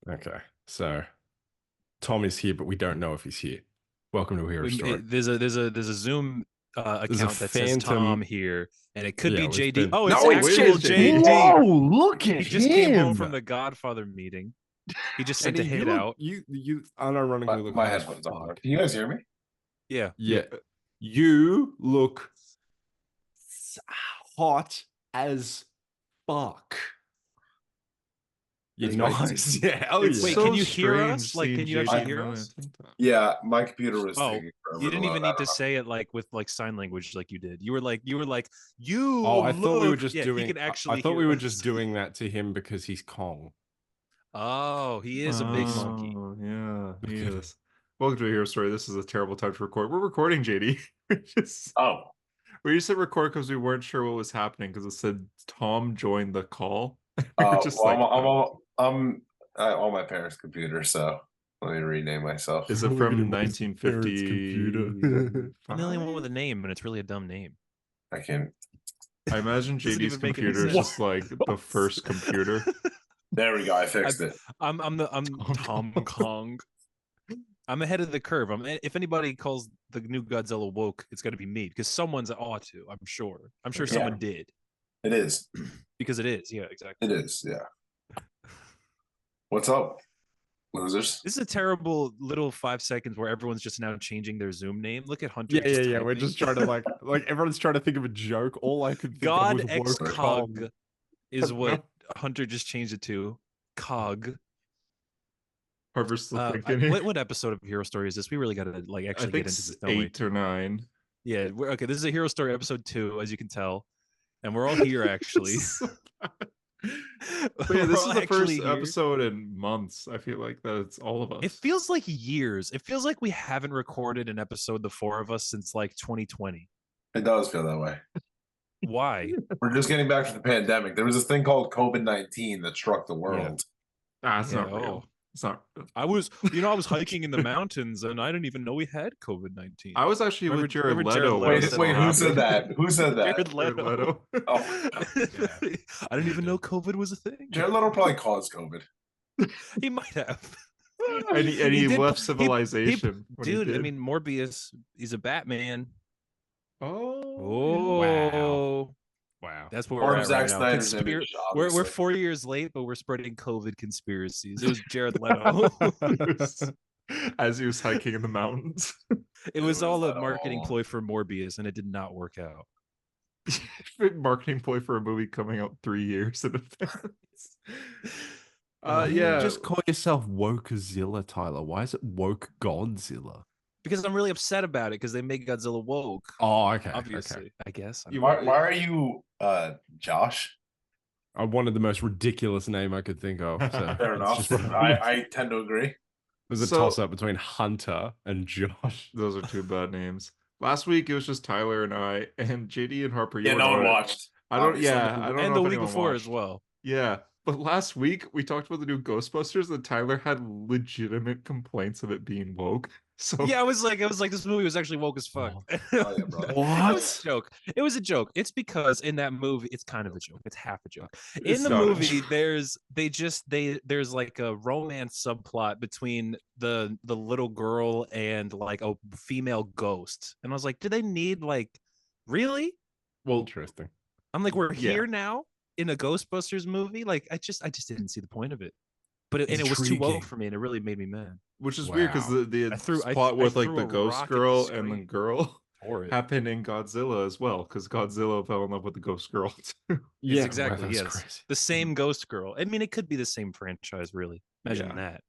Okay, so Tom is here, but we don't know if he's here. Welcome to a Hero Story. There's a Zoom There's a account that says Tom phantom. here, and it could Yeah, be we've JD. been. Oh, it's No, it actual is JD. JD. Whoa, look He at just came home him. from the Godfather meeting. He just sent Eddie, a hit out. you unironically look My hot as headphones on. fuck. Can you guys hear me? Yeah. Yeah, you look hot as fuck. You're It's nice. Yeah, hell It's yeah. Wait, so can you hear strange us? Like, seeing can you JD actually hear in us? a tank top. Yeah, my computer was Oh, taking forever you to didn't even load. I need don't to know. say it like with like sign language like you did. You were like, you Oh, I thought we were look. just Yeah, doing. he can actually I thought we hear were us. just doing that to him because he's Kong. Oh, he is a big monkey. Oh, yeah, he Look at is. Welcome to a Hero Story. This is a terrible time to record. We're recording, JD. Oh, We just hit record because we weren't sure what was happening because it said Tom joined the call. We were well, just like, I'm on my parents' computer, so let me rename myself. is it Look at from him with his parents' 1950? computer. I'm the only one with a name, and it's really a dumb name. I can. I imagine Doesn't JD's even make any computer is sense. just like the first computer. There we go. I fixed it. I'm Tom Kong. I'm ahead of the curve. If anybody calls the new Godzilla woke, it's going to be me because someone's ought to. I'm sure. I'm sure someone did It is. because it is. Yeah, exactly. It is. Yeah. What's up, losers? This is a terrible little 5 seconds where everyone's just now changing their Zoom name. Look at Hunter. Yeah. just We're typing. just trying to like everyone's trying to think of a joke. All I could think God of was X woke Cog Kong. is what Hunter just changed it to. Cog. Harper's still thinking here. What episode of Hero Story is this? We really got to like I actually think get into this. it's Don't we? 8 or 9. Yeah. Okay. This is a Hero Story episode 2, as you can tell, and we're all here actually. But yeah, this We're is the first actually here. episode in months. I feel like that it's all of us. It feels like years. It feels like we haven't recorded an episode, the four of us, since like 2020. It does feel that way. Why? We're just getting back to the pandemic. There was this thing called COVID-19 that struck the world. It's not real. It's not. I was hiking in the mountains and I didn't even know we had COVID-19. I was actually with Jared remember Leto. Jared Wait, Leto wait, who said that? Who said that? Jared Leto. Oh, I didn't even know COVID was a thing. Jared Leto probably caused COVID. He might have. And he did- left civilization. when he Dude, I did. mean, Morbius, he's a Batman. Oh, Wow. That's where Or we're at Zack right now. Snyder's Conspir- image, we're obviously. 4 years late, but we're spreading COVID conspiracies. It was Jared Leto. as he was hiking in the mountains. It was all a Leto. marketing ploy for Morbius, and it did not work out. Marketing ploy for a movie coming out 3 years in advance. Why don't Yeah, you just call yourself Wokezilla, Tyler. Why is it Woke Godzilla? Because I'm really upset about it because they make Godzilla woke. Oh, okay. Obviously, Okay. I guess. Why are you Josh? I wanted the most ridiculous name I could think of. So Fair enough. I tend to agree. It was a So- toss up between Hunter and Josh. those are two bad names. Last week it was just Tyler and I, and JD and Harper. Yeah, no one watched. I don't. obviously. Yeah, I don't know. And the if week anyone before watched. as well. Yeah, but last week we talked about the new Ghostbusters, and Tyler had legitimate complaints of it being woke. So Yeah, I was like, this movie was actually woke as fuck. Oh, yeah, bro. It was a joke. It was a joke. It's because in that movie, it's kind of a joke. It's half a joke. It's In the not a movie, joke. there's like a romance subplot between the little girl and like a female ghost. And I was like, do they need like really? well, Interesting. I'm like, we're Yeah. here now in a Ghostbusters movie. Like, I just didn't see the point of it. But it was too Intriguing. woke for me, and it really made me mad. which is weird because Wow. the I threw- I- plot I with like threw the a ghost rock at the girl and the screen. girl For it. happened in Godzilla as well, because Godzilla fell in love with the ghost girl too. Yeah, exactly, wow, that's yes. crazy. The same Ghost Girl. I mean, it could be the same franchise, really. Imagine Yeah. that.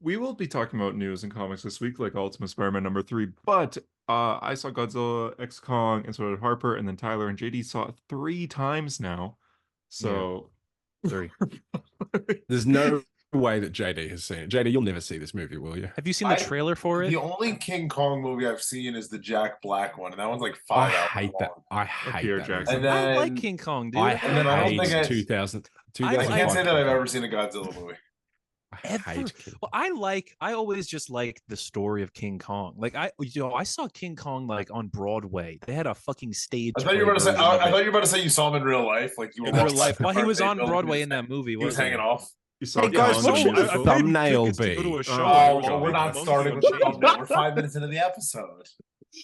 We will be talking about news and comics this week, like Ultimate Spider-Man #3. But I saw Godzilla X Kong, and so did Harper, and then Tyler and JD saw it 3 times now. So 3. There's no way that JD has seen it. JD, you'll never see this movie, will you? Have you seen the trailer for it? The only King Kong movie I've seen is the Jack Black one, and that one's like I 5 hours hate that. long. I hate Peter that. Jackson. movie. And I like then- King Kong, dude. I and then I don't hate think I- 2000. I can't say that I've 2005. ever seen a Godzilla movie. I Ever? hate King. Well, I always just like the story of King Kong. Like I saw King Kong like on Broadway. They had a fucking stage. I thought you were about to say. I thought you were about to say you saw him in real life, like you were in real watching life. the Well, he was birthday on building, Broadway he in that movie. He was wasn't hanging off. You saw Hey, guys, Kong what the should musical? a thumbnail To go to be? a show. Oh, There was a well, we're big not monkey starting on with the chains. thumbnail. We're 5 minutes into the episode.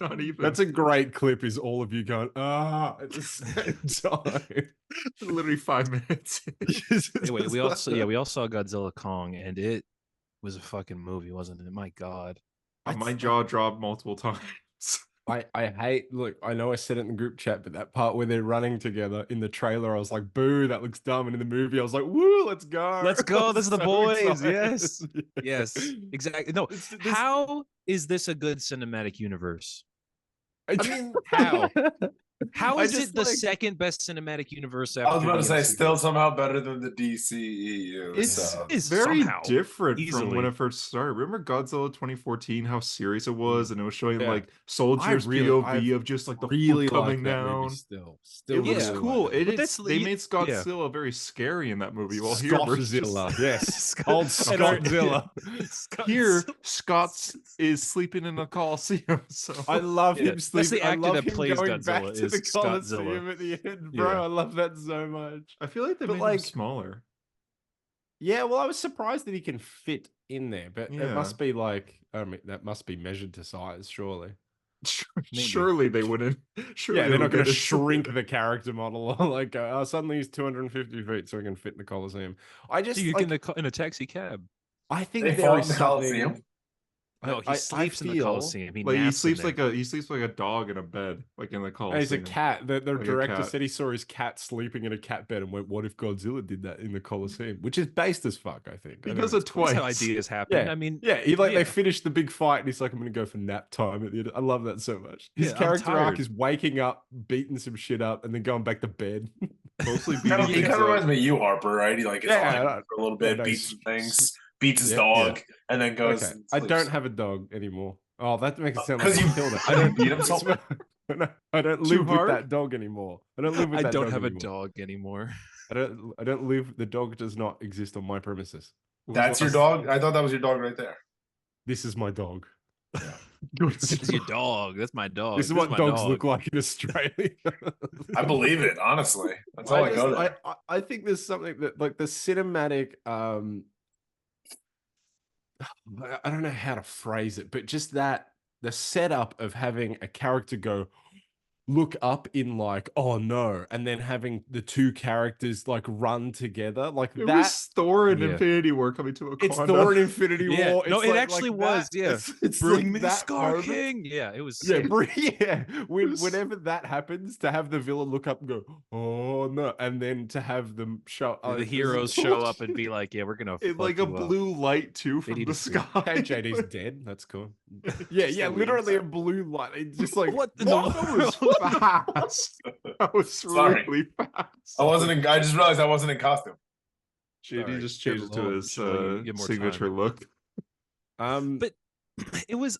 Not even. That's a great clip. Is all of you going at the same time? literally 5 minutes. Anyway, we all saw Godzilla Kong, and it was a fucking movie, wasn't it? My God. My jaw dropped multiple times. I hate. Look, I know I said it in the group chat, but that part where they're running together in the trailer, I was like, "Boo, that looks dumb." And in the movie, I was like, "Woo, let's go, Let's go. I was This is the so boys. excited. Yes. Yes. Exactly. No. How is this a good cinematic universe? I mean, how? How I is just it the like- second best cinematic universe I was after about to the say, MCU? still somehow better than the DCEU. It's So. very somehow, different from easily. when it first started. Remember Godzilla 2014, how serious it was, and it was showing Yeah. like soldiers' really- POV of just like the really foot coming like that movie down. still It looks Yeah. cool. Like But that's- They made yeah. Godzilla very scary in that movie. Well, here we're just- Scottzilla, yes, old And our- Scottzilla. here Scott's is sleeping in a Coliseum. So I love Yeah, him that's sleeping. the I actor love that him plays going back Godzilla to the is Scottzilla. Coliseum at the end, bro. Yeah. I love that so much. I feel like they But, made like- him smaller. Yeah, well, I was surprised that he can fit in there, but it Yeah. must be like, I mean, that must be measured to size, surely. Maybe. Surely they wouldn't. Surely Yeah, they they're not would going to get a- shrink the character model. Like, suddenly he's 250 feet, so he can fit in the Coliseum. I just you like, in a taxi cab. I think They there fought is in the something. Coliseum? No, he sleeps in the feel- Coliseum. Like he naps in sleeps there. like a dog in a bed, like in the And Coliseum. he's a cat. The Like a director cat. said he saw his cat sleeping in a cat bed and went, "What if Godzilla did that in the Coliseum?" Which is based as fuck, I think. He I don't does know. it twice. That's how ideas happen. Yeah. I mean, Yeah, he like Yeah. they finished the big fight and he's like, "I'm gonna go for nap time at the end." I love that so much. His Yeah, I'm character arc tired. is waking up, beating some shit up, and then going back to bed. Mostly He beating kind things of up. reminds me of you, Harper, right? He like gets Yeah, on I- for a little yeah, bit, no, beats some things, beats his yeah, dog, and then goes. Okay, and I sleeps. don't have a dog anymore. Oh, that makes it sound like 'Cause you you- killed it. I didn't beat him so- I don't Too live with hard? that dog anymore. I don't live with I that don't dog have a anymore. dog anymore. I don't live. The dog does not exist on my premises. That's your dog. I thought that was your dog right there. This is my dog. This is your dog. That's my dog. This is what my dogs dog. look like in Australia. I believe it, honestly. That's all I, go to. I think there's something that like the cinematic I don't know how to phrase it, but just that the setup of having a character go look up in like, oh no, and then having the two characters like run together like It that. was Thor and Yeah. Infinity War coming to a It's Wakanda. Thor in Infinity Yeah. War. No, It's it like actually that. was, yeah. It's Bring like me that Scar moment. King. Yeah, it was. Yeah, yeah. was- Whenever that happens, to have the villain look up and go, "Oh no," and then to have them show The heroes show up and be like, "Yeah, we're gonna." In fuck like a you up." blue light too They from need the to see. sky. Okay, JD's dead. That's cool. Yeah, Just yeah, the literally a leaves. blue light. It's just like What in what? the That was fast. That was Sorry. really fast. I wasn't in. I just realized I wasn't in costume. JD Sorry. just changed it to Well, his should let you get more signature time. look. But it was,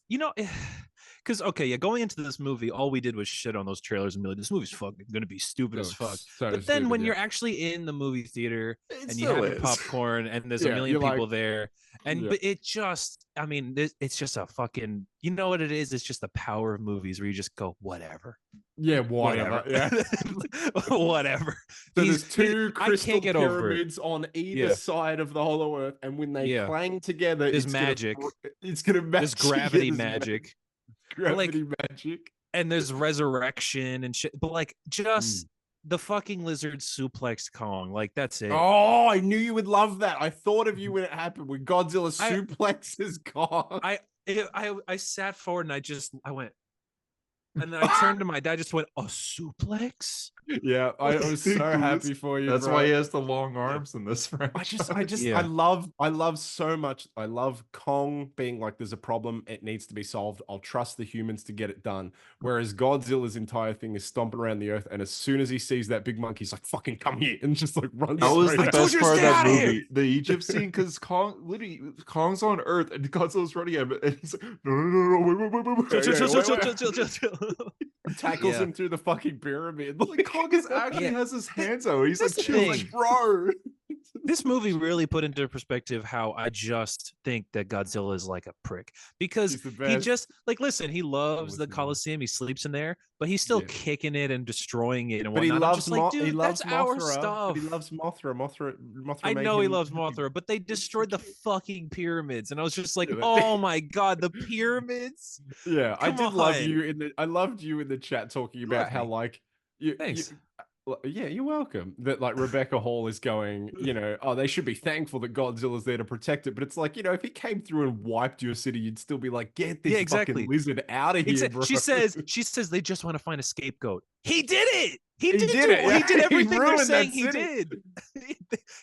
because okay, yeah, going into this movie, all we did was shit on those trailers and be like, "This movie's fucking gonna be stupid as fuck." But then when you're actually in the movie theater It and you still have your is. popcorn and there's Yeah, a million you're people like- there, and Yeah. but it just, I mean, it's just a fucking, you know what it is? It's just the power of movies where you just go, whatever, yeah, whatever. Yeah. whatever. So He's- there's two I crystal can't get over it. pyramids on either Yeah. side of the Hollow Earth, and when they Yeah. clang together, There's it's gonna magic. it's gonna match. There's gravity there's magic. Gravity magic. And there's resurrection and shit, but like just the fucking lizard suplex Kong, like that's it. Oh, I knew you would love that. I thought of you when it happened. When Godzilla I- suplexes Kong. I sat forward and I went, and then I turned to my dad, just went, a suplex. Yeah, I was so happy for you. That's bro. why he has the long arms in this franchise. Yeah. I love so much. I love Kong being like, there's a problem, it needs to be solved. I'll trust the humans to get it done. Whereas Godzilla's entire thing is stomping around the earth, and as soon as he sees that big monkey, he's like, fucking come here, and just like runs. That was straight the out. best you part of to stay that outta here. movie. The Egypt scene, because Kong's on Earth and Godzilla's running at him, and he's like, no, wait. Tackles Yeah. him through the fucking pyramid. Like Kong is actually Yeah. has his hands out. He's That's like, the chill, thing. like, bro. This movie really put into perspective how I just think that Godzilla is like a prick, because he just like, listen, he loves the Coliseum, he sleeps in there, but he's still kicking it and destroying it and but whatnot. I'm loves just like, dude, he loves that's our Mothra. stuff. But he loves Mothra. Mothra I made know he him loves happy. Mothra, but they destroyed the fucking pyramids, and I was just like, oh my god, the pyramids. Yeah, I Come did love on. you I loved you in the chat talking about how like Thanks. yeah, you're welcome. That like Rebecca Hall is going, you know, oh, they should be thankful that Godzilla's there to protect it. But it's like, you know, if he came through and wiped your city, you'd still be like, get this fucking lizard out of here, bro. She says they just want to find a scapegoat. He did it. He did it. Yeah. He did everything they're saying he city. did.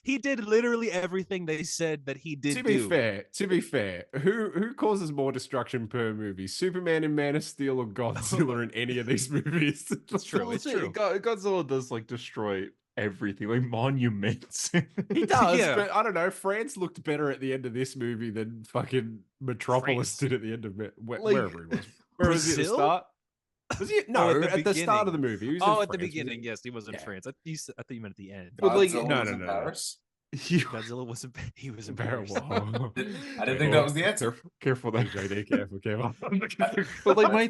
He did literally everything they said that he did. To be fair, who causes more destruction per movie? Superman in Man of Steel or Godzilla in any of these movies? It's true. It's true. Godzilla does like destroy everything, like monuments. He does, but I don't know. France looked better at the end of this movie than fucking Metropolis did at the end of wherever he was. Where was he at the start? Was he? No, at the start of the movie. He was at the beginning, yes, he was in France. I thought you meant at the end. But like, no. Paris? Godzilla wasn't. He was in Paris. I didn't think that was the answer. Careful, that JD. Careful. But like my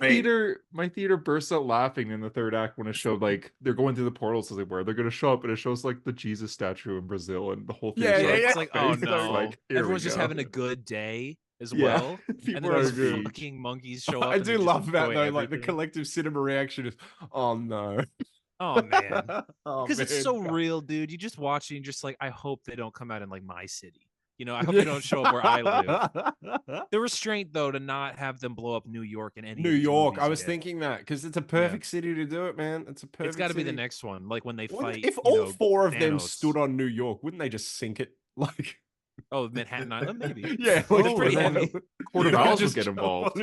theater bursts out laughing in the third act when it showed like they're going through the portals to where they're going to show up, and it shows like the Jesus statue in Brazil and the whole thing. It's like, oh no, like, everyone's just having a good day as well. And then those fucking monkeys show up. I do love that though. Like the collective cinema reaction is, oh no. Oh man, because it's so real, dude. You just watch it and just like, I hope they don't come out in like my city. You know, I hope they don't show up where I live. The restraint though to not have them blow up New York and any New York. I was thinking that because it's a perfect city to do it, man. It's a perfect. It's got to be the next one. Like when they fight. If all four of them stood on New York, wouldn't they just sink it? Like, oh, Manhattan Island, maybe. Yeah, like pretty heavy. Court of Owls would get involved.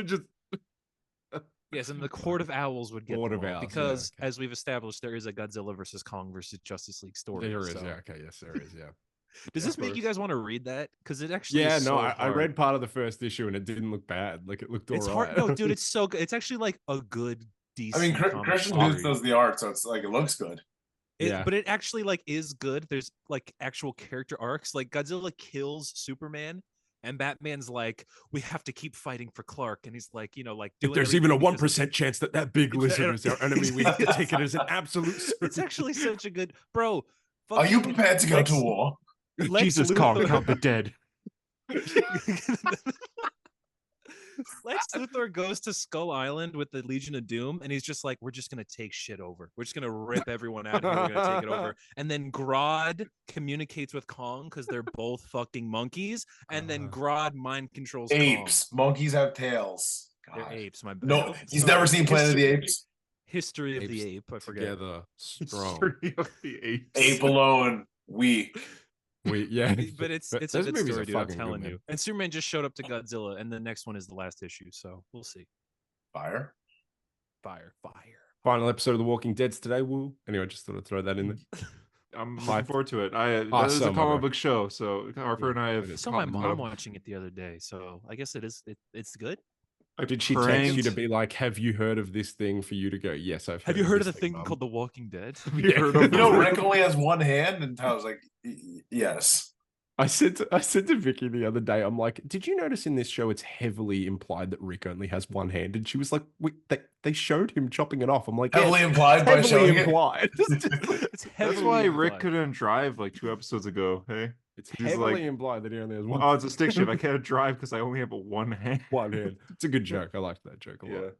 Yes, and the Court of Owls would get involved because, as we've established, there is a Godzilla versus Kong versus Justice League story. There is, yeah. Okay, yes, there is, yeah. Does this make you guys want to read that? Because it actually I read part of the first issue and it didn't look bad. Like it looked all right. No, dude, it's so good. It's actually like a good, decent. I mean, Christian Booth does the art, so it's like it looks good. But it actually like is good. There's like actual character arcs. Like Godzilla kills Superman. And Batman's like, we have to keep fighting for Clark. And he's like, you know, like, if there's even a 1% chance that big lizard is our enemy, we have to take it as an absolute. It's actually such a good, bro. Are you prepared to go to war? Jesus, Kong, count the dead. Lex Luthor goes to Skull Island with the Legion of Doom, and he's just like, we're just gonna take shit over. We're just gonna rip everyone out, and we're gonna take it over. And then Grodd communicates with Kong because they're both fucking monkeys, and then Grodd mind controls apes. Kong. Monkeys have tails. God. They're apes. My bad. No, he's never seen Planet of the Apes. History of the Ape. I forget. Together, strong. History of the Apes. Ape alone, weak. But it's a good story, dude. I'm telling you. And Superman just showed up to Godzilla, and the next one is the last issue, so we'll see. Fire. Final episode of The Walking Dead's today. Woo. Anyway, just thought I'd throw that in there. I'm looking forward to it. That is a comic book show, so Harper and I have. So my mom watching it the other day, so I guess it's good. Did she text you to be like, have you heard of this thing for you to go, yes, I've heard. Have you heard of the thing called The Walking Dead? You know, Rick only has one hand, and I was like, yes. I said to Vicky the other day, I'm like, did you notice in this show it's heavily implied that Rick only has one hand? And she was like, they showed him chopping it off. I'm like, heavily implied by showing implied. That's why Rick couldn't drive like 2 episodes ago. Hey, it's heavily implied that he only has one. Oh, it's a stick shift. I can't drive because I only have one hand. One hand. It's a good joke. I liked that joke a lot.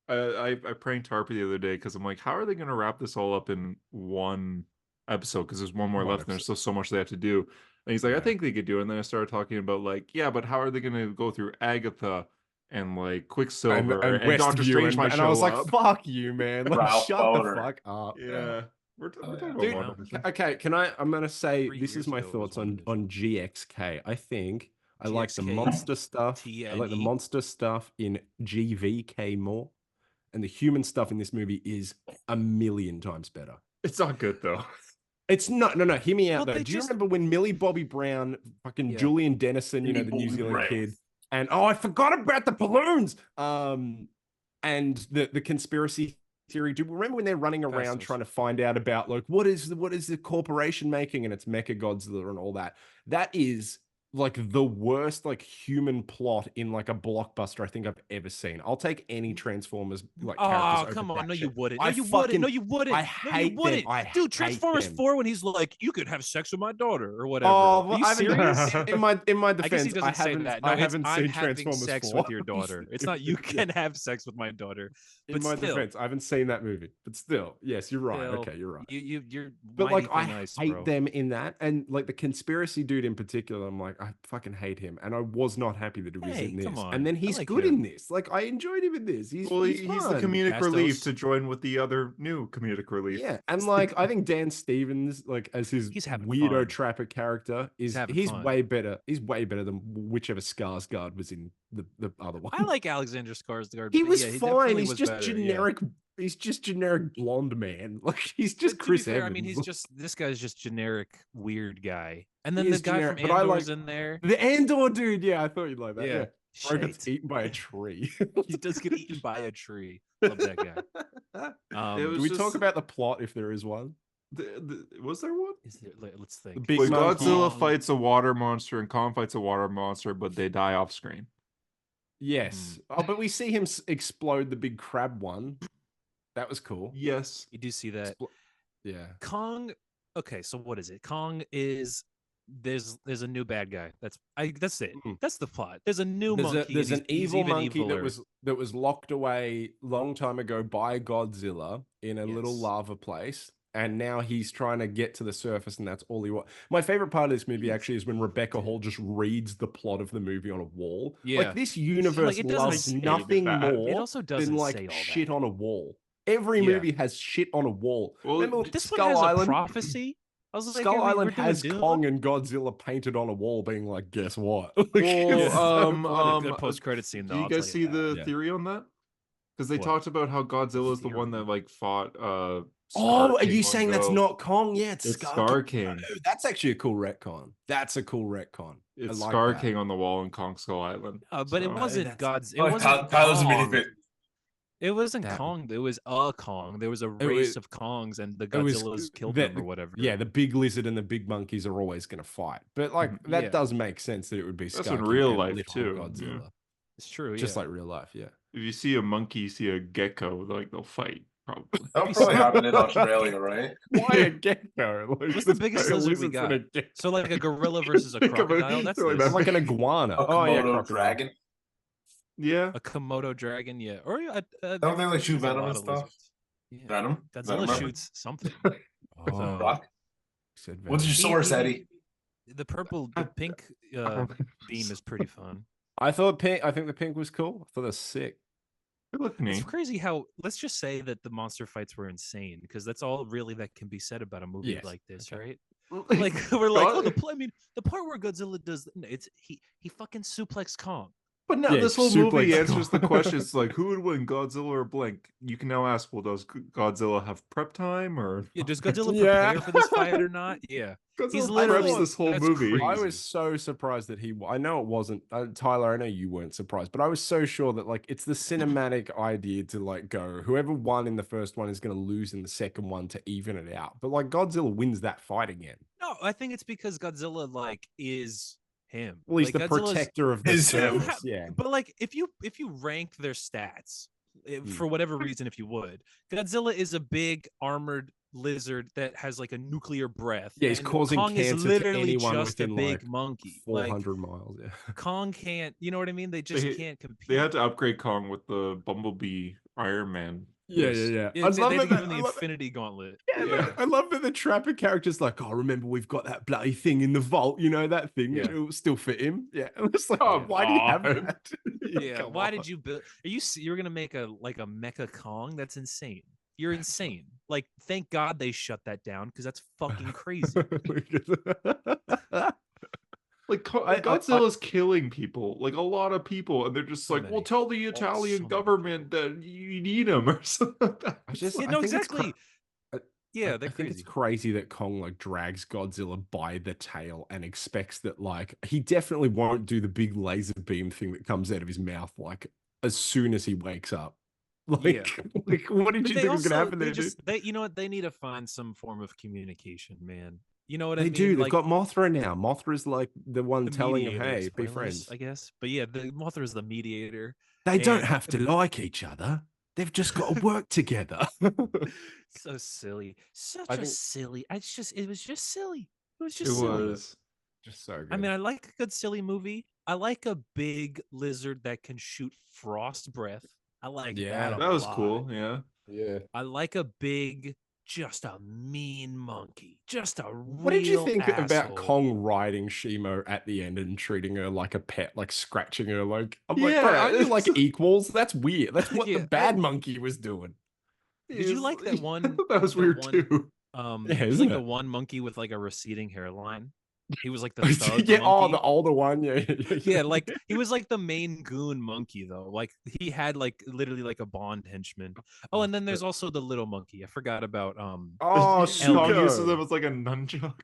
I pranked Harper the other day because I'm like, how are they going to wrap this all up in one episode? Because there's one more left, and there's still so much they have to do. And he's like, I think they could do it. And then I started talking about like, yeah, but how are they going to go through Agatha and like Quicksilver and Doctor Strange might show up? And I was like, fuck you, man. Like, shut the fuck up. Yeah. We're talking about okay, I'm going to say this is my thoughts on GXK. I think I like the monster stuff. I like the monster stuff in GVK more. And the human stuff in this movie is a million times better. It's not good though. It's not. No, hear me out though. Do you remember when Millie Bobby Brown, fucking Julian Dennison, you know, the New Zealand kid, and I forgot about the balloons. And the conspiracy theory. Do you remember when they're running around Fastos. trying to find out about like what is the corporation making, and it's Mecha Godzilla and all that? That is like the worst like human plot in like a blockbuster I think I've ever seen. I'll take any Transformers like characters Oh, over come on. that No, you shit. wouldn't. No, I you wouldn't. No, fucking you wouldn't. I No, you hate them. wouldn't. I Dude, hate Transformers them. 4 when he's like, you could have sex with my daughter or whatever. Oh, well, Are you I haven't, serious? in my I guess he defense, doesn't say that. No, I it's haven't I'm seen having Transformers sex 4. with your daughter. It's not you can have sex with my daughter. In But my still, defense, I haven't seen that movie. But still, yes, you're right. still, Okay, you're right. you're But like, mighty I thin ice, hate bro. them in that, and like the conspiracy dude in particular. I'm like, I fucking hate him, and I was not happy that he was Hey, in this. come on. And then I he's like good him. in this. Like, I enjoyed him in this. He's the fun. comedic Fastos. relief to join with the other new comedic relief. Yeah, and like I think Dan Stevens, like as his He's having weirdo fun. trapper character, He's having he's fun. way better. He's way better than whichever Skarsgård was in the other one. I like Alexander Skarsgård. He but was yeah, he fine. definitely He's was just better, yeah. generic. He's just generic blonde man. Like he's just But to Chris be fair, Evans. I mean, this guy's just generic weird guy. And then He the is guy generic, from but I Andor's like- in there. The Andor dude. Yeah, I thought you'd like that. Yeah. Yeah. Bro gets Shit. eaten by a tree. He does get eaten by a tree. Love that guy. It Do was we just- talk about the plot if there is one? Was there one? Let's think. The big Wait, monkey. Godzilla fights a water monster and Kong fights a water monster, but they die off screen. Yes. Oh, but we see him explode the big crab one. That was cool. Yes. You do see that. Yeah. Kong. Okay, so what is it? Kong is there's a new bad guy. That's it. Mm. That's the plot. There's a new There's, monkey. there's and an he's evil even monkey eviler. that was locked away long time ago by Godzilla in a little Yes. lava place, and now he's trying to get to the surface, and that's all he wants. My favorite part of this movie actually is when Rebecca Hall just reads the plot of the movie on a wall. Yeah. Like this universe it doesn't loves say nothing that. more It also doesn't than say like all shit that. on a wall. Every Yeah. movie has shit on a wall. Well, Remember But this Skull one has Island? a prophecy. I was like, Skull we're Island doing has Dune? Kong and Godzilla painted on a wall, being like, "Guess what?" Like, Well, it's so funny. Good post-credit scene, though. Do you I'll guys tell see you that. the Yeah. theory on that? Because they What? talked about how Godzilla is the one Theory? that like fought Oh, Scar are you King saying long that's ago. not Kong? Yeah, it's, It's Scar, Scar King. King. Oh, that's actually a cool retcon. That's a cool retcon. It's I like Scar that. King on the wall in Kong Skull Island. But it So- wasn't that's- God's. It Oh, wasn't Kyle's a Kong. mini bit. It wasn't That- Kong. It was a Kong. There was a was- race of Kongs, and the It was Godzillas killed that- them or whatever. Yeah, the big lizard and the big monkeys are always going to fight. But like that Yeah. does make sense that it would be That's Scar in King real and life, little too, Godzilla. yeah. it's true. Just yeah. like real life, yeah. If you see a monkey, see a gecko, like they'll fight probably. That'll probably happen in Australia, right? Why a gecko? Like, What's the there's biggest no lizard we lizards in got? a gecko. So like a gorilla versus a Think of it, crocodile. That's like this. That's like an iguana. A Oh yeah, Komodo crocodile. dragon. Yeah. a Komodo dragon. Yeah, or Don't they like shoot there's a venom lot and of stuff? lizards. Yeah. Venom. Godzilla Venom, shoots something. Oh, Rock. said What's your venom. source, Eddie? The pink beam is pretty fun. I thought pink. I think the pink was cool. I thought it was sick. Good looking. It's crazy how let's just say that the monster fights were insane because that's all really that can be said about a movie Yes. like this, Okay. right? Like we're like, oh, God- I mean, the part where Godzilla does it's he fucking suplex Kong. But now Yeah, this whole suplex movie answers the Kong. question. It's like, who would win, Godzilla or Blink? You can now ask, well, does Godzilla have prep time or? Yeah, does Godzilla Yeah. prepare for this fight or not? Yeah, Godzilla he's preps literally- this whole that's movie. crazy. I was so surprised that I know it wasn't Tyler. I know you weren't surprised, but I was so sure that like it's the cinematic idea to like go whoever won in the first one is going to lose in the second one to even it out. But like Godzilla wins that fight again. no, I think it's because Godzilla like is him. Well, he's Like, the Godzilla's- protector of the Is him. surface. Yeah. But like, if you rank their stats, Hmm. for whatever reason, if you would, Godzilla is a big armored lizard that has like a nuclear breath. Yeah, he's and causing Kong cancer is to literally anyone just a within, big like, monkey. 400 miles. Yeah. Like Kong can't. You know what I mean? They just They- can't compete. They had to upgrade Kong with the Bumblebee Iron Man. Yeah, list. yeah. Yeah, I they love had to that. give him the I love- Infinity Gauntlet. Yeah, I love that the trapper character's like, oh, remember we've got that bloody thing in the vault, you know, that thing. Yeah. It will still fit him. Yeah. And it's like, oh, Come why do you have on. that? Yeah. Come Why on. did you build? You're gonna make a Mecha Kong? That's insane. You're insane. Like, thank God they shut that down because that's fucking crazy. Like I- Godzilla's killing people, like a lot of people, and they're just So like, "Well, many. tell the so Italian many. government that you need him," or something. Like that. I just- Yeah, I no, think it's exactly. I- Yeah, I they're think it's crazy. crazy that Kong like drags Godzilla by the tail and expects that like he definitely won't do the big laser beam thing that comes out of his mouth like as soon as he wakes up. Like, like what did But you they think was gonna also happen they there, just dude? they you know what, they need to find some form of communication, man. You know what I They mean? do. They've Like got Mothra now. Mothra is like the one the telling him, mediator, "Hey, be spoilers, friends." I guess. But yeah, the Mothra is the mediator. They don't And have to like each other. They've just got to work together. so silly. I Such a think silly. It was just silly. It was It just silly. was. just so I good. mean, I like a good silly movie. I like a big lizard that can shoot frost breath. I like that a That was lot. cool. Yeah. Yeah. I like a big, just a mean monkey. Just a What did you real think about asshole. Kong riding Shimo at the end and treating her like a pet, like scratching her? Like, I'm like, bro, Yeah. aren't you like equals? That's weird. That's what the Yeah, bad monkey was doing. did you like that one? That was weird too. Yeah, He was isn't like the it? one monkey with like a receding hairline. He was like the thug Yeah, oh, monkey. the older one. Yeah, Yeah, like he was like the main goon monkey though. Like he had like literally like a Bond henchman. Oh, and then there's also the little monkey. I forgot about Oh, Kong uses Zuko. them as like a nunchuck.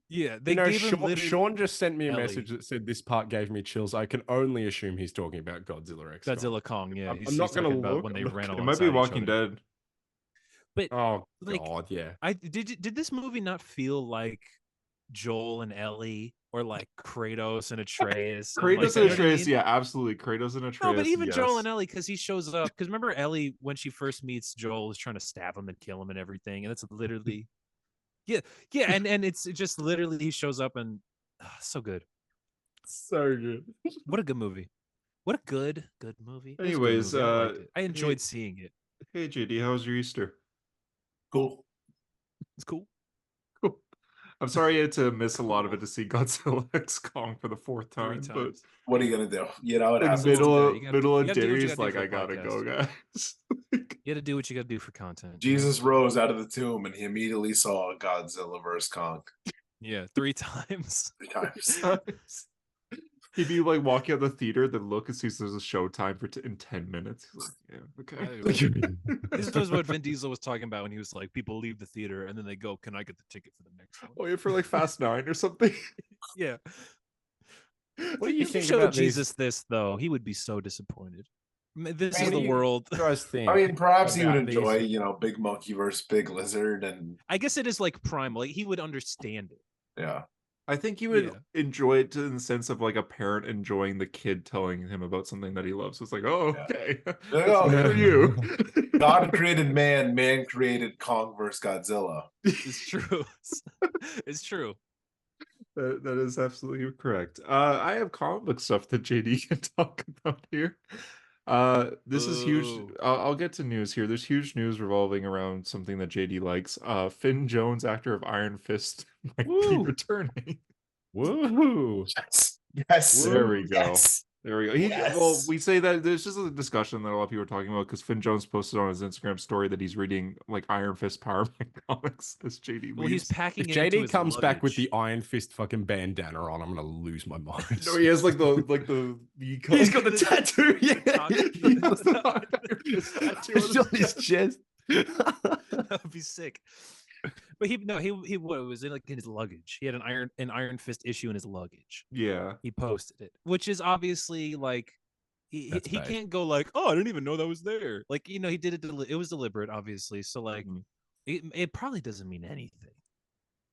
yeah, they You know, gave him literally Sean just sent me a Ellie. message that said this part gave me chills. I can only assume he's talking about Godzilla X. Godzilla Kong. Yeah, I'm not he's gonna talking about look. when they I'm not ran It gonna... might be alongside each Walking other. Dead. But Oh like, God, yeah. did this movie not feel like Joel and Ellie or like Kratos and Atreus? And, like, Kratos you and know what I Atreus, mean? yeah, absolutely. Kratos and No, but Atreus, even Joel yes. and Ellie, because he shows up. Because remember Ellie when she first meets Joel is trying to stab him and kill him and everything, and it's literally, yeah, and it's just literally he shows up and so good. So good. What a good movie. What a good movie. It was a good Anyways, movie. I liked it. I hey, enjoyed seeing it. hey JD, how was your Easter? Cool. It's cool. Cool. I'm sorry you had to miss a lot of it to see Godzilla X Kong for the fourth 3 time, but times. What are you gonna do? You know, it like happens. middle You of gotta do dinner, what you he's gotta do like, for I the gotta go, podcast. guys. You got to do what you got to do for content. Jesus rose out of the tomb and he immediately saw Godzilla vs. Kong Yeah, 3 times. 3 times. He'd be like walking out the theater, then look and sees there's a showtime for in 10 minutes. He's like, yeah, okay. This was what Vin Diesel was talking about when he was like, people leave the theater and then they go, "Can I get the ticket for the next one?" Oh, yeah, for like Fast 9 or something. Yeah. What do you If you think showed about Jesus this though, he would be so disappointed. This I is the mean, world. You guys think? I mean, perhaps he would about these- enjoy, you know, big monkey versus big lizard, and I guess it is like primal. Like, he would understand it. yeah. I think he would Yeah. enjoy it in the sense of like a parent enjoying the kid telling him about something that he loves. It's like, oh, Yeah. okay. Like, oh, That's for you. God created man, man created Kong versus Godzilla. It's true. It's true. That is absolutely correct. I have comic book stuff that JD can talk about here. This is huge. Ooh. I'll get to news here. There's huge news revolving around something that JD likes. Finn Jones, actor of Iron Fist, might be returning. Woohoo! Yes. There we go. Yes. There we go. Yes. Well, we say that there's just a discussion that a lot of people are talking about because Finn Jones posted on his Instagram story that he's reading like Iron Fist Power Man comics as JD Well, he's leaves. packing If it into JD his comes back with luggage. the Iron Fist fucking bandana on, I'm gonna lose my mind. No, he has like the He's got the tattoo. Yeah, he has the Iron Fist tattoo on his chest. That would be sick. But he what was it like in his luggage? He had an Iron Fist issue in his luggage. Yeah. He posted it, which is obviously like he can't go like, oh, I didn't even know that was there. Like, you know, he did it. It was deliberate, obviously. So like, it probably doesn't mean anything,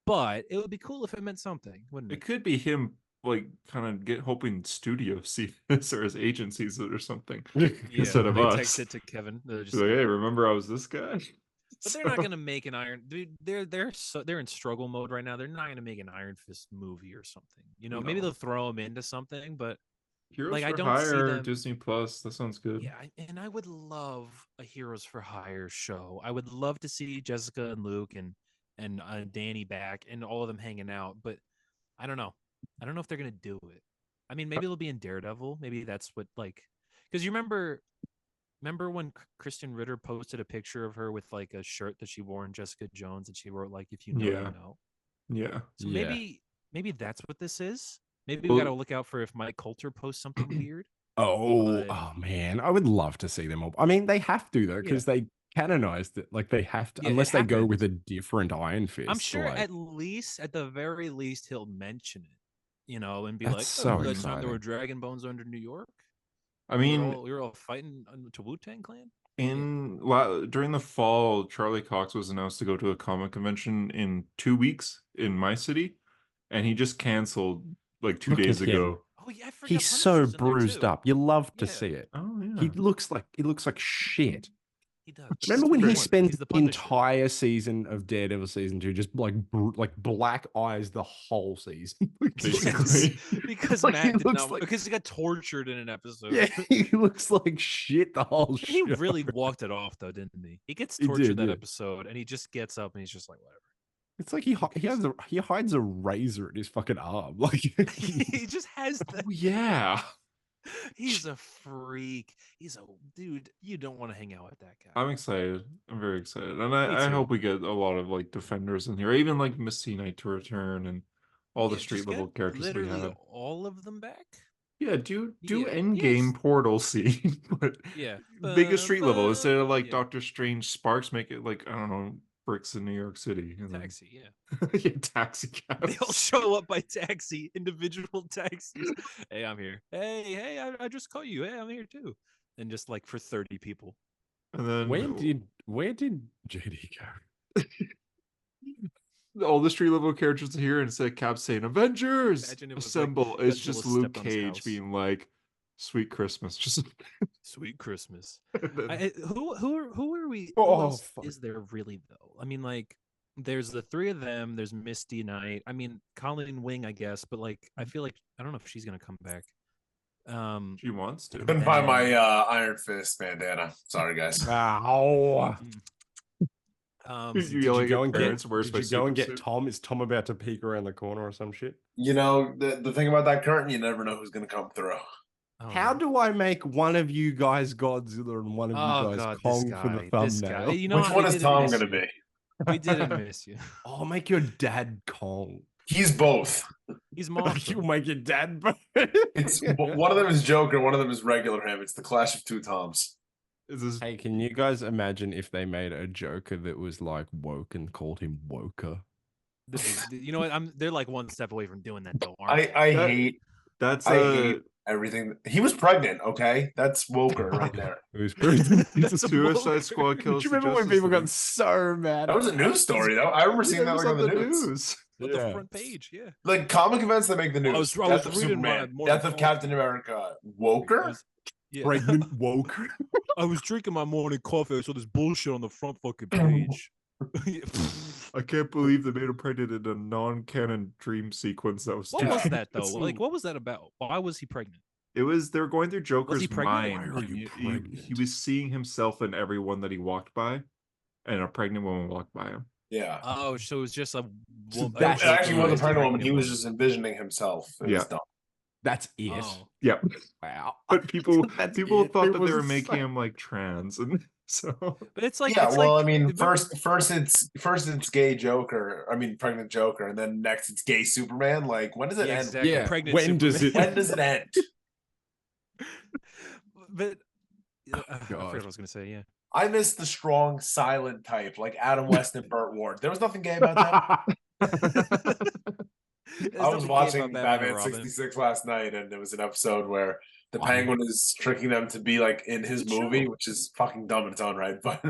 but it would be cool if it meant something, wouldn't It it? could be him like kind of hoping studios see this or his agencies it or something instead of they us. text it to Kevin. They're just Like, hey, remember I was this guy? But they're not gonna make an Iron. They're in struggle mode right now. They're not gonna make an Iron Fist movie or something. You know, maybe No. they'll throw him into something, but Heroes like, for I don't see Hire, them. Disney Plus. That sounds good. Yeah, and I would love a Heroes for Hire show. I would love to see Jessica and Luke and Danny back and all of them hanging out. But I don't know. I don't know if they're gonna do it. I mean, maybe they'll be in Daredevil. Maybe that's what, like, because you remember when Kristen Ritter posted a picture of her with like a shirt that she wore in Jessica Jones and she wrote like, if you know, you know. Yeah. So maybe that's what this is. Maybe Well- we got to look out for if Mike Coulter posts something weird. Oh man, I would love to see them all. I mean, they have to though, because they canonized it. Like they have to, Yeah, it unless they go happened. with a different Iron Fist. I'm sure like, at the very least, he'll mention it, you know, and be That's like, so "Oh, that time there were exciting. dragon bones under New York. I mean, we were all fighting to Wu-Tang Clan." During the fall, Charlie Cox was announced to go to a comic convention in 2 weeks in my city, and he just canceled like 2 days ago. Oh yeah, I forgot. He's so bruised up. You love to see it. Oh yeah. He looks like shit. He does. Remember when he spent the entire season of Daredevil season 2 just like black eyes the whole season? Basically. Because Like, Matt he did looks not, like- because he got tortured in an episode. Yeah, he looks like shit the whole show. He really walked it off though, didn't he? He gets He tortured did, that yeah. episode, and he just gets up and he's just like, whatever. It's like he hides a razor in his fucking arm. Like He just has the. Oh yeah. He's a freak. He's a dude. You don't want to hang out with that guy. I'm excited. I'm very excited. And Me I too. hope we get a lot of like defenders in here, even like Misty Knight to return and all the Yeah, street just level get characters we literally had. all of them back. Yeah, do Yeah, endgame yes. portal scene, but Yeah, big a street level instead of like yeah. Doctor Strange Sparks, make it like I don't know, bricks in New York City. And then- Taxi. Yeah. yeah, taxi cabs. They all show up by taxi, individual taxis. Hey, I'm here. Hey, I just caught you. Hey, I'm here too. And just like for 30 people. And then where did JD go? all the street level characters are here and instead of Cap saying Avengers Imagine it was, like, assemble. It's Godzilla just Luke stepped on his Cage house. being like, "Sweet Christmas." Just Sweet Christmas. and then- Who are we? Oh, Who else fuck. is there really though? I mean, like, there's the three of them. There's Misty Knight. I mean, Colleen Wing, I guess, but like, I feel like I don't know if she's gonna come back. she wants to. Couldn't find my Iron Fist bandana. Sorry, guys. Ow. You Did you yelling go at and parents, get? "Where's Did my you go and super get suit?" Tom? Is Tom about to peek around the corner or some shit? You know, the thing about that curtain, you never know who's going to come through. Oh, How no. do I make one of you guys Godzilla and one of Oh you guys God, Kong this for guy, the this guy. thumbnail? You know, Which what? one We is didn't Tom miss going to you. be? We didn't miss you. Oh, make your dad Kong. He's both. He's You Mothra. make your dad. It's one of them is Joker, one of them is regular him. It's the clash of two Toms. Is this Hey, can you guys imagine if they made a Joker that was like woke and called him Woker? You know what? They're like one step away from doing that though. I That- hate that's I hate everything. He was pregnant, okay? That's Woker right there. It was pretty. That's a Suicide Woker. Squad Do kills. you the remember when Justice people League. got so mad? That was a news story, though. I remember seeing Yeah, that it was like on on the news. On the front page, yeah. Like comic events that make the news. I was Death of reading my Superman, morning Death of coffee. Captain America, Woker. Yeah. Pregnant Woker. I was drinking my morning coffee. I saw this bullshit on the front fucking page. I can't believe they made him pregnant in a non-canon dream sequence. That was What was stupid. that though? Like, what was that about? Why was he pregnant? It was they were going through Joker's pregnant? mind. Why are you He pregnant? was seeing himself in everyone that he walked by, and a pregnant woman walked by him. Yeah. Oh, so it was just a. So a that It actually Joker wasn't a pregnant woman. pregnant He was woman. just envisioning himself. It was Yeah. dumb. That's it. Oh. Yep. Wow. But people That's people it. thought It that they were was making so- him like trans, and so But it's like, Yeah, it's well, like, I mean, remember- first it's gay Joker. I mean, pregnant Joker, and then next it's gay Superman. Like, when does it Yeah, end? exactly. Yeah, Pregnant when does Superman. When does it end? But I God. forgot what I was gonna say. Yeah. I miss the strong, silent type, like Adam West and Burt Ward. There was nothing gay about that. I was watching Batman 66 last night, and there was an episode where the Penguin is tricking them to be like in his movie, which is fucking dumb in its own right. But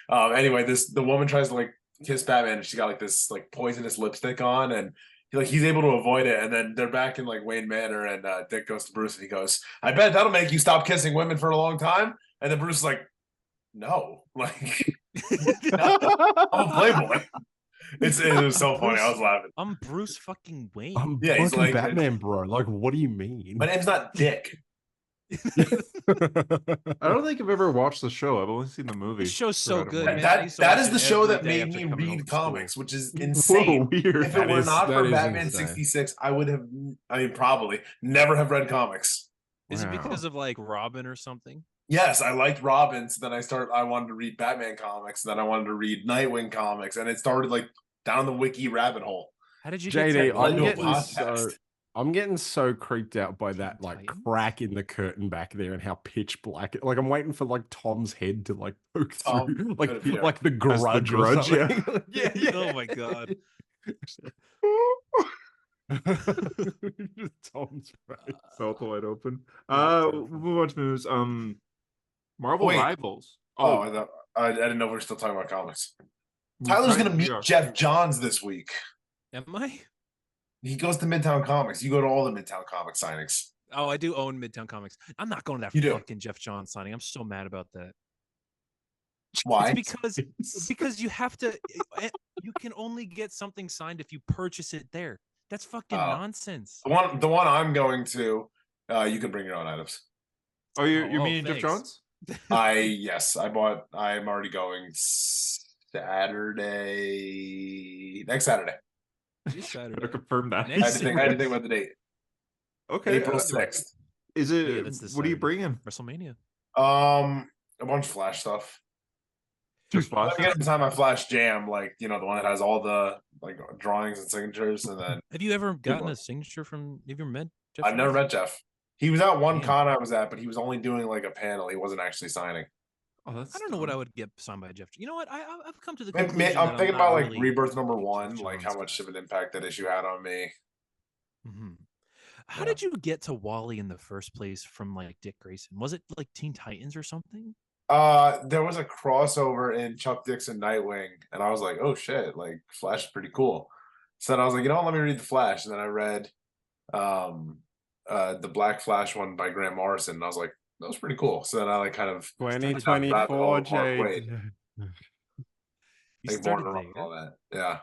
anyway, the woman tries to like kiss Batman, and she got like this like poisonous lipstick on, and he's able to avoid it. And then they're back in like Wayne Manor, and Dick goes to Bruce, and he goes, "I bet that'll make you stop kissing women for a long time." And then Bruce is like, "No, like no, I'm a playboy." It was so funny. I was laughing. I'm Bruce fucking Wayne. I'm Yeah, he's fucking like- Batman, bro. Like, what do you mean? My name's not Dick. I don't think I've ever watched the show. I've only seen the movie. This show's so Forgot good, about man. it. I That used to that watch is it the show every that day made after me coming home read from comics, school. which is Whoa, insane. weird. If it were not that for is Batman insane. 66, I would have, I mean, probably never have read comics. Is it Wow. because of like Robin or something? Yes, I liked Robin, so then I wanted to read Batman comics, and then I wanted to read Nightwing comics, and it started like down the wiki rabbit hole. How did you JD, get I'm I'm doing getting podcast. I'm getting so creeped out by that Teen like Titans? crack in the curtain back there and how pitch black. Like I'm waiting for like Tom's head to like poke Tom through, could appear. like the grudge. or Grudge, yeah. something. yeah, yeah. Oh my god. Tom's face. Mouth wide open. Yeah, We'll move on to news. Marvel Wait. Rivals. Oh, I didn't know we were still talking about comics. Tyler's gonna meet Jeff Johns this week. Am I? He goes to Midtown Comics. You go to all the Midtown Comic signings. Oh, I do own Midtown Comics. I'm not going to that fucking Jeff Johns signing. I'm so mad about that. Why? It's because you have to. You can only get something signed if you purchase it there. That's fucking nonsense. The one I'm going to, you can bring your own items. Oh, you're meeting Jeff Johns? Yes, I'm already going Saturday. Next Saturday. Saturday. Confirm that. I had to think about the date. Okay, April 6th. Is it? What are you bringing? WrestleMania. A bunch of Flash stuff. Just Flash. I get inside my Flash Jam, like the one that has all the drawings and signatures, and then. Have you ever gotten a signature from? Have you ever met Jeff? I've never met Jeff. He was at one con I was at, but he was only doing like a panel. He wasn't actually signing. Oh, I don't know what I would get signed by Jeff. You know what? I've come to the conclusion I'm thinking about really Rebirth #1, like how much of an impact that issue had on me. Mm-hmm. How did you get to Wally in the first place from like Dick Grayson? Was it like Teen Titans or something? There was a crossover in Chuck Dixon Nightwing, and I was like, oh shit, like Flash is pretty cool. So then I was like, let me read the Flash, and then I read the Black Flash one by Grant Morrison, and I was like, that was pretty cool. So then I kind of 2024 Jade. You started all that. Yeah.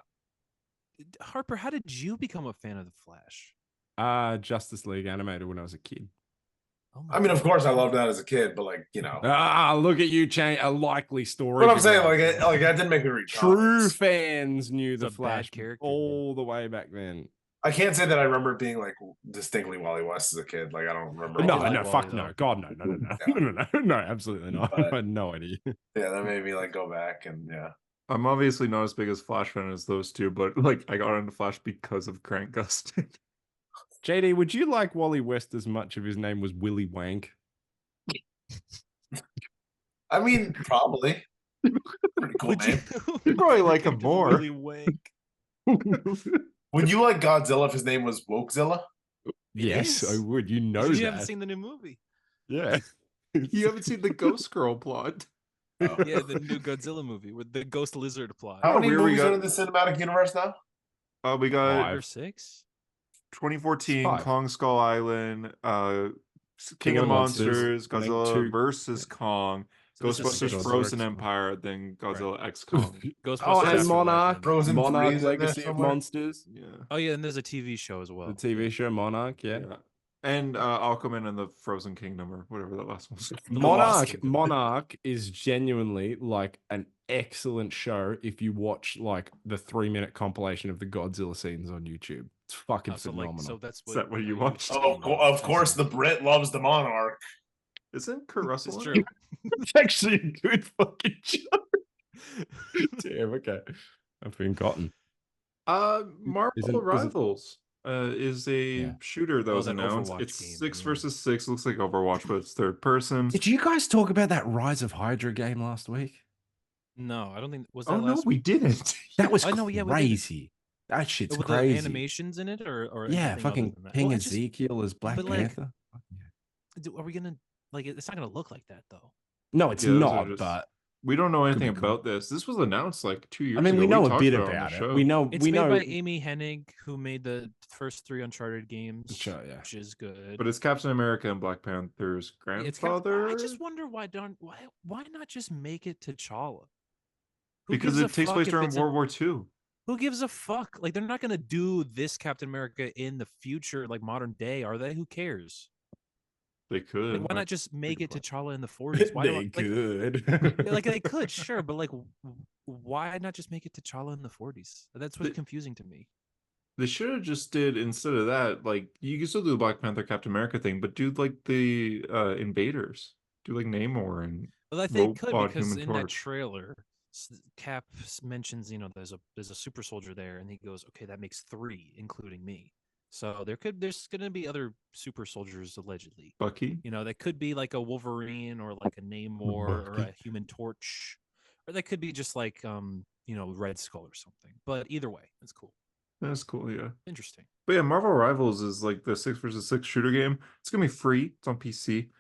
Harper, how did you become a fan of the Flash? Justice League animated when I was a kid. Oh I mean, of course, I loved that as a kid, but look at you change a likely story. What I'm saying, I didn't make me read. True fans knew the Flash character all the way back then. I can't say that I remember it being like distinctly Wally West as a kid. Like I don't remember. No, fuck no, God no, no, absolutely not. I had no idea. Yeah, that made me go back and I'm obviously not as big as Flash fan as those two, but I got into Flash because of Grant Gustin. JD, would you like Wally West as much if his name was Willy Wank? I mean, probably. Pretty cool name. You'd probably like him more. Willy Wank. Would you like Godzilla if his name was Wokezilla? Yes, I would. You know that. You haven't seen the new movie. Yeah. You haven't seen the Ghost Girl plot. Oh. Yeah, the new Godzilla movie with the Ghost Lizard plot. How many movies are in the cinematic universe now? We got 5 or 6. 2014 Kong Skull Island, King of Monsters, Godzilla versus Kong, Ghostbusters Frozen Empire, then Godzilla X Kong. Ghostbusters and Monarch, Monarch Legacy of somewhere. Monsters. Yeah. Oh yeah, and there's a TV show as well. The TV show Monarch, yeah. And Aquaman and the Frozen Kingdom or whatever that last one was. Monarch is genuinely like an excellent show if you watch like the 3-minute compilation of the Godzilla scenes on YouTube. It's fucking phenomenal. So that's is that what you watched? Oh, of course, the Brit loves the Monarch. Isn't Kurt Russell? It's true. It's actually a good fucking show. Damn, okay. I've forgotten. Marvel Rivals is a shooter that was announced. It's game. 6 versus 6. Looks like Overwatch, but it's third person. Did you guys talk about that Rise of Hydra game last week? No, I don't think was that. Oh no, we didn't. That was crazy. That shit's crazy. The animations in it, or yeah, fucking King Ezekiel as Black Panther. Are we gonna it's not gonna look like that though? No, it's not. But we don't know anything about this. This was announced like 2 years ago. I mean, we know a bit about it. We know it's made by Amy Hennig, who made the first 3 Uncharted games, which is good. But it's Captain America and Black Panther's grandfather. I just wonder why not just make it T'Challa? Because it takes place during World War II. Who gives a fuck? Like, they're not gonna do this Captain America in the future, like modern day, are they? Who cares? They could. Like, why not just make it T'Challa in the 40s? Why they could. They could, sure, but why not just make it T'Challa in the 40s? That's what's confusing to me. They should have just did, instead of that, like, you can still do the Black Panther Captain America thing, but do like the invaders. Do like Namor and well, I think could, because in that trailer, Cap mentions, there's a super soldier there, and he goes, okay, that makes 3, including me. So there's gonna be other super soldiers allegedly. Bucky, that could be like a Wolverine or like a Namor or a Human Torch, or that could be just like Red Skull or something. But either way, it's cool. That's cool, yeah. Interesting. But yeah, Marvel Rivals is like the 6 versus 6 shooter game. It's gonna be free. It's on PC.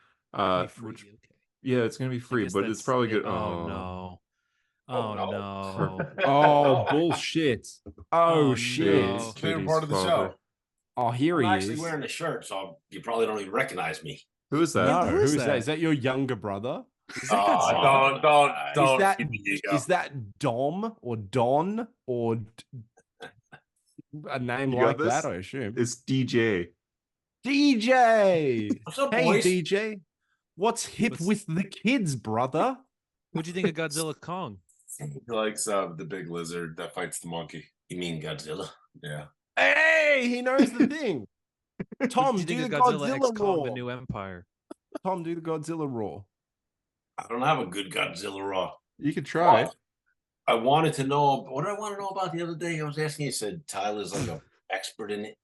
Free, okay. Yeah, it's gonna be free, but it's probably good. Oh no. Oh no. Oh bullshit. Oh shit. No. Favorite part of the show. Oh, here I'm he actually is. wearing a shirt, so you probably don't even recognize me. Who is that? No, who is that? Is that your younger brother? Is that Godzilla? Don't. Is that Dom or Don or a name You got like that? this? I assume It's DJ. DJ. What's up, Hey boys? DJ, what's hip with the kids, brother? What'd you think of Godzilla Kong? He likes the big lizard that fights the monkey. You mean Godzilla? Yeah. Hey, he knows the thing. Tom, What'd you do think the of Godzilla Godzilla X Kong: The roar. New Empire? Tom, do the Godzilla roar. I don't have a good Godzilla raw. You could try. But I wanted to know what did I want to know about the other day? I was asking. You said Tyler's like an expert in it.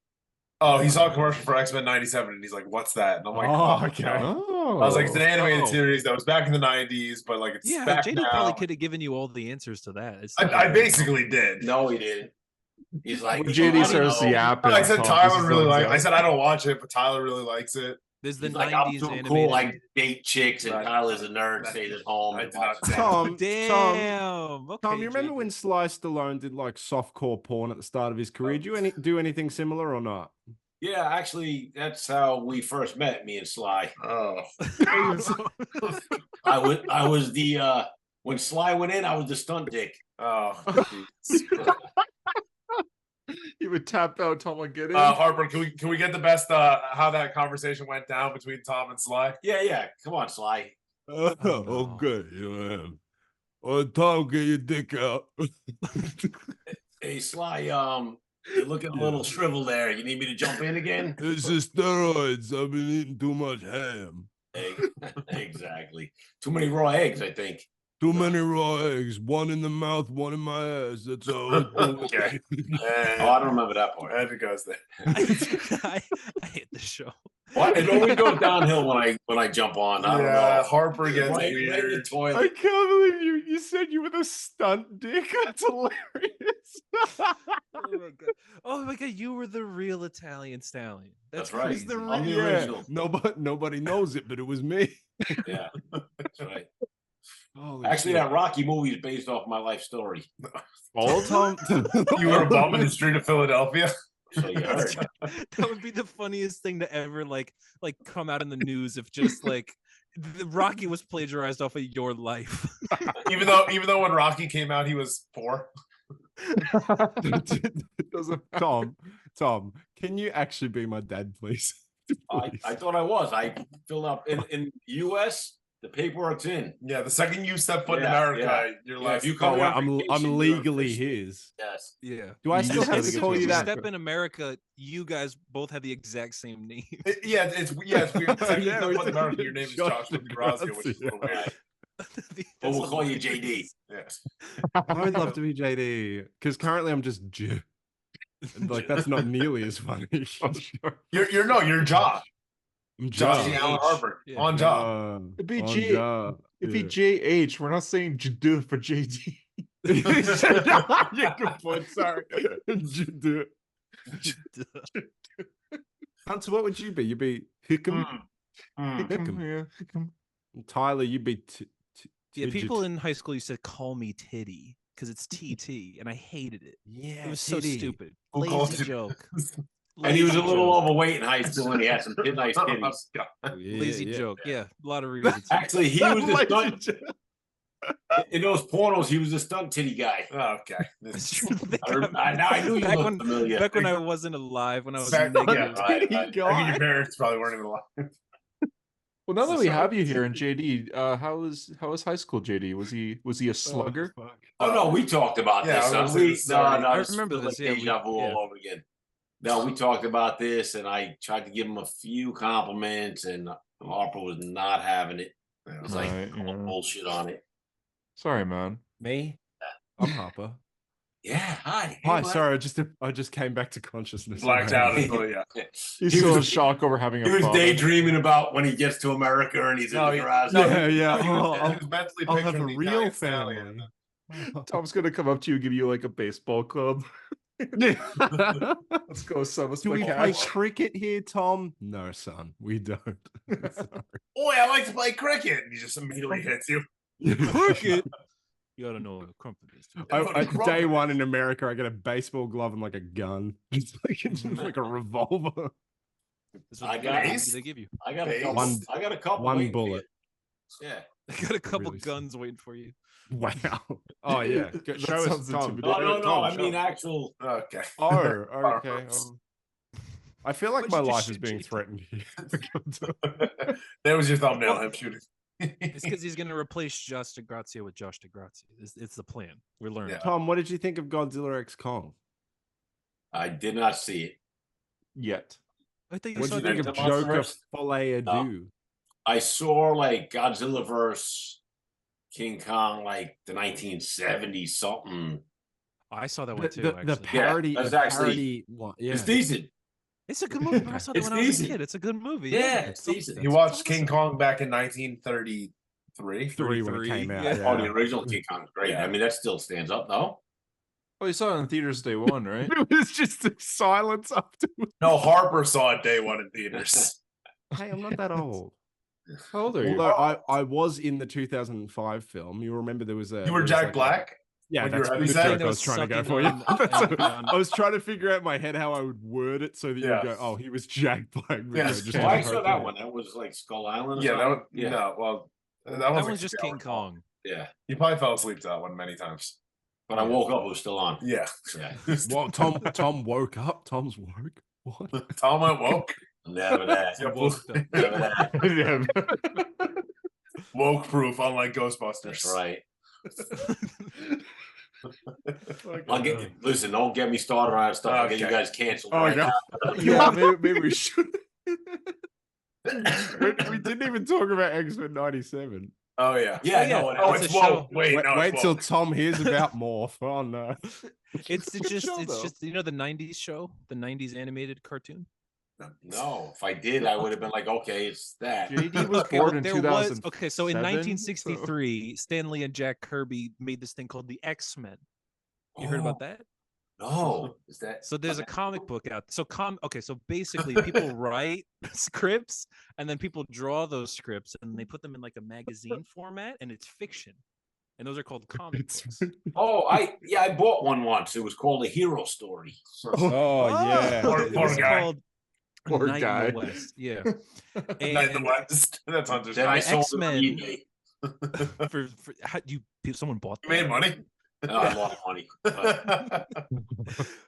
Oh, he saw a commercial for X-Men '97, and he's like, "What's that?" And I'm like, "Oh, okay. Oh, I was like, "It's an animated series that was back in the '90s, but like it's back JD now." probably could have given you all the answers to that. I basically did. No, he didn't. He's like When JD starts yapping. I said Tyler really like. I said I don't watch it, but Tyler really likes it. There's the He's like, I'm 90s too animated. cool, like date chicks, and Right. Tyler's a nerd, stays at home. I And did not watches say Tom, Damn. Okay, Tom, you remember JD. when Sly Stallone did like softcore porn at the start of his career? Do you do anything similar or not? Yeah, actually, that's how we first met, me and Sly. Oh, I was the when Sly went in, I was the stunt dick. oh. You would tap out Tom and get in. Harper, can we get the best how that conversation went down between Tom and Sly? Yeah. Come on, Sly. Okay, Tom, get your dick out. Hey, Sly. You're looking a little shriveled there. You need me to jump in again? It's the steroids. I've been eating too much ham. Exactly. Too many raw eggs, I think. Too many raw eggs. One in the mouth, one in my ass. That's all. Okay. Oh, I don't remember that part. And it goes there. I hate the show. What? It always goes downhill when I jump on. I don't know. Harper gets Right in the weird. I toilet. can't believe you said you were the stunt dick. That's hilarious. Oh my god, you were the real Italian stallion. That's right. crazy. I'm the original. Nobody knows it, but it was me. Yeah, that's right. Holy Actually, shit. that Rocky movie is based off my life story. All Tom. You were a bum in the street of Philadelphia. So you heard. That would be the funniest thing to ever like come out in the news if just like the Rocky was plagiarized off of your life. even though when Rocky came out, he was poor. Tom, can you actually be my dad, please? I thought I was. I filled up in U.S. The paperwork's in. Yeah, the second you step foot in Yeah, America, you're Yeah, like, if you come Oh, here on I'm vacation, legally you're officially- his. Yes. Yeah. Do I You still just have gotta to get call your you If you that? step in America, you guys both have the exact same name. it's weird. The second you Yeah, step we foot in America, did your name is Josh Joshua Grazia, which is a little weird. Right. That's But we'll call you hilarious. JD. Yes. I would love to be JD because currently I'm just J. And, like that's not nearly as funny. You're Josh. I'm Josh J. Allen Harper. Yeah. On job. It'd be on J. job. It'd be Yeah. JH. We're not saying JD for JD. Yeah, good point. Sorry. J- Hunter, what would you be? You'd be Hickam. Hickam. Yeah. Tyler, you'd be Yeah, people in high school used to call me Titty because it's TT, and I hated it. Yeah, It was so stupid. Who called Lazy you- joke. And he was a Lazy little joke. overweight in high school, and he had some nice titties. Lazy joke. Yeah, a lot of reasons. Actually, he was the Lazy stunt joke. in those pornos. He was the stunt titty guy. Okay. That's true. Now I knew you back looked when, familiar. back when I wasn't alive, when I was Back- naked. Yeah, right. I think your parents probably weren't even alive. Well, now that we have you here in JD, how was high school, JD? Was he a slugger? Oh no, we talked about Yeah, this. I was gonna say the story. I this is remember like this, yeah, deja vu yeah. all over again. No, we talked about this, and I tried to give him a few compliments, and Harper was not having it. It was like Right, yeah. bullshit on it. Sorry, man. Me? I'm Harper. Yeah, hi. Hi, Hey, sorry, I just came back to consciousness. Blacked out. He Yeah. He's He still in was- shock over having a He was father. daydreaming about when he gets to America and he's No, in he- the garage. no, Yeah, yeah. He Oh, was mentally I'll have picturing a the real Italian family. stallion. Tom's gonna come up to you and give you like a baseball club. Let's go, some Do we play cricket here, Tom? No, son, we don't. Boy, I like to play cricket. And he just immediately hits you. Cricket. You gotta know what a crumpet is. Day one in America, I get a baseball glove and like a gun. It's like a revolver. I got they give you. I got a couple. One bullet. Yeah. I got a couple guns waiting for you. Wow. Oh yeah. Show us, Tom. No. I mean actual. Okay. Oh, okay. I feel like my life is being threatened here. That was your thumbnail, him shooting. It's because he's going to replace Josh DeGrazia with Josh DeGrazia. It's the plan. We're learning. Yeah. Tom, what did you think of Godzilla X Kong? I did not see it yet. I think what did you think of Joker Folie à Deux? I saw like Godzilla vs. King Kong, like the 1970s something. I saw that one too. The parody. Yeah, parody one. Yeah. It's decent. It's a good movie. I saw that when I was a kid. It's a good movie. Yeah, it's decent. You watched King Kong back in 1933? When it came out. Oh, the original King Kong's great. Yeah. I mean, that still stands up, though. Oh, you saw it in theaters day one, right? It was just a silence afterwards. No, Harper saw it day one in theaters. Hey, I'm not that old. How old are you? Although I was in the 2005 film. You remember there was a... You were Jack Black? Yeah, that's the joke I was trying to go for you. I was trying to figure out in my head how I would word it so that you would go, oh, he was Jack Black. Yeah. I saw that one. That was like Skull Island. Yeah, no, well, that one's just King Kong. Yeah. You probably fell asleep to that one many times. But I woke up, it was still on. Yeah. Well, Tom woke up. Tom's woke. What? Tom went woke. Never that. Never that. Woke proof, unlike Ghostbusters. That's right. Listen, don't get me started on stuff. I'll get you guys canceled. Yeah, maybe we should. We didn't even talk about X-Men 97. Oh yeah. It's woke. Wait till Tom hears about Morph. Oh no. It's just the 90s show, the 90s animated cartoon. No, if I did, I would have been like, okay, it's that. JD was born in 2000. Okay, so in 1963, Stan Lee and Jack Kirby made this thing called the X-Men. You heard about that? No. Is that so? There's a comic book out. So so basically, people write scripts and then people draw those scripts and they put them in like a magazine format, and it's fiction. And those are called comic books. Oh, I bought one once. It was called A Hero Story. Oh yeah. Poor guy. Called Poor Night guy. in the West. Yeah. Night in the West. That's Hunter's. Then I sold X-Men. it for how do someone bought that? You made money. No, I lost money.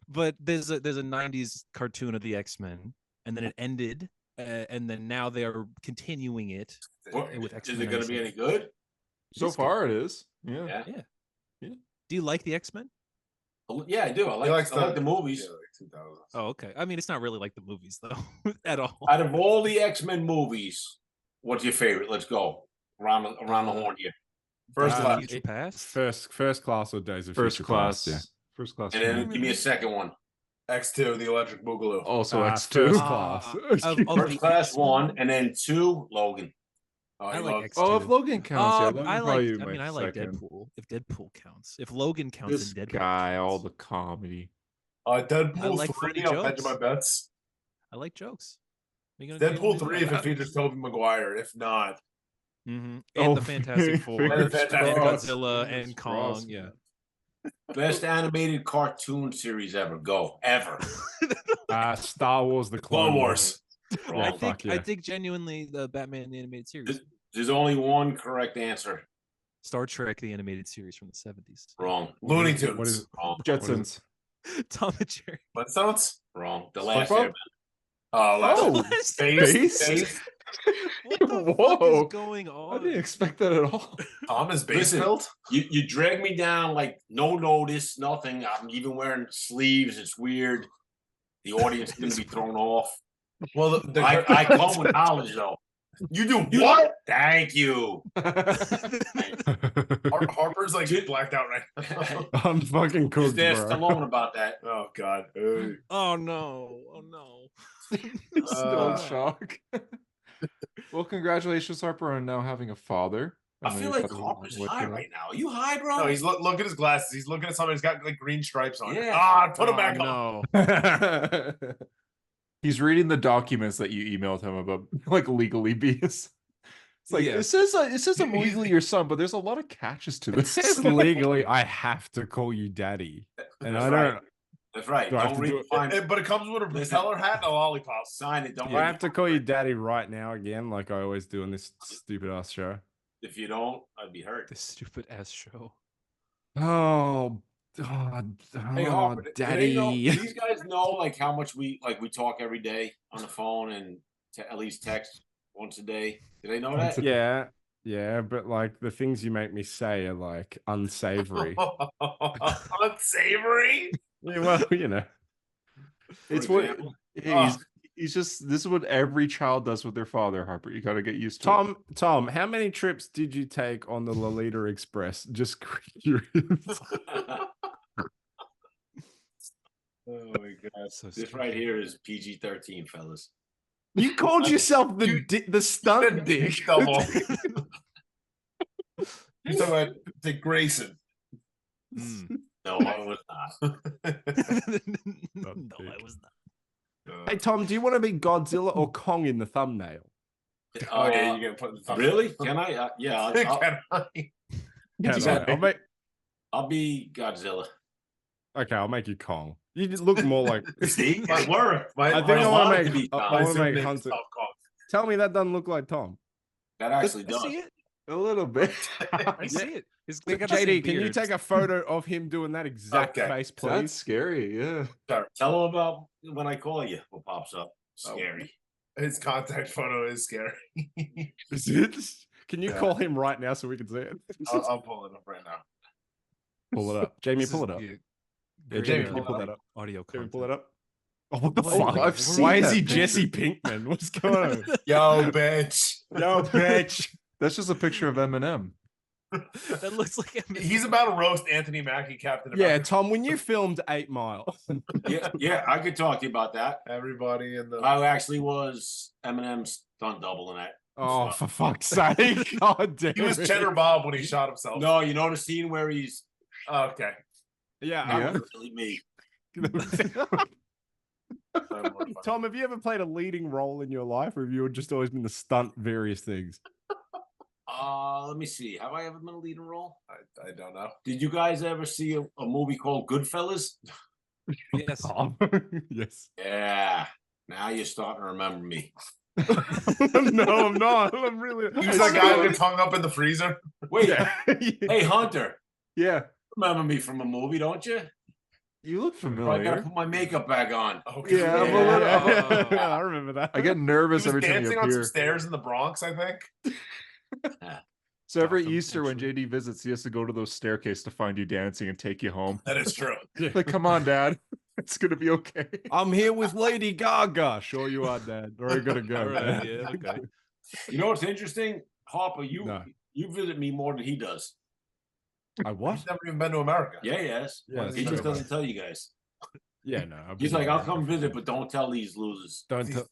But there's a 90s cartoon of the X-Men, and then it ended, and then now they are continuing it with X-Men. Is it going to be any good? So far, it is. Yeah. Do you like the X-Men? Yeah, I do. I like the movies. Yeah, like 2000s. Oh, okay. I mean, it's not really like the movies though, at all. Out of all the X-Men movies, what's your favorite? Let's go around the horn here. First class. Future Past? First class or Days of First Future class. Past, yeah. First class. And then give me a second one. X2, the Electric Boogaloo. Also X2. First class. First class one, and then two, Logan. I like X2. Oh, if Logan counts, I like Deadpool. If Deadpool counts. If Logan counts, this Deadpool guy, counts. all the comedy. Deadpool I like 3, funny I'll jokes. hedge my bets. I like jokes. Deadpool 3 if it features Tobey Maguire. If not. Mm-hmm. And the Fantastic Four. And Godzilla and Kong. Yeah. Best animated cartoon series ever. Go. Ever. Star Wars, the Clone Wars. I think genuinely the Batman the animated series. There's only one correct answer. Star Trek the animated series from the 70s. Wrong. Looney Tunes. What is Wrong. Jetsons. Tom and Jerry. Flintstones? Wrong. The Last SpongeBob? Airbender. Space? What the fuck is going on? I didn't expect that at all. Tom is base Listen, built? You drag me down like no notice, nothing. I'm even wearing sleeves. It's weird. The audience is going to be thrown off. Well, I come with knowledge, though. You do what? Thank you. Harper's like blacked out right now. I'm fucking cooked, Just ask bro. Stallone about that. Oh, God. Oh, no. Oh, no. Still in shock. Well, congratulations, Harper, on now having a father. I feel like Harper's high right now. Are you high, bro? No, he's look at his glasses. He's looking at something. He's got like green stripes on. Yeah. Put him back on. No. He's reading the documents that you emailed him about like legally bees. It's like it says I'm legally your son, but there's a lot of catches to this. It says legally I have to call you daddy. And I don't. That's right. Don't read but it comes with a propeller hat and a lollipop. Sign it. Don't. I have to call you daddy right now again, like I always do in this stupid ass show. If you don't, I'd be hurt. This stupid ass show. Oh, hey, Harper, daddy. Do these guys know like how much we talk every day on the phone and at least text once a day? Do they know that? Yeah, but like the things you make me say are like unsavory. Unsavory? Yeah, well, you know, it's what he's just. This is what every child does with their father. Harper, you got to get used to it. Tom, how many trips did you take on the Lolita Express? Just curious. Oh my god! So this right here is PG-13, fellas. You called yourself the stunt dick. Double. You're talking about Dick Grayson. No, I was not. No, I was not. Hey, Tom, do you want to be Godzilla or Kong in the thumbnail? Oh, yeah, you're going to put in the thumbnail. Really? Can I? Yeah. I'll be Godzilla. Okay, I'll make you Kong. You just look more like. See, I think I want to make Hunter. Tell me that doesn't look like Tom. That actually does. See it a little bit. I see it. JD, can you take a photo of him doing that exact face, please? That's scary. Yeah. Tell him about when I call you. What pops up? Scary. His contact photo is scary. Is it? Can you call him right now so we can see it? I'll pull it up right now. Pull it up, Jamie. Pull it up. Yeah, Jamie, can you pull that up? Audio. Jamie, pull it up. Oh, what the fuck? Why is he Jesse Pinkman? What's going on? Yo, bitch. Yo, bitch. That's just a picture of Eminem. That looks like Eminem. He's about to roast Anthony Mackie, Captain America. Yeah, Tom, when you filmed 8 Mile. yeah, I could talk to you about that. Everybody in the. I actually was Eminem's stunt double in that. Oh, for fuck's sake. God damn. He was Cheddar Bob when he shot himself. No, you know the scene where he's. Okay. Yeah. Really me. Tom, have you ever played a leading role in your life, or have you just always been the stunt various things? Let me see. Have I ever been a leading role? I don't know. Did you guys ever see a movie called Goodfellas? Yes. Yes. Yeah. Now you're starting to remember me. No, I'm not. I'm really. He's that guy with his tongue up in the freezer. Wait. Hey, Hunter. Yeah. Remember me from a movie, don't you? You look familiar. I gotta put my makeup back on. Okay. Yeah, I'm a little, I remember that. I get nervous he was every time you dancing appear. on some stairs in the Bronx, I think. So every Easter when JD visits, he has to go to those staircases to find you dancing and take you home. That is true. Like, come on, Dad. It's gonna be okay. I'm here with Lady Gaga. Sure you are, Dad. Or are you gonna go? Right, yeah, okay. You know what's interesting? Harper, you visit me more than he does. I what? He's never even been to America. Yeah, he has. Yeah, he just doesn't tell you guys. Yeah, no. He's like, I'll come visit, but don't tell these losers. Don't tell.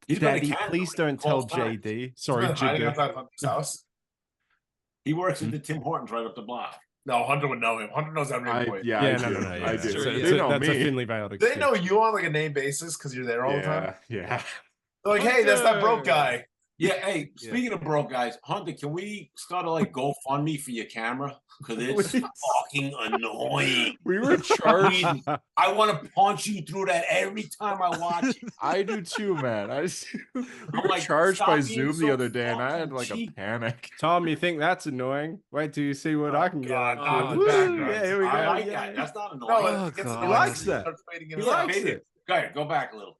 He's Daddy, please don't tell JD. Sorry, JD. House. He works at the Tim Hortons right up the block. No, Hunter would know him. Hunter knows every employee. No. I do. So, they know that's me. a thinly veiled They know you on like a name basis because you're there all the time. Yeah. They're like, hey, that's that broke guy. Yeah, hey, speaking of broke guys, Hunter, can we start to like GoFundMe for your camera? Because it's fucking annoying. We were charged. I want to punch you through that every time I watch it. I do too, man. We were like, charged by stop being Zoom so the other day, and I had like cheap. a panic. Tom, you think that's annoying? Wait till you see what I can get. God. Yeah, here we go. I like yeah. that. That's not No, annoying. he likes that. He likes it. Go ahead, go back a little.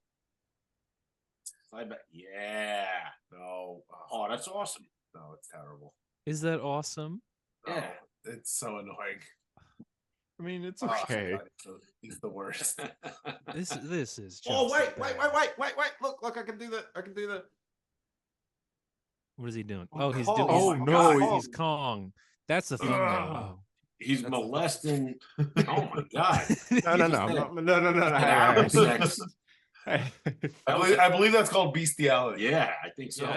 Slide back. Yeah. No. Oh, that's awesome. No, it's terrible. Is that awesome? Yeah. Oh, it's so annoying. I mean, it's okay. He's the worst. This is just Oh, wait. Look, I can do that. What is he doing? Oh, Oh, he's Kong. doing. Oh, he's, no, he's Kong. That's the thing. Oh. He's molesting. Oh my god. No. Sex. I believe that's called bestiality. Yeah, I think so. Yeah,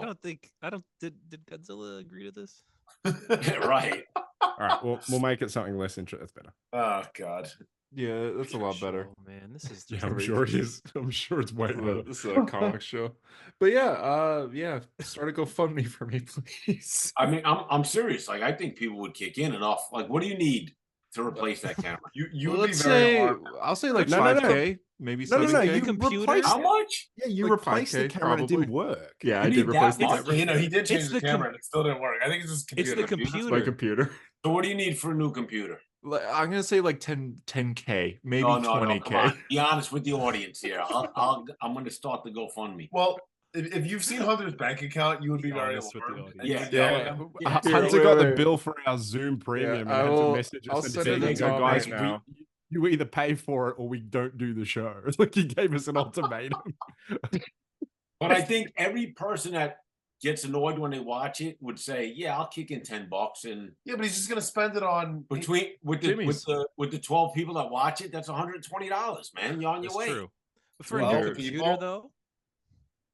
I don't. Did Godzilla agree to this? Yeah, right. All right, we'll make it something less interesting. That's better. Oh God. Yeah, that's a lot better. Man, this is Yeah, just I'm sure it is. I'm sure it's way better. This is a comic show. But yeah, start a GoFundMe for me, please. I mean, I'm serious. Like, I think people would kick in and off. Like, what do you need to replace that camera? You would be very hard. I'll say like No, 5K, maybe 7K. You computer? replaced How it. much? Yeah, you Like replaced the 5K camera and it didn't probably. work. Yeah, I You did need replace that the much? camera. You know, he did change It's the the camera and it still didn't work. I think it's just It's computer. the computer. My computer. So what do you need for a new computer? I'm gonna say like 10K, maybe No, 20K. come on. Be honest with the audience here. I'm going to start the GoFundMe. Well, if you've seen Hunter's bank account, you would be Be very honest with the alarmed. audience. Yeah. Hunter got the bill for our Zoom premium I and had will- to message I'll us and send say, it "There to you go, Tom guys. right now." You either pay for it or we don't do the show." It's like he gave us an ultimatum. But I think every person that gets annoyed when they watch it would say, "Yeah, I'll kick in $10 and Yeah, but he's just gonna spend it on with the 12 people that watch it, that's $120, man. You're on your That's way." true. But for a 12 new computer, people? though,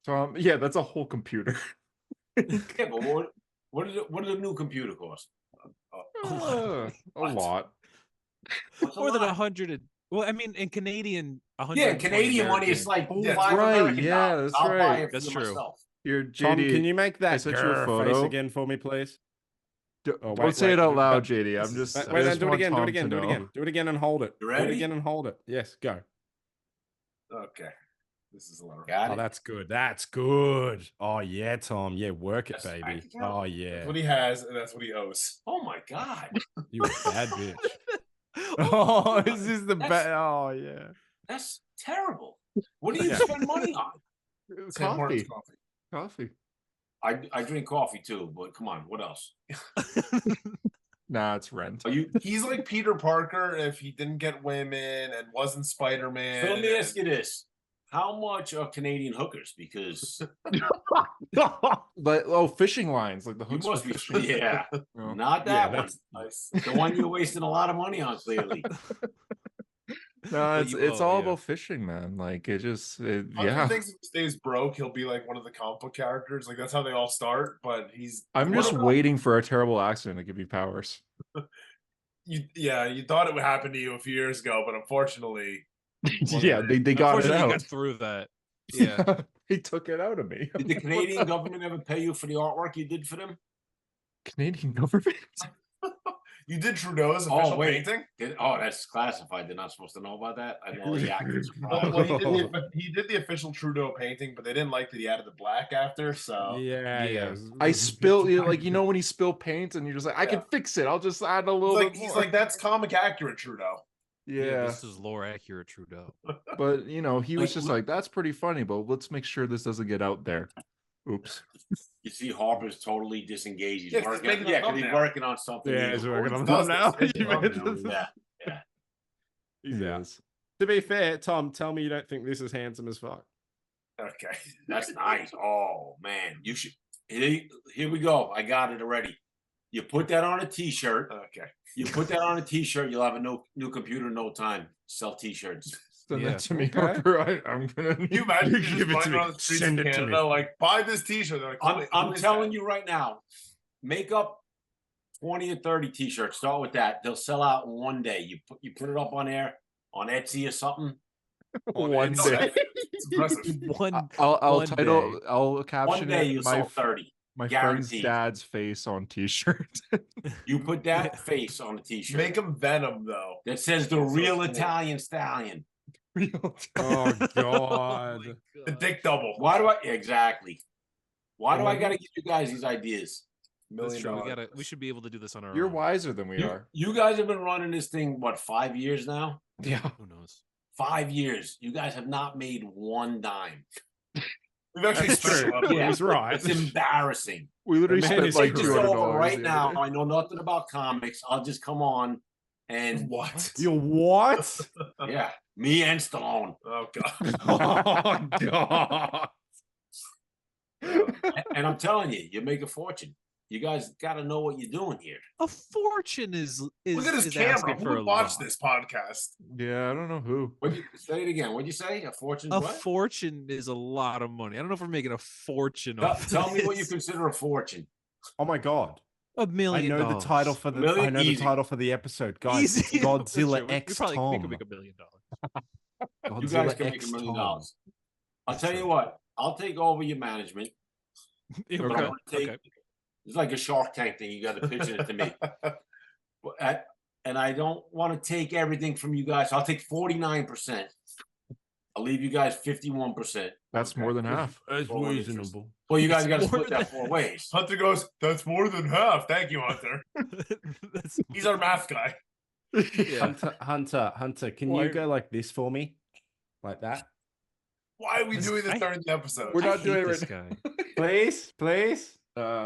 Tom, yeah, that's a whole computer. Yeah, but what does a new computer cost? A lot. What's a more than lot? 100. Well, I mean, in Canadian, 100. Yeah, Canadian money is like Yeah, $5 right. American Yeah, dollars. that's I'll buy right. it for That's you true. myself. Here, Tom, JD, can you make I that sent you a grr photo. face again for me, please? Don't say it out loud, JD. I'm just. Wait, I just do it want again. Do Tom it again. to Do it know. again. Do it again and hold it. You Do it ready? again and hold it. Yes, go. Okay. This is a lot. Got Oh, it. that's good. That's good. Oh yeah, Tom. Yeah, work it, That's the baby. bank account. Oh That's yeah. what he has, and that's what he owes. Oh my God. You a bad bitch. Oh, is this the best? Oh yeah. That's terrible. What do you Yeah. spend money on? Sam Hortons Coffee. coffee. Coffee. I drink coffee too, but come on, what else? Nah, it's rent. Are you? He's like Peter Parker if he didn't get women and wasn't Spider-Man. So let me ask you this: how much are Canadian hookers? Because But fishing lines, like the you hooks must for be, fishing. yeah, Oh. not Yeah, that one. that's Nice. The one you're wasting a lot of money on, clearly. No, But it's all yeah. about fishing, man. Like it just, Hunter yeah. thinks if he stays broke, he'll be like one of the comic book characters. Like that's how they all start. But he's. I'm what just about- waiting for a terrible accident to give you powers. You thought it would happen to you a few years ago, but unfortunately, Yeah, they got it Unfortunately, you out. got through that. Yeah. They took it out of me. Did the Canadian government ever pay you for the artwork you did for them? Canadian government. you did Trudeau's official painting. That's classified. They're not supposed to know about that. I know the actors. Well, he did the official Trudeau painting, but they didn't like that he added the black after. So yeah. I spilled like when you spill paint and you're just like, I can fix it. I'll just add a little bit more. he's like that's comic accurate Trudeau. Yeah, This is lore accurate Trudeau. but he was just look- like, that's pretty funny, but let's make sure this doesn't get out there. Oops. You see, Harper's totally disengaged. He's Yeah, 'cause working. he's making a Yeah, because he's thumbnail. working on something. Yeah, he's working on does that now. this. You Yeah. mentioned this. Yeah. He's He out. is. To be fair, Tom, tell me you don't think this is handsome as fuck. Okay. That's nice. Oh man, you should. Here we go. I got it already. You put that on a T-shirt. Okay. You put that on a T-shirt. You'll have a new computer in no time. Sell T-shirts. Send Yeah. that to me, Okay. Harper. I'm gonna. Can you imagine you Give just it to running me. on the streets Send of it to Canada, me. like buy this T-shirt? They're like, I'm telling you right now. Make up 20 or 30 T-shirts. Start with that. They'll sell out in one day. You put it up on there on Etsy or something. One It's day. impressive. I'll one title. day. I'll One caption day it. you sell 30. My friend's guaranteed. dad's face on T-shirt. You put that face on the T-shirt. Make them Venom though. that says the real Italian stallion. Oh god. The dick double. Why do I exactly? Why do I got to give you guys these ideas? That's $1 true. million. We should be able to do this on our You're own. wiser than we are. You guys have been running this thing what 5 years now? Yeah. Who knows? 5 years. You guys have not made one dime. We've actually That's spent true. a lot of money. He's right. It's embarrassing. We literally The man spent is like Take true. this $200 over right the now. other day. I know nothing about comics. I'll just come on and What? You what? yeah, me and Stallone. Oh god. Oh god. And I'm telling you, you make a fortune. You guys got to know what you're doing here. A fortune is Look at his is camera. asking Who for a would watch lot. this podcast? Yeah, I don't know who. What you say it again? What'd you say? A fortune? A What? fortune is a lot of money. I don't know if we're making a fortune. Tell, off tell me what you this. consider a fortune. Oh my god. $1 million. I know the title for the. I know the title for the episode, guys. It's Godzilla X Tom. We could make $1 million. You guys can make $1 million. I'll tell you what. I'll take over your management. Okay. It's like a Shark Tank thing. You got to pitch it to me. And I don't want to take everything from you guys. I'll take 49%. I'll leave you guys 51%. That's more than half. That's reasonable. Well, you guys got to split that 4 ways. Hunter goes, that's more than half. Thank you, Hunter. He's our math guy. Yeah. Hunter, can you go like this for me? Like that? Why are we doing this during the episode? We're not doing it right now. Please.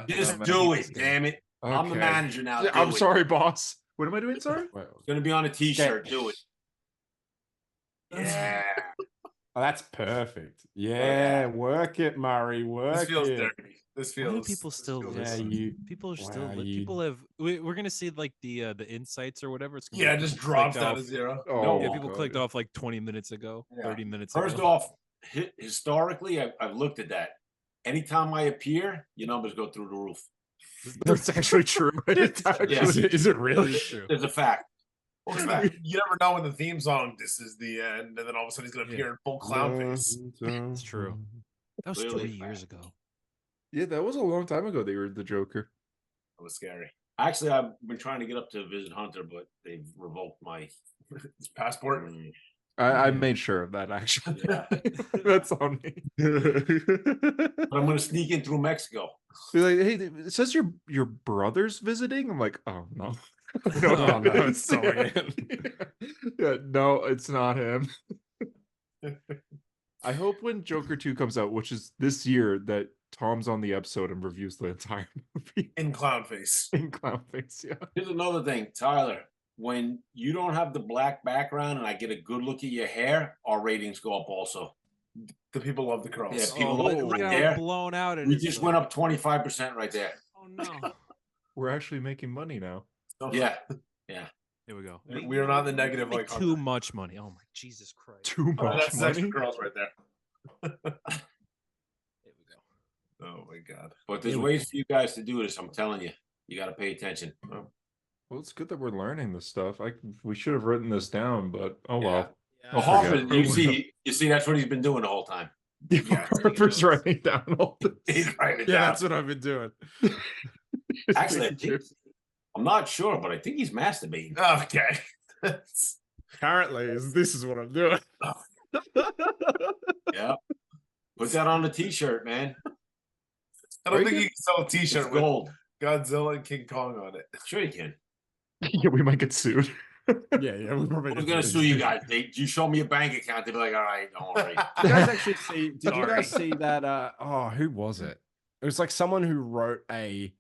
Just do it, damn it. Okay. I'm the manager now. I'm sorry, boss. What am I doing, sorry? It's going to be on a t-shirt. Do it. Yeah. Oh, that's perfect. Yeah, work it, Murray. Work this feels it. Dirty. This feels. Why do people still listen? People are still. People have. We're gonna see like the insights or whatever. It's gonna just drops down to 0. Oh, yeah, people clicked off like 20 minutes ago, 30 minutes. First off, historically, I've looked at that. Anytime I appear, your numbers go through the roof. That's actually true. Is it really true? There's a fact. You never know when the theme song, this is the end, and then all of a sudden he's going to appear in full clown face. It's true. That was 3 years ago. Yeah, that was a long time ago they were the Joker. That was scary. Actually, I've been trying to get up to visit Hunter, but they've revoked my passport. I made sure of that, actually. Yeah. That's on me. But I'm going to sneak in through Mexico. Be like, hey, it says your brother's visiting. I'm like, oh, no. No, it's Yeah, no, it's not him. I hope when Joker 2 comes out, which is this year, that Tom's on the episode and reviews the entire movie. In clown face. In clown face, yeah. Here's another thing, Tyler. When you don't have the black background and I get a good look at your hair, our ratings go up also. The people love the curls. Yeah, people love it right there. Blown out. We just went up 25% right there. Oh, no. We're actually making money now. Yeah. Here we go. We are not the negative like too much money. Oh my Jesus Christ! Too much that's money. Extra girls right there. Here we go. Oh my God! But there's ways for you guys to do this. I'm telling you, you got to pay attention. Oh. Well, it's good that we're learning this stuff. We should have written this down, but oh well. Yeah. Hoffman, you see, that's what he's been doing the whole time. Yeah, Harper's writing down all this. That's what I've been doing. Actually, I'm not sure, but I think he's masturbating. Okay. Apparently, this is what I'm doing. Yeah. Put that on the t-shirt, man. I don't think you can sell a t-shirt with gold. Godzilla and King Kong on it. Sure you can. Yeah, we might get sued. Yeah. We're probably going to sue you guys. You show me a bank account, they'll be like, all right, don't worry. Did you guys actually see? Did you guys see that? Who was it? It was like someone who wrote a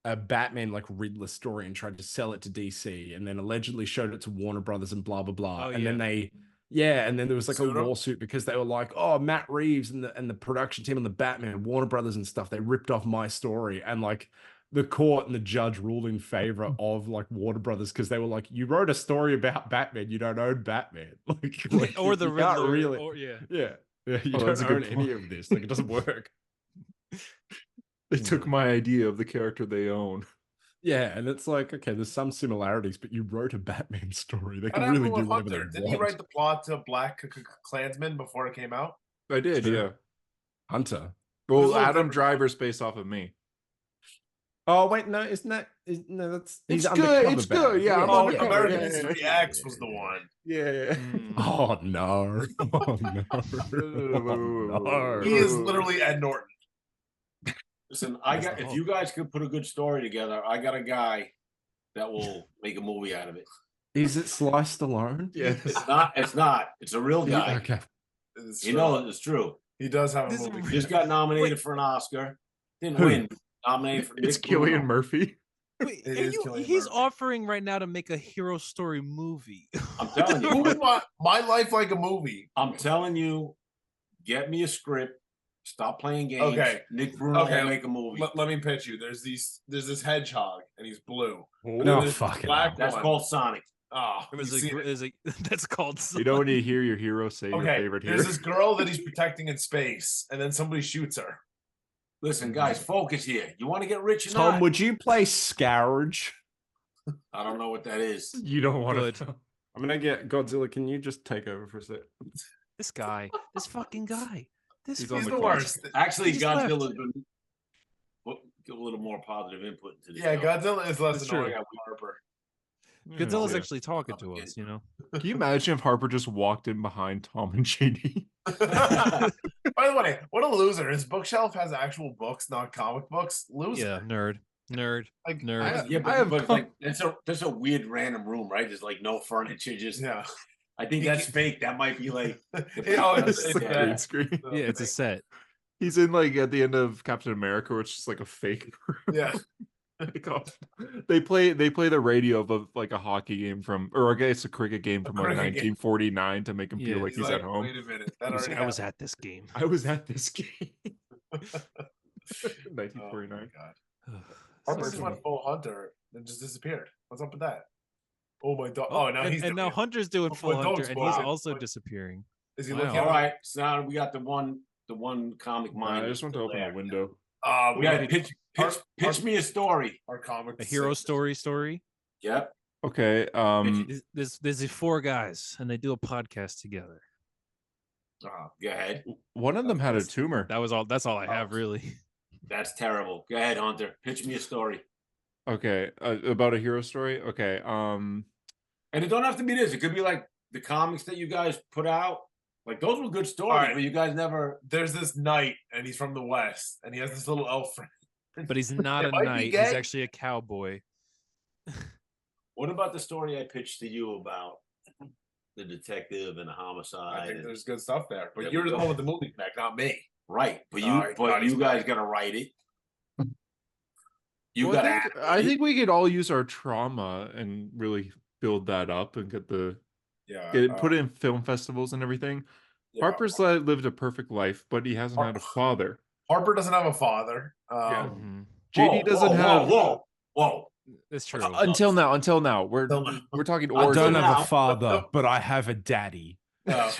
Batman like Riddler story and tried to sell it to DC, and then allegedly showed it to Warner Brothers and blah blah blah. And then and then there was like a lawsuit because they were like, oh, Matt Reeves and the production team on the Batman, Warner Brothers and stuff, they ripped off my story, and like the court and the judge ruled in favor of like Warner Brothers because they were like, you wrote a story about Batman, you don't own Batman, like or the Riddler, really, yeah, you don't own any of this, like it doesn't work. They took my idea of the character they own. Yeah, and it's like, okay, there's some similarities, but you wrote a Batman story. They can really do whatever they want. Didn't he write the plot to Black Klansman before it came out? I did, yeah. Hunter. Well, Adam Driver's based off of me. Oh wait, no, isn't that? No, that's it's good. It's good. Yeah, I'm undercover. American History X was the one. Yeah. Oh no! Oh no! Oh, no! He is literally Ed Norton. Listen, if you guys could put a good story together, I got a guy that will make a movie out of it. Is it Sly Stallone? Yeah. It's not. It's a real guy. Okay. You know it's true. He does have a movie. He just got nominated for an Oscar. Didn't win. Nominated for It's Cillian Murphy. Wait, he's offering right now to make a hero story movie. I'm telling you. My life like a movie. I'm telling you, get me a script. Stop playing games. Okay. Nick Bruno will make a movie. Let me pitch you. There's this hedgehog and he's blue. No, fucking black. That's called Sonic. Oh, that's called Sonic. You don't want to hear your hero say your favorite hero. There's this girl that he's protecting in space, and then somebody shoots her. Listen, guys, focus here. You want to get rich or Tom, not? would you play Scourge? I don't know what that is. You don't want to. I'm gonna get Godzilla. Can you just take over for a sec? This guy, this fucking guy. He's He's the worst. Actually, He just Godzilla's been give a little more positive input to this. Yeah, show. Godzilla is less That's annoying true. than Harper. Godzilla's Yeah. actually talking to us, you know. Can you imagine if Harper just walked in behind Tom and JD? By the way, what a loser. His bookshelf has actual books, not comic books. Loser. Yeah, nerd. Like, Nerd. Yeah, but, I have but like that's a weird random room, right? There's like no furniture, just Yeah. I think that's fake. That might be like it's Green screen. Yeah, it's a set. He's in like at the end of Captain America, which is like a fake room. Yeah. They play the radio of like a hockey game from, or I guess a cricket game from like cricket game. 1949 to make him feel Yeah. like he's at home. Wait a minute. That I was, already I was happened. at this game. I was at this game. Oh 1949. my God. Harper just went full Hunter and just disappeared. What's up with that? Oh my dog. Oh, now he's and now doing it. Hunter's doing Oh, full my Hunter, dog's and he's blind. also disappearing. Is he Wow. looking all at right. So now we got the one comic mind. I just want to open there. the window. We got pitch me a story. our comic? A hero story. Yep. Okay. There's these four guys, and they do a podcast together. Go ahead. One of them had a tumor. That was all. That's all I have, really. That's terrible. Go ahead, Hunter. Pitch me a story. Okay. About a hero story. Okay. And it don't have to be this. It could be like the comics that you guys put out. Like those were good stories, right. but you guys never. There's this knight, and he's from the West, and he has this little elf friend. But he's not It a might be knight. He's gay. actually a cowboy. What about the story I pitched to you about the detective and the I homicide? think and- there's good stuff there. But There you're we the go. one with the movie connect, not me. Right, but you, Alright, but Naughty's you guys back. got to write it. You Well, got to. I think we could all use our trauma and really build that up and get Yeah. put it in film festivals and everything. yeah. Harper's lived a perfect life, but he hasn't had a father. Harper doesn't have a father. Yeah. Mhm. JD doesn't have. Whoa. That's true. Until now, we're Until now. we're talking I origins. don't have now. a father, but I have a daddy. Oh,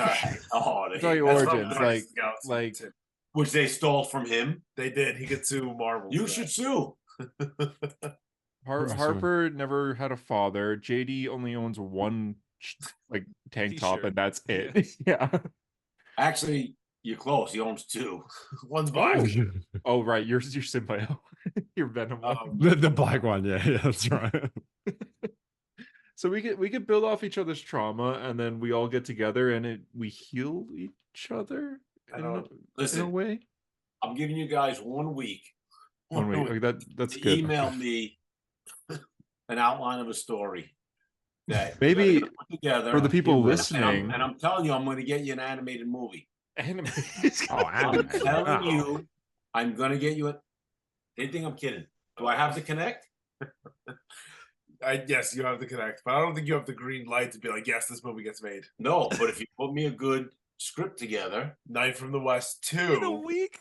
Oh, We're talking That's from origins, Boy like Scouts. like which they stole from him. They did. He could sue Marvel. You for should that. sue. Harper never had a father. JD only owns one like tank top, T-shirt. and that's it. Yeah. Actually, you're close. He owns two. One's black. Oh right, you're symbiote. You're Venom. The black one, yeah, that's right. So we could build off each other's trauma, and then we all get together, and we heal each other I in don't- a Listen, way. I'm giving you guys 1 week One week. Okay, that's to good. email me an outline of a story that Maybe you gotta put together for the people And listening. and I'm telling you, I'm going to get you an animated movie. Anime. I'm telling you, I'm going to get you a. They think I'm kidding. Do I have to connect? Yes, you have to connect, but I don't think you have the green light to be like, yes, this movie gets made. No, but if you put me a good script together, Knight from the West 2. In a week.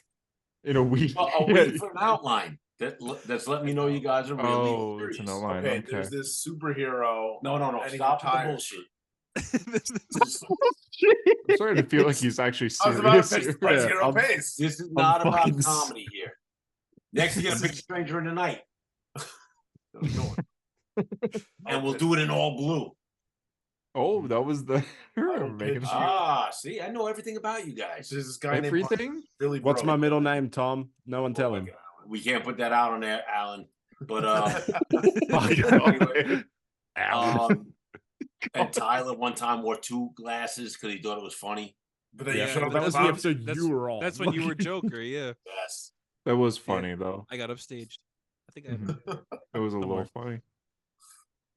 In a week. I'll wait for an outline that's letting me know you guys are really Oh, serious. it's an outline. Okay, Okay. there's this superhero. No, And he stop with the retires. bullshit. I'm starting to feel like he's actually I was about to serious. pitch Spice Yeah. Hero Pace. This is not about fucking comedy here. Next, you get a big stranger in the night, and we'll do it in all blue. Oh, that was the don't making pitch See, I know everything about you guys. There's this guy named everything. Billy. What's my Bro. middle name, Tom? No one tell him. We can't put that out on there, Alan. But and Tyler one time wore 2 glasses because he thought it was funny. But then Yeah, you showed that up was the about- episode That's- you were on. That's when you were Joker. Yeah, Yes. That was funny though. I got upstaged. I think I. Mhm. It was a Don't little worry. funny.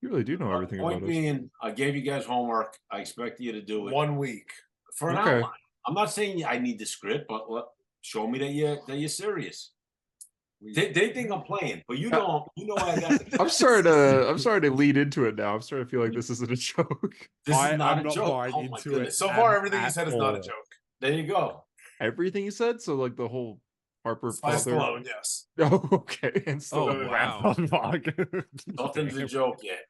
You really do know everything Point about us. being, I gave you guys homework. I expect you to do it 1 week. for an Okay. outline. I'm not saying I need the script, but show me that you're serious. They think I'm playing, but you don't. You know I got. I'm starting to lead into it now. I'm starting to feel like this isn't a joke. This I'm is not a not joke. buying Oh my into goodness. it. So far, At- everything you at said is not a all. joke. There you go. Everything he said, so like the whole Harper Spice father. Stallone, yes. Oh, okay. And Oh Stallone. wow. Fuck. Nothing's a joke yet.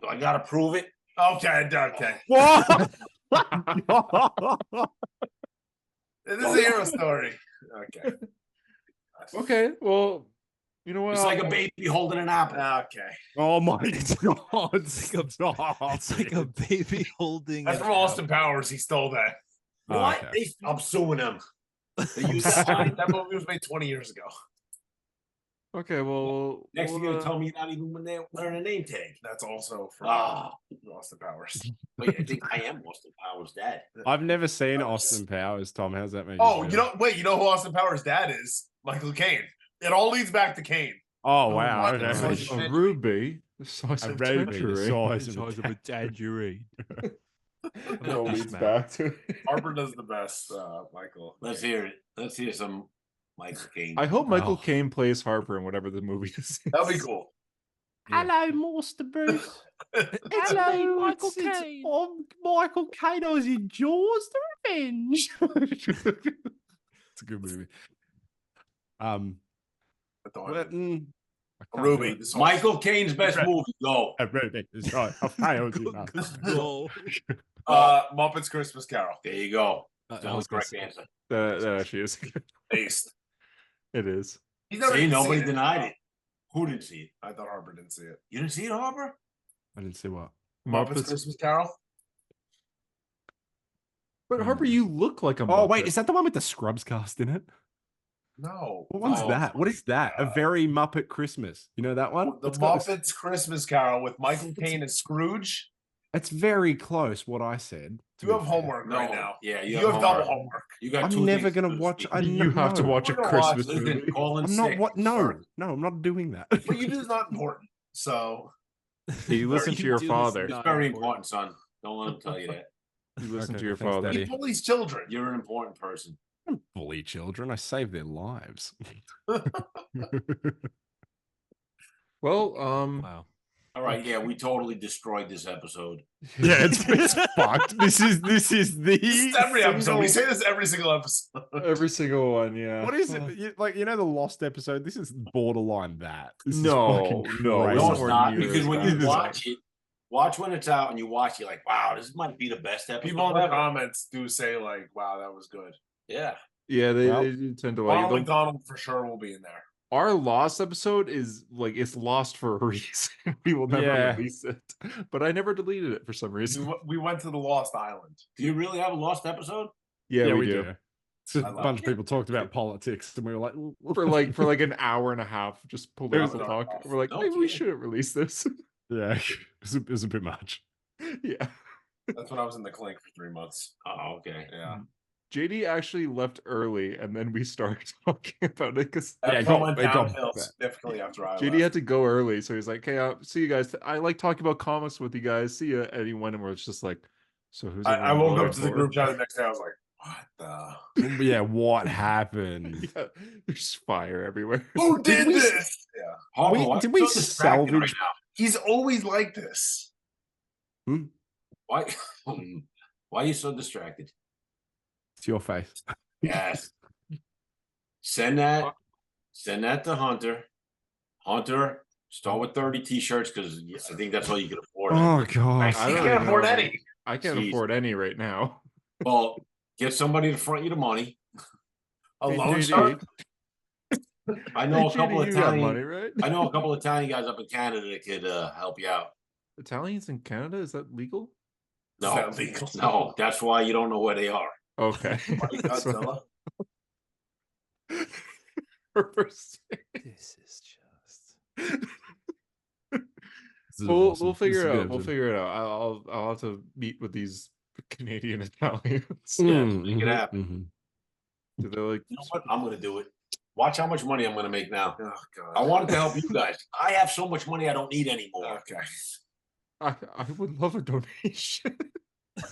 Do I gotta prove it? Okay. What? This is a hero story. Okay. Okay, well, you know what? It's like a baby holding an apple. Okay. Oh my god! It's like a baby holding. That's from Austin Powers. He stole that. What? Okay. I'm suing them. They used that that line. movie was made 20 years ago. Okay, well, Next, you're gonna tell me you're not even wearing a name tag. That's also from Austin Powers. Wait, I think I am Austin Powers' dad. I've never seen Austin Powers. Tom, how's that make? Oh, you know who Austin Powers' dad is? Michael Caine. It all leads back to Caine. Oh wow! what? Okay. a ruby, the size A of ruby, tangerine. the size of a tangerine. It all leads back to it. Harper does the best, Michael. Let's hear it. Let's hear some Michael Caine. I hope Michael Caine plays Harper in whatever the movie is. That'd be cool. Hello, Master Bruce. Hello, Michael Caine. I'm Michael Caine. I was in Jaws: The Revenge. It's a good movie. Ruby. Michael Caine's best movie. Go. Ruby is right. I failed you. Muppets Christmas Carol. There you go. That That was was the correct good. answer. That actually is. Aced. It is. He's never See, even nobody seen it. denied it. Who didn't see it? I thought Harper didn't see it. You didn't see it, Harper? I didn't see what. Muppets Christmas Carol. But Harper, you look like a Muppet. Oh wait, is that the one with the Scrubs cast in it? No. What one's Oh, that? What is that? A Very Muppet Christmas. You know that one? The It's got Muppets Christmas Carol with Michael Caine and Scrooge. It's very close. What I said. to You be have fair. homework No. right now. Yeah, You have double homework. You got I'm never things to gonna do, watch. Steve. You have to watch a We're gonna watch Christmas this. movie. Listen, calling I'm not. sick. What? No, Sorry. no, I'm not doing that. What you do is not important. So You listen to your father. It's very important, son. Don't let him tell you that. You listen Okay, to your thanks, father. Daddy. he bullies children. You're an important person. I don't bully children. I save their lives. Well, Wow. All right, yeah, we totally destroyed this episode. Yeah, it's fucked. This is the This is every episode. We single- say this every single episode. every single one, yeah. What is it? You know the Lost episode? This is borderline that. This is No, fucking no, crazy. No, It's it's more not, near because when as you bad. watch it, watch when it's out and you watch it, like, wow, this might be the best episode. People in the ever. comments do say like, "Wow, that was good." Yeah. Yeah, Well, they do tend to like Ronald it. McDonald for sure will be in there. Our Lost episode is like it's lost for a reason. We will never Yeah. release it. But I never deleted it for some reason. We went to the Lost Island. Do you really have a lost episode? Yeah, we do. So I a love bunch of people talked about politics, and we were like, For like an hour and a half, just political was- talk. We're like, No maybe we kidding. shouldn't release this. yeah, it was a bit much. Yeah. That's when I was in the clink for 3 months. Oh, okay. Yeah. JD actually left early, and then we started talking about it because Yeah, That it got- went it got downhill bad. significantly after I JD left. had to go early, so he's like, "Hey, I'll see you guys. I like talking about comics with you guys. See ya." And he went, and we're just like, "So who's?" I everyone woke up voting to the for?" group chat the next day. I was like, "What the? Yeah, what happened? Yeah, there's fire everywhere. Who did we- this?" Yeah. Harper, We- why did are we you so distracted salvage- right now? He's always like this. Why? Why are you so distracted? It's your face. Yes. Send that to Hunter. Hunter, start with 30 t-shirts because I think that's all you can afford. Oh god. I He don't can't even afford know. any. I can't Jeez. afford any right now. Well, get somebody to front you the money. A Hey, loan JD, shark. I know a hey, couple JD, of you got Italian. money, right? I know a couple of Italian guys up in Canada that could help you out. Italians in Canada, is that legal? No, Is that legal? no, that's why you don't know where they are. Okay. That's what- Godzilla. This is just. This is we'll awesome. we'll figure This it is out. good. We'll figure it out. I'll have to meet with these Canadian Italians. Make it happen. mhm. Do they like? You know what? I'm going to do it. Watch how much money I'm going to make now. Oh god. I wanted to help you guys. I have so much money I don't need anymore. Okay. I would love a donation.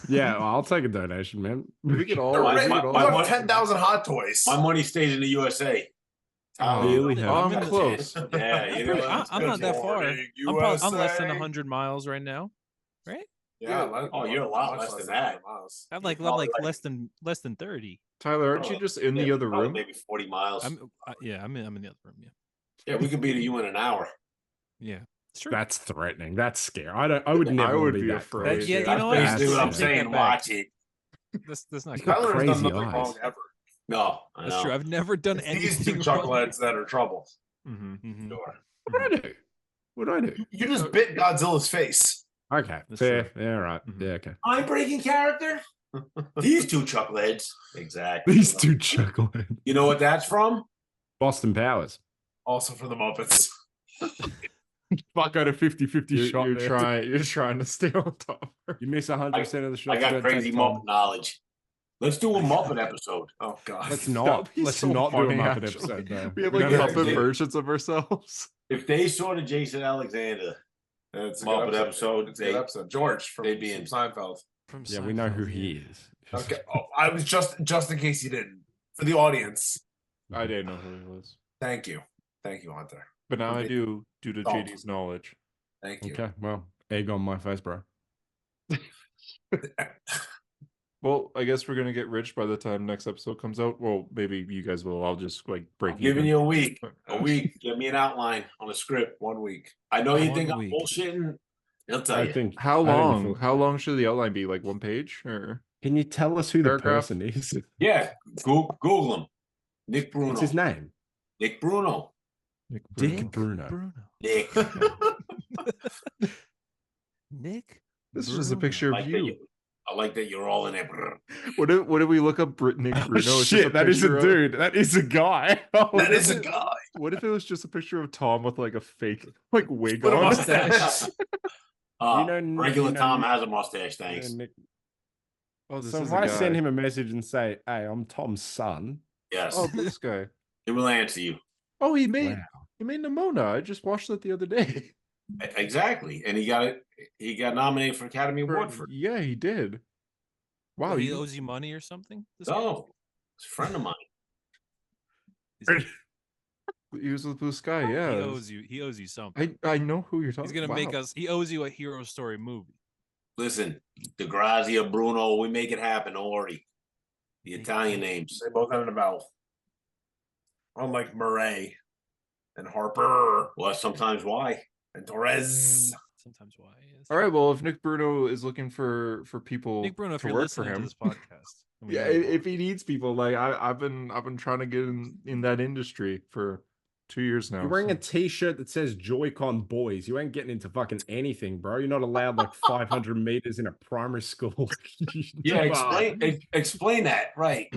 Yeah, well, I'll take a donation, man. We could all. No, we my- could my- all- my You money- have 10,000 hot toys. My money stays in the USA. Oh, really? oh, I'm I'm in close. Yeah, you know. I'm not that far. I'm less than USA. 100 miles right now. Yeah. Oh, you're a lot much less than that. 100 miles. I'm probably like like- less than 30. Tyler, aren't you just in the other probably room? Maybe 40 miles. I'm in the other room. Yeah. Yeah, we could be to you in an hour. Yeah. Sure. That's threatening. That's scary. I would never I would be be that afraid. close. Yeah, you That's know what? basically what I'm That's- saying. Take that back. Watch it. That's not He's good. got Tyler has crazy done nothing eyes. wrong ever. No, That's true. I've never done it's anything. these two chuckleheads that are trouble. Mm-hmm. Sure. What did I do? What did I do? You just bit Godzilla's face. Okay, That's fair. true. Yeah, right. Yeah, okay. I'm breaking character. These two chuckleheads. Exactly. These two chuckleheads. You know what that's from? Boston Powers. Also for the Muppets. Fuck, got a 50-50 shot You're there. you're trying to stay on top. You miss 100% of the shots. I got crazy Muppet knowledge. Let's do a Muppet episode. Oh God. Let's not. Let's not do a Muppet episode, though. We have We like don't have Muppet to. versions of ourselves. If they saw the Jason Alexander It's a Muppet good episode, It's a good episode. George from they'd be in. Seinfeld. Yeah, we know who he is. Okay. Oh, I was just in case you didn't. For the audience. I didn't know who he was, Thank you, Hunter. but now I Okay. do due to Oh. JD's knowledge. Thank you. Okay, well, egg on my face, bro. Well, I guess we're gonna get rich by the time next episode comes out. Well, maybe you guys will. I'll just like break I'm giving even. you a week. A week. Give me an outline on a script. 1 week. I know you 1 think I'm week. bullshitting. He'll tell I you. think. How I think long? you How long should the outline be? Like 1 page, or Can you tell us who the Paragraph? person is? Yeah. Google him. Nick Bruno. What's his name? Nick Bruno. Nick Dick Bruno? Bruno. Nick. Nick. This is just a Bruno. picture of Like that you. I like that you're all in it. What if we look up Nick Bruno? Oh, It's just shit, that is a picture of- dude. That is a guy. Oh, That is a guy. What if it was just a picture of Tom with like a fake like wig With a on? mustache. Regular Tom has a mustache, thanks. Nick. Oh, this So is if a I guy. send him a message and say, "Hey, I'm Tom's son," Yes. Oh, this guy. He will answer you. Oh, he made Wow. Nimona. I just watched that the other day. Exactly. And he got nominated for Academy Award for Yeah, he did. Wow, He you owes you money or something? This guy? No. It's a friend of mine. He's- he was with Blue Sky. Yeah, He owes you something. I know who you're talking. He's gonna make wow. us. He owes you a hero story movie. Listen, DeGrazia, Bruno, we make it happen. Don't worry. The Italian names. They both ended in a vowel. Unlike Murray and Harper Well, sometimes why? and Torres. Sometimes why? Yes. All right. Well, if Nick Bruno is looking for people Nick Bruno, if to you're work for listening to him, this podcast, and we yeah, know you if are, he needs people, like I've been trying to get in that industry for 2 years now. you're wearing so- a T-shirt that says Joy-Con Boys. You ain't getting into fucking anything, bro. You're not allowed like 500 meters in a primary school. Yeah, Wow. explain that. Right.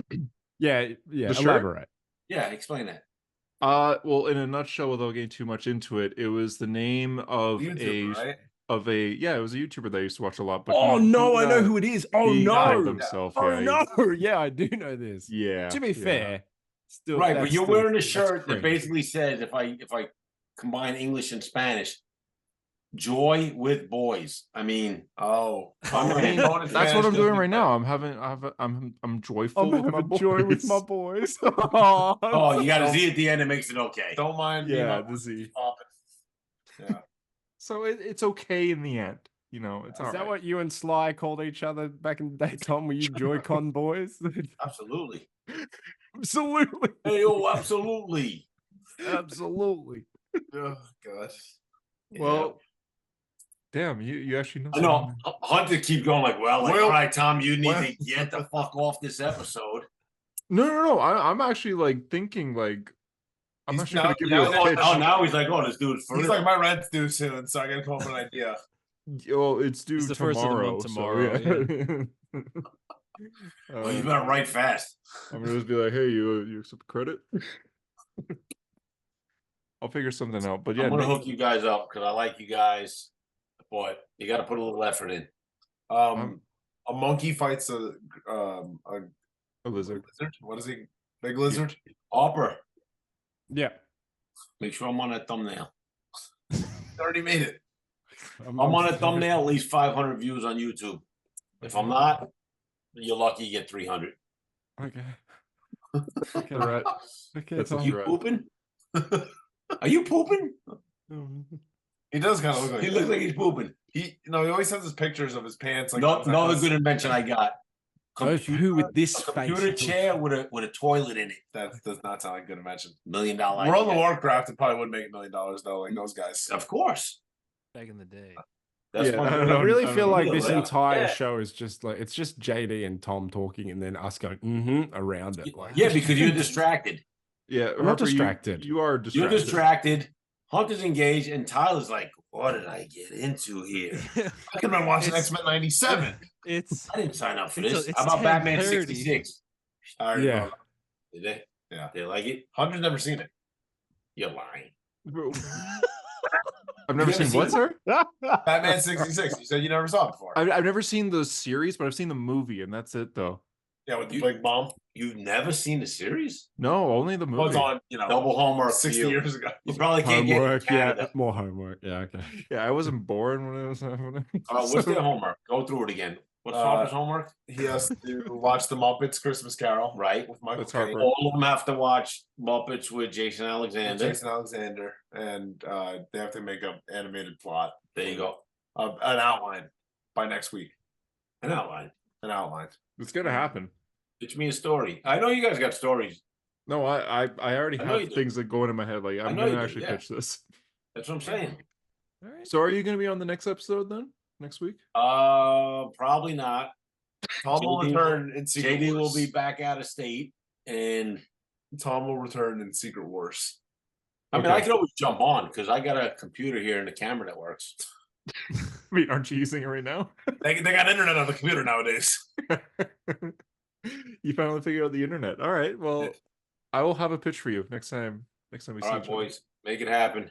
Yeah. The shirt? Elaborate. Yeah, explain that. Well, in a nutshell, without getting too much into it, it was the name of YouTuber, right? yeah, it was a YouTuber that I used to watch a lot. But Oh no, I know who it is. Oh he killed no. himself. Oh yeah, no. Yeah, I do know this. Yeah. To be yeah. fair, still Right, but that's you're still- wearing a that's shirt that cringe. basically says if I combine English and Spanish, joy with boys. I mean, Oh, I mean, That's what I'm doing right now. I'm joyful with my boys. joy with my boys. Oh, oh, you got a Z at the end that makes it okay. Don't mind. Yeah, me, the Z. Yeah. So it's okay in the end. You know, it's Is all that right. what you and Sly called each other back in the day, Tom? Were you Joy-Con boys? Absolutely. Absolutely. Hey, oh, absolutely. Absolutely. Oh gosh. Well, damn, you actually know. I know. something. Hunter keep going like, well, Well- all right, Tom, you need well- to get the fuck off this episode. No. I'm actually like thinking like I'm He's actually now- gonna give now you a that- pitch. Oh, now he's like, oh, this dude's He's first. like, my rent's due soon, so I gotta come up with an idea. Well, it's due It's the first of the month tomorrow. tomorrow, Well, you better write fast. I'm gonna just be like, hey, you accept credit? I'll figure something out. But yeah, I'm gonna Nick- hook you guys up because I like you guys, but you got to put a little effort in. A monkey fights a a lizard. lizard. What is he? Big lizard. Harper, Yeah. make sure I'm on that thumbnail. Already made it. I'm on a thumbnail, at least 500 views on YouTube. If I'm not, you're lucky you get 300. Okay. Okay, right. Okay, That's a Tom. You Right. pooping? Are you pooping? He does kind of look like He looks like he's pooping. he always sends us pictures of his pants. Like No, another that's- good invention I got. Who with this A computer face? chair with a toilet in it. That does not sound like a good invention. $1 million. World of idea. Warcraft, it probably would make $1 million though, like those guys. Of course. Back in the day. That's Yeah, my I don't girl. know. I really I feel don't like know. this Yeah. entire Yeah. show is just like it's just JD and Tom talking, and then us going around it. Like, Yeah, because you're distracted. Yeah, I'm not Harper, distracted. You are You're distracted. distracted. Hunter's engaged, and Tyler's like, "What did I get into here? I could have been watching X-Men 97. It's I didn't sign up for It's this. it's How about Batman 10:30. 66? I already Yeah. know. Did they? Yeah. They like it? Hunter's never seen it. You're lying. I've never You haven't seen what, seen sir? Batman 66. You said you never saw it before. I've never seen the series, but I've seen the movie, and that's it, though. Yeah, with the You- big bomb. You've never seen the series? No, only the Well, it's movie. on, Double homework. for 60 you. years ago. You probably can't get it in Homework, yeah, Canada. more homework. Yeah, okay. Yeah, I wasn't born when it was happening. What's their homework? Go through it again. What's Harper's homework? He has to watch the Muppets Christmas Carol, Right. with Michael That's Caine, Harper. All of them have to watch Muppets with Jason with Alexander. Jason Alexander, and they have to make an animated plot. There you go. An outline by next week. An outline. An outline. It's gonna happen. Pitch me a story. I know you guys got stories. No, I already I know you have do. things that go into my head. Like I'm know you gonna do, actually yeah. pitch this. That's what I'm saying. All right. So, are you gonna be on the next episode then? Next week? Probably not. Tom will JD return in Secret JD Wars. will be back out of state, and Tom will return in Secret Wars. I mean, Okay. I could always jump on because I got a computer here and a camera that works. I mean, aren't you using it right now? They got internet on the computer nowadays. You finally figured out the internet. All right. Well, I will have a pitch for you next time. Next time we All see right, each other. boys, make it happen.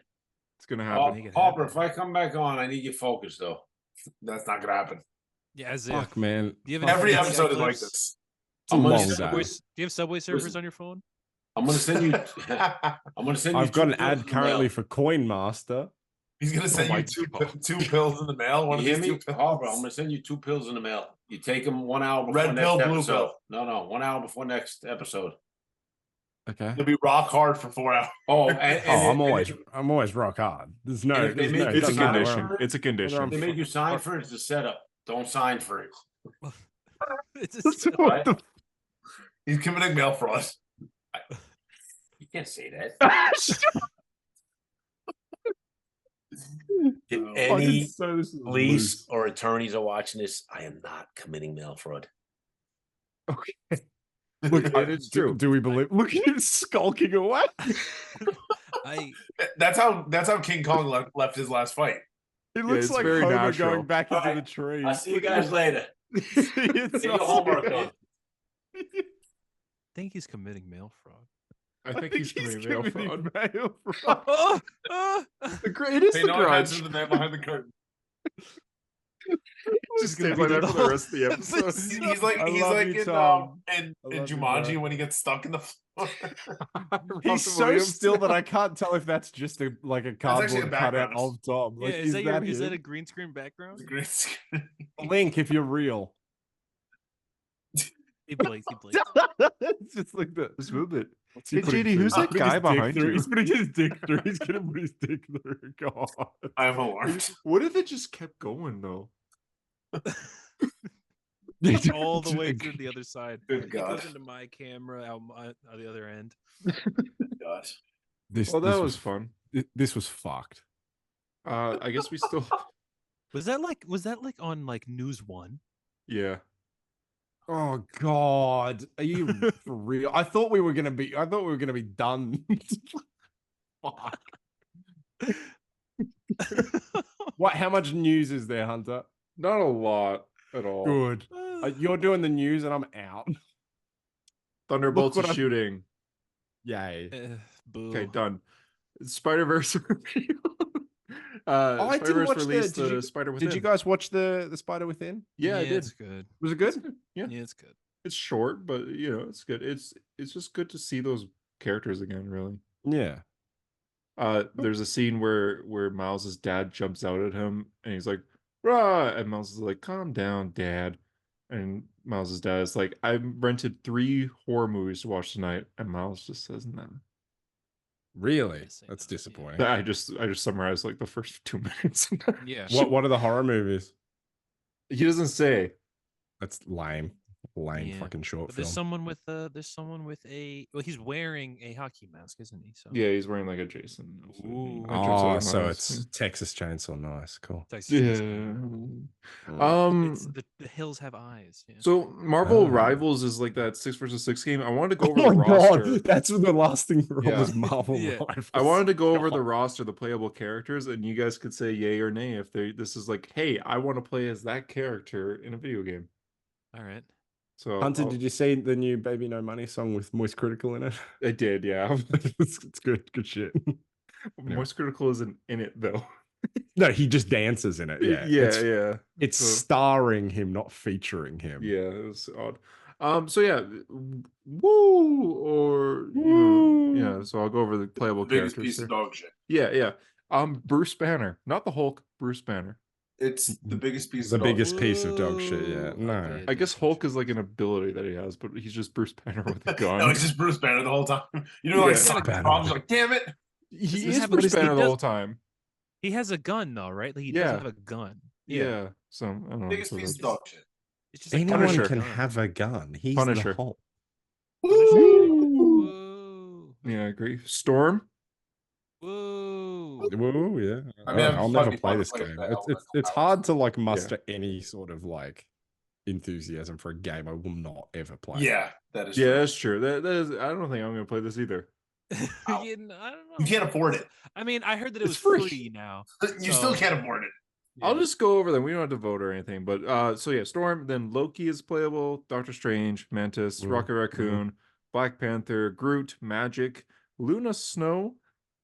It's gonna happen. Make it Harper, happen. if I come back on, I need you focused though. That's not gonna happen. Yeah, as Fuck, man. Do you have any Every fancy episode is like clips? this. It's a I'm gonna long send day. Do you have Subway surfers Listen. on your phone? I'm gonna send you. I'm gonna send you. I've got an 2 pills ad in the currently mail. for Coin Master. He's gonna send my you two God. pills in the mail. One You of hear these me, two pills. Harper? I'm gonna send you 2 pills in the mail. You take them 1 hour before Red next pill, blue episode. pill. No, 1 hour before next episode. Okay. You'll be rock hard for 4 hours. Oh, I'm always rock hard. There's no. and if they There's make no you It's a doesn't matter sign where condition. I'm- for it, It's a condition. they make you sign for it. It's a setup. Don't sign for it. It's a What Right? the He's committing mail fraud. You can't say that. Oh, If fucking any so this is police loose. or attorneys are watching this, I am not committing mail fraud. Look, It's true. Do we believe? Look at him skulking away. I That's how King Kong left his last fight. It looks it's like very Homer natural. going back into Alright, the tree. I'll see you guys later. It's Get your awesome. homework done. think he's committing mail fraud. I think he's committing mail committing fraud. mail fraud. It is They the know what happens grudge. to the man behind the curtain. Just gonna gonna be like the that for the whole rest of the episode. He's like I he's love like you, in Tom. in I love you, Jumanji bro. when he gets stuck in the floor. He's so still that I can't tell if that's just a like a actually a cardboard cutout background. of Tom. Yeah, Like, is that your, that is that him? a green screen background? It's a green screen. Link if you're real? He blinks. It's just like that. Just move it. What's he Hey, putting JD, through? who's He's that putting guy his dick behind through. you? He's putting his dick through. He's gonna put his dick through. God. I am alarmed. What if it just kept going though? All the way through the other side. Good It God. goes into my camera out the other end. God. This, Well, this that was fun. This was fucked. I guess we still. Was that like on like News One? Yeah. Oh God, are you for real? I thought we were gonna be done. Fuck. What? How much news is there, Hunter? Not a lot at all. Good. You're doing the news, and I'm out. Thunderbolts Look is what shooting. Yay! Boo. Okay, done. Spider-Verse reveal. I didn't Spider-Verse watch the- released did the you- Spider Within. Did you guys watch the Spider Within? Yeah, I did. It's good. Was it good? Yeah. Yeah, it's good. It's short, but you know, it's good. It's just good to see those characters again, really. Yeah. There's a scene where Miles's dad jumps out at him and he's like, "Rah!" And Miles is like, "Calm down, Dad." And Miles's dad is like, "I rented 3 horror movies to watch tonight," and Miles just says none. Really? Missing That's out, yeah. disappointing. I just summarized like the first 2 minutes. Yeah. What are the horror movies? He doesn't say. That's lame. lame fucking short but film. there's someone with a well, he's wearing a hockey mask, isn't he? So Yeah, he's wearing like a Jason. Oh, so it's Texas Chainsaw. Nice, cool. Texas it's the hills have eyes. Yeah. So Marvel Rivals is like that 6 versus 6 game. I wanted to go over Oh the my roster. God, that's the last thing Yeah. was Marvel Yeah. Rivals. I wanted to go over the roster, the playable characters, and you guys could say yay or nay if this is like, hey, I want to play as that character in a video game. All right. So Hunter, did you see the new Baby No Money song with Moist Critical in it? I did, yeah. it's good shit. Moist Critical isn't in it though. No, he just dances in it. Yeah, yeah. It's starring him, not featuring him. Yeah, it was odd. So yeah, woo or yeah. So I'll go over the playable biggest characters. Piece of dog shit. Yeah. Bruce Banner, not the Hulk. Bruce Banner. It's the biggest piece. The of biggest dog piece of dog shit. Yeah, no. Okay, I guess Hulk is like an ability that he has, but he's just Bruce Banner with a gun. No, it's just Bruce Banner the whole time. You know, like Sonic Problems, like damn it. He is Bruce Banner the whole time. He has a gun though, right? Like he does have a gun. Yeah. So I don't know. Biggest piece of dog shit. It's just like Anyone Punisher. can have a gun. He's Punisher. the Hulk. Woo. Yeah, I agree. Storm. Woo. Woo, yeah. I mean, I'll never play this game. It's hard to like muster Yeah. any sort of like enthusiasm for a game I will not ever play. Yeah, that is. Yeah, true. that's true. That is. I don't think I'm gonna play this either. I don't know. You can't afford it. I mean, I heard that it was It's free. free now. You still can't afford it. I'll just go over them. We don't have to vote or anything. But so yeah, Storm. Then Loki is playable. Doctor Strange, Mantis, Rocket Raccoon, Black Panther, Groot, Magic, Luna Snow,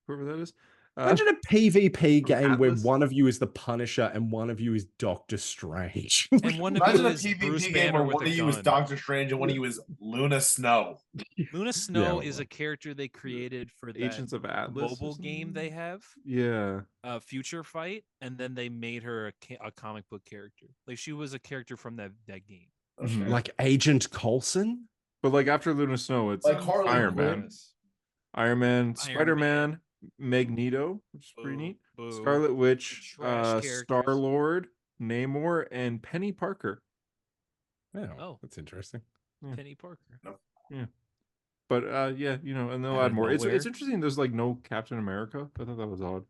whoever that is. Imagine a PvP game where Atlas. one of you is the Punisher and one of you is Doctor Strange. And one of Imagine you a is PvP Bruce game Banner where with one a of you is gun. Doctor Strange and one of you is Luna Snow. Luna Snow Yeah. is a character they created for that Agents of Atlas. mobile game they have, Yeah. Future Fight, and then they made her a comic book character. Like she was a character from that game. Mhm. Like Agent Coulson? But like after Luna Snow, it's Like Harley Iron Quinn. Man, Iron Man, Spider-Man, Magneto, which is pretty neat. Scarlet Witch, Star-Lord, Namor, and Penny Parker. Oh, that's interesting. Penny Parker. Yeah. But yeah, and they'll Out add of more. It's nowhere. interesting. There's like no Captain America. I thought that was odd.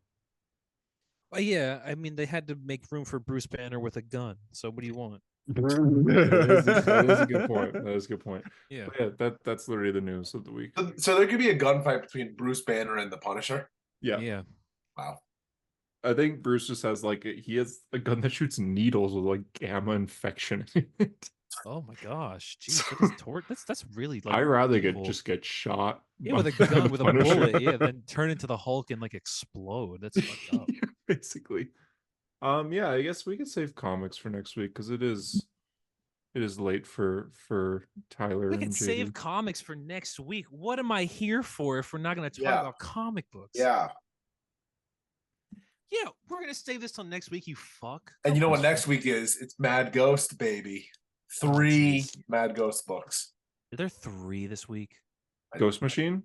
Well, yeah, I mean they had to make room for Bruce Banner with a gun. So what do you want? That is a good point. That is a good point. Yeah. But yeah, that's literally the news of the week. So there could be a gunfight between Bruce Banner and the Punisher. Yeah. Yeah. Wow. I think Bruce just has he has a gun that shoots needles with like gamma infection in it. Oh my gosh. Jeez, that's really like I'd rather evil. just get shot. Yeah, with a by gun, the with a Punisher. bullet, yeah, then turn into the Hulk and like explode. That's fucked up. Yeah, basically. Yeah, I guess we could save comics for next week because it is late for Tyler. We and can JD. save comics for next week. What am I here for if we're not going to talk about comic books? Yeah. Yeah, we're going to save this till next week, you fuck. And you know what next week is? It's Mad Ghost, baby. 3 Mad Ghost books. Are there 3 this week? Ghost Machine.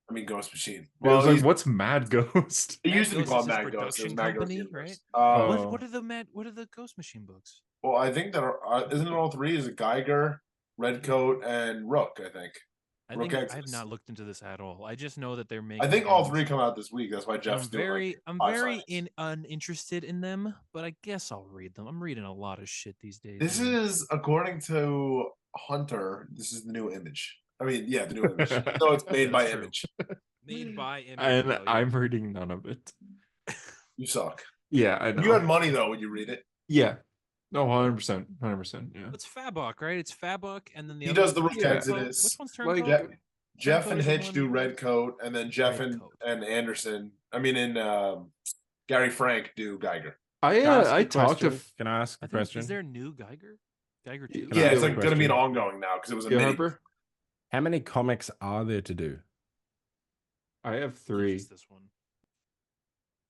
I mean, Ghost Machine. Well, I was like, what's Mad Ghost? It used to be Ghost called is his Mad Ghost. It was production Mad Ghost company, Universe. right? What are the Ghost Machine books? Well, I think that isn't it all 3? Is it Geiger, Redcoat, and Rook? I think. I've not looked into this at all. I just know that they're making. I think all 3 come out this week. That's why Jeff's I'm very uninterested in them, but I guess I'll read them. I'm reading a lot of shit these days. This is, according to Hunter, this is the new Image. I mean, yeah, the new Image. No, it's made by Image. Made by Image. And I'm reading none of it. You suck. Yeah, I know. You had money though when you read it. Yeah. No, 100%. 100%. Yeah. It's Fabok, right? It's Fabok, and then the He other does the one's Rook Turncoat. Exodus. Which one's Like, Turncoat? Jeff Turncoat and is the Hitch one- do Redcoat, and then Jeff Redcoat. and Anderson. I mean, Gary Frank do Geiger. I talked to. Can I ask a question? Is there a new Geiger? Geiger 2? Can I Yeah, ask it's a like going to be an question? ongoing now because it was a Yeah, mini. Harper? How many comics are there to do? I have 3. Just this one.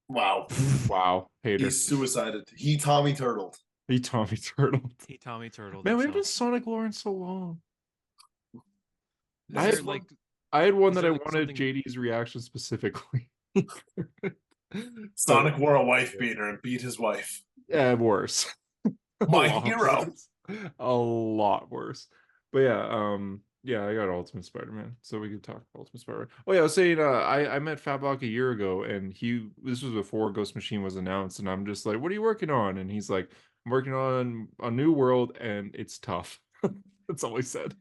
Wow, Wow. Hater. he's suicided. He Tommy turtled. He Tommy Turtle. He Tommy Turtle. Man, we haven't done himself. Sonic lore in so long. Is I there, had like I had one Is that there, I like, wanted something- JD's reaction specifically. Sonic wore a wife beater and beat his wife. Worse. My A lot hero. worse. A lot worse. But yeah, I got Ultimate Spider-Man, so we could talk Ultimate Spider-Man. Oh yeah, I was saying, I met Fabok a year ago, and this was before Ghost Machine was announced, and I'm just like, what are you working on? And he's like, I'm working on a new world, and it's tough. That's all he said.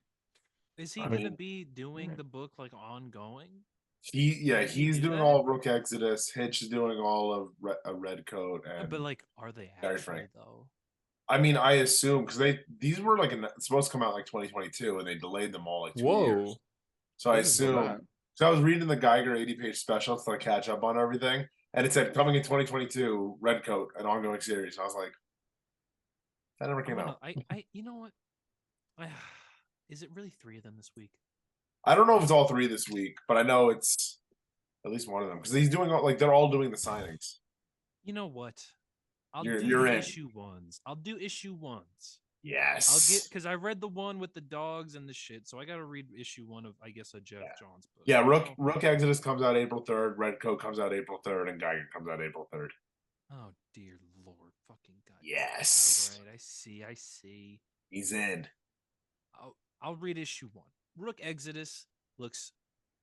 Is he gonna be doing the book like ongoing? He's doing all of Rook Exodus. Hitch is doing all of Red Coat, and but like, are they actually though? I mean, I assume because these were like supposed to come out like 2022, and they delayed them all like 2 years. So I assume. So I was reading the Geiger 80-page special to like catch up on everything, and it said coming in 2022, Red Coat, an ongoing series. I was like, that never came out. You know what? Is it really 3 of them this week? I don't know if it's all 3 this week, but I know it's at least one of them because he's doing they're all doing the signings. You know what? You're in issue ones. I'll do issue ones. Yes. I'll get because I read the one with the dogs and the shit, so I got to read issue 1 of a Jeff Johns book. Yeah, Rook Exodus comes out April 3rd, Red Coat comes out April 3rd, and Geiger comes out April 3rd. Oh dear Lord, fucking God. Yes. All right, I see. He's in. I'll read issue 1. Rook Exodus looks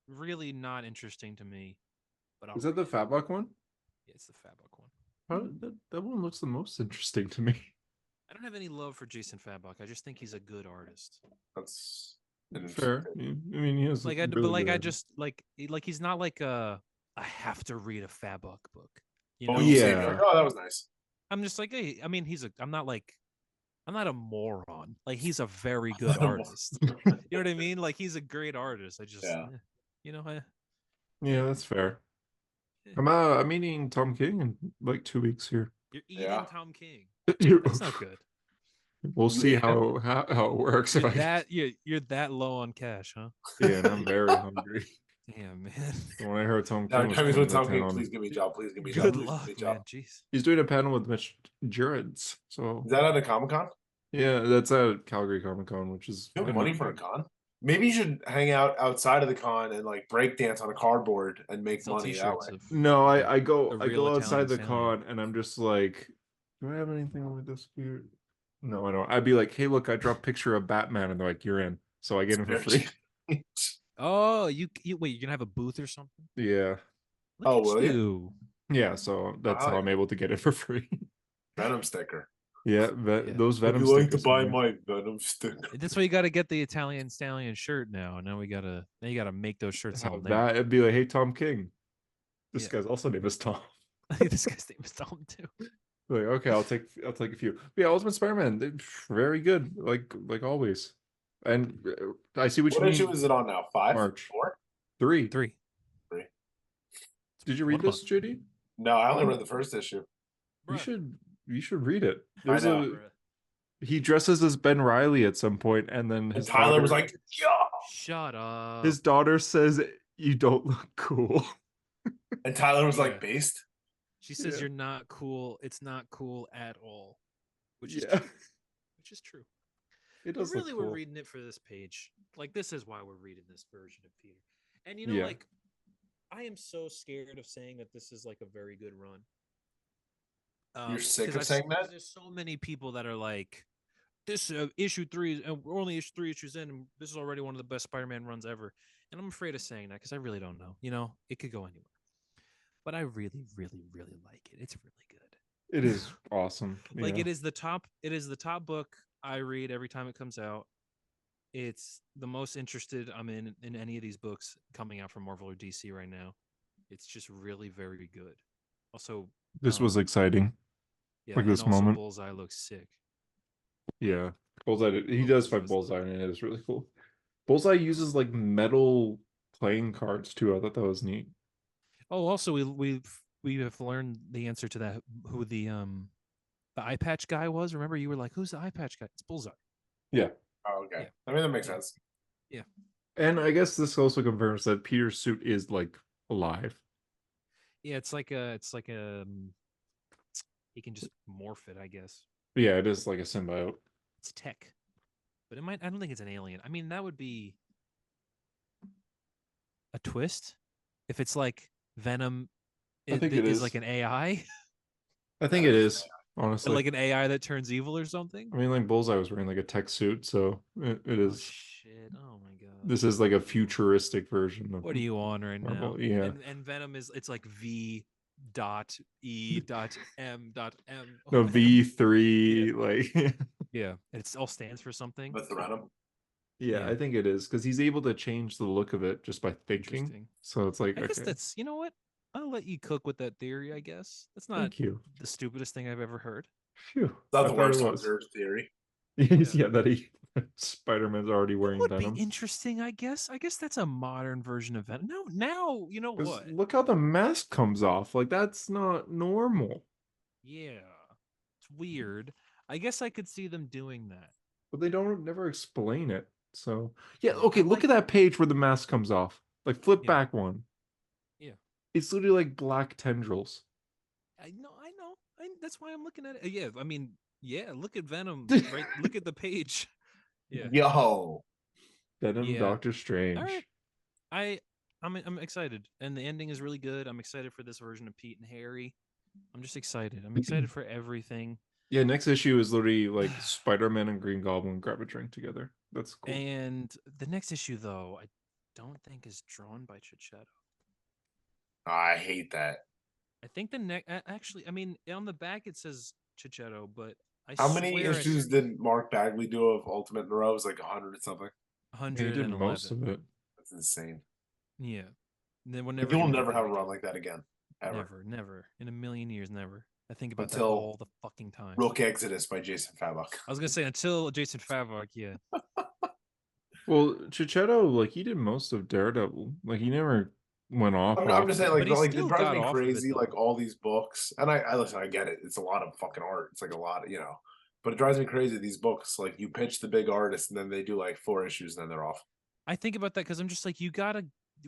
really not interesting to me, but is that the Fabok one? Yeah, it's the Fabok one. That one looks the most interesting to me. I don't have any love for Jason Fabok. I just think he's a good artist. That's fair. I mean, he has he's not like I have to read a Fabok book. Oh that was nice. I'm just like, hey, I mean, I'm not a moron. Like, he's a very good artist. You know what I mean? Like, he's a great artist. I just, yeah, that's fair. I'm eating Tom King in like 2 weeks here. You're eating Tom King. That's not good. We'll see how it works. You're that low on cash, huh? Yeah, and I'm very hungry. Damn, man. When I heard Tom King, please give me a job. Please give me a job. Good luck, man. Jeez. He's doing a panel with Mitch Gerads. So is that at a Comic-Con? Yeah, that's at Calgary Comic-Con, which is you have money for a con. Maybe you should hang out outside of the con and like break dance on a cardboard and make money that way. No, I go outside the con and I'm just like, do I have anything on my desk here? No, I don't. I'd be like, hey, look, I dropped a picture of Batman, and they're like, you're in. So I get him for free. Oh, you wait, you're gonna have a booth or something? Yeah. Will you? Yeah, so that's how I'm able to get it for free. Venom sticker. Yeah, those Venom stickers. You like to buy my Venom sticker. That's why you got to get the Italian Stallion shirt now. Now you gotta make those shirts. It'd be like, hey, Tom King. This guy's also name is Tom. This guy's name is Tom too. Like, okay, I'll take a few. But yeah, Ultimate Spider-Man, very good, like always. And I see what you mean. What issue is it on now? 5? March. 4? 3. 3. Did you read this, JD? No, I only read the first issue. You should read it. He dresses as Ben Reilly at some point, and then Tyler was like, "Yo, shut up." His daughter says, "You don't look cool," and Tyler was like, "Based." She says, "You're not cool. It's not cool at all," which is true. It does. But really, look cool. We're reading it for this page. Like, this is why we're reading this version of Peter. And like, I am so scared of saying that this is like a very good run. You're sick of saying that? There's so many people that are like, this issue 3, and we're only 3 issues in, and this is already one of the best Spider-Man runs ever. And I'm afraid of saying that because I really don't know. It could go anywhere. But I really, really, really like it. It's really good. It is awesome. Like, it is the top book I read every time it comes out. It's the most interested I'm in any of these books coming out from Marvel or DC right now. It's just really very good. Also, this was exciting. Yeah, like this moment. Bullseye looks sick. Yeah, Bullseye. He does fight Bullseye, and it is really cool. Bullseye uses like metal playing cards too. I thought that was neat. Oh, also we have learned the answer to that. Who the eye patch guy was? Remember, you were like, "Who's the eye patch guy?" It's Bullseye. Yeah. Oh, okay. Yeah. I mean, that makes sense. Yeah. And I guess this also confirms that Peter's suit is like alive. Yeah, it's like he can just morph it, I guess. Yeah, it is like a symbiote. It's tech. But I don't think it's an alien. I mean, that would be a twist if it's like Venom I think it is like an AI. I think it is. honestly. Like an AI that turns evil or something? I mean, like Bullseye was wearing like a tech suit, so it is. Oh shit! Oh my god! This is like a futuristic version of What are you on right Marvel. now? Yeah. And Venom is it's like V dot E dot M dot M. No, V3, like Yeah, it all stands for something. With the Venom. yeah, I think it is because he's able to change the look of it just by thinking. Interesting. So it's like, I guess okay, that's you know what? I'll let you cook with that theory. I guess that's not thank you. the stupidest thing I've ever heard. Phew, That's I the thought worst it was. Hunter's theory. Yeah, that Spider-Man's already It wearing would Venom. be interesting, I guess. I guess that's a modern version of Venom. No, now you know what? Look how the mask comes off. Like that's not normal. Yeah, it's weird. I guess I could see them doing that. But they don't never explain it. So yeah, Yeah, okay, I look like at that page where the mask comes off. Like flip Yeah. back one. Yeah. It's literally like black tendrils. I know. That's why I'm looking at it. Yeah, I mean, yeah. Look at Venom. Right. Look at the page. Yeah. Yo. Venom, Yeah. Doctor Strange. All right. I'm excited, and the ending is really good. I'm excited for this version of Pete and Harry. I'm just excited. I'm excited for everything. Yeah, next issue is literally like Spider-Man and Green Goblin grab a drink together. That's cool. And the next issue, though, I don't think is drawn by Chichetto. I hate that. I think the next, actually, I mean, on the back it says Chichetto, but How many issues did Mark Bagley do of Ultimate in a row? It was like 100 something. Yeah, he did most of it. That's insane. Yeah. Then Like, you will never have a run like that again. Ever. Never. In a million years, never. I think about Until that all the fucking time. Rook Exodus by Jason Fabok. I was gonna say until Jason Favok, yeah. Well, Chichetto, like he did most of Daredevil. Like he never went off. I'm just saying, like, But it drives me got off of it, crazy. though. Like all these books, and I listen. I get it. It's a lot of fucking art. It's like a lot, But it drives me crazy. These books, like you pitch the big artist, and then they do like 4 issues, and then they're off. I think about that because I'm just like, you gotta.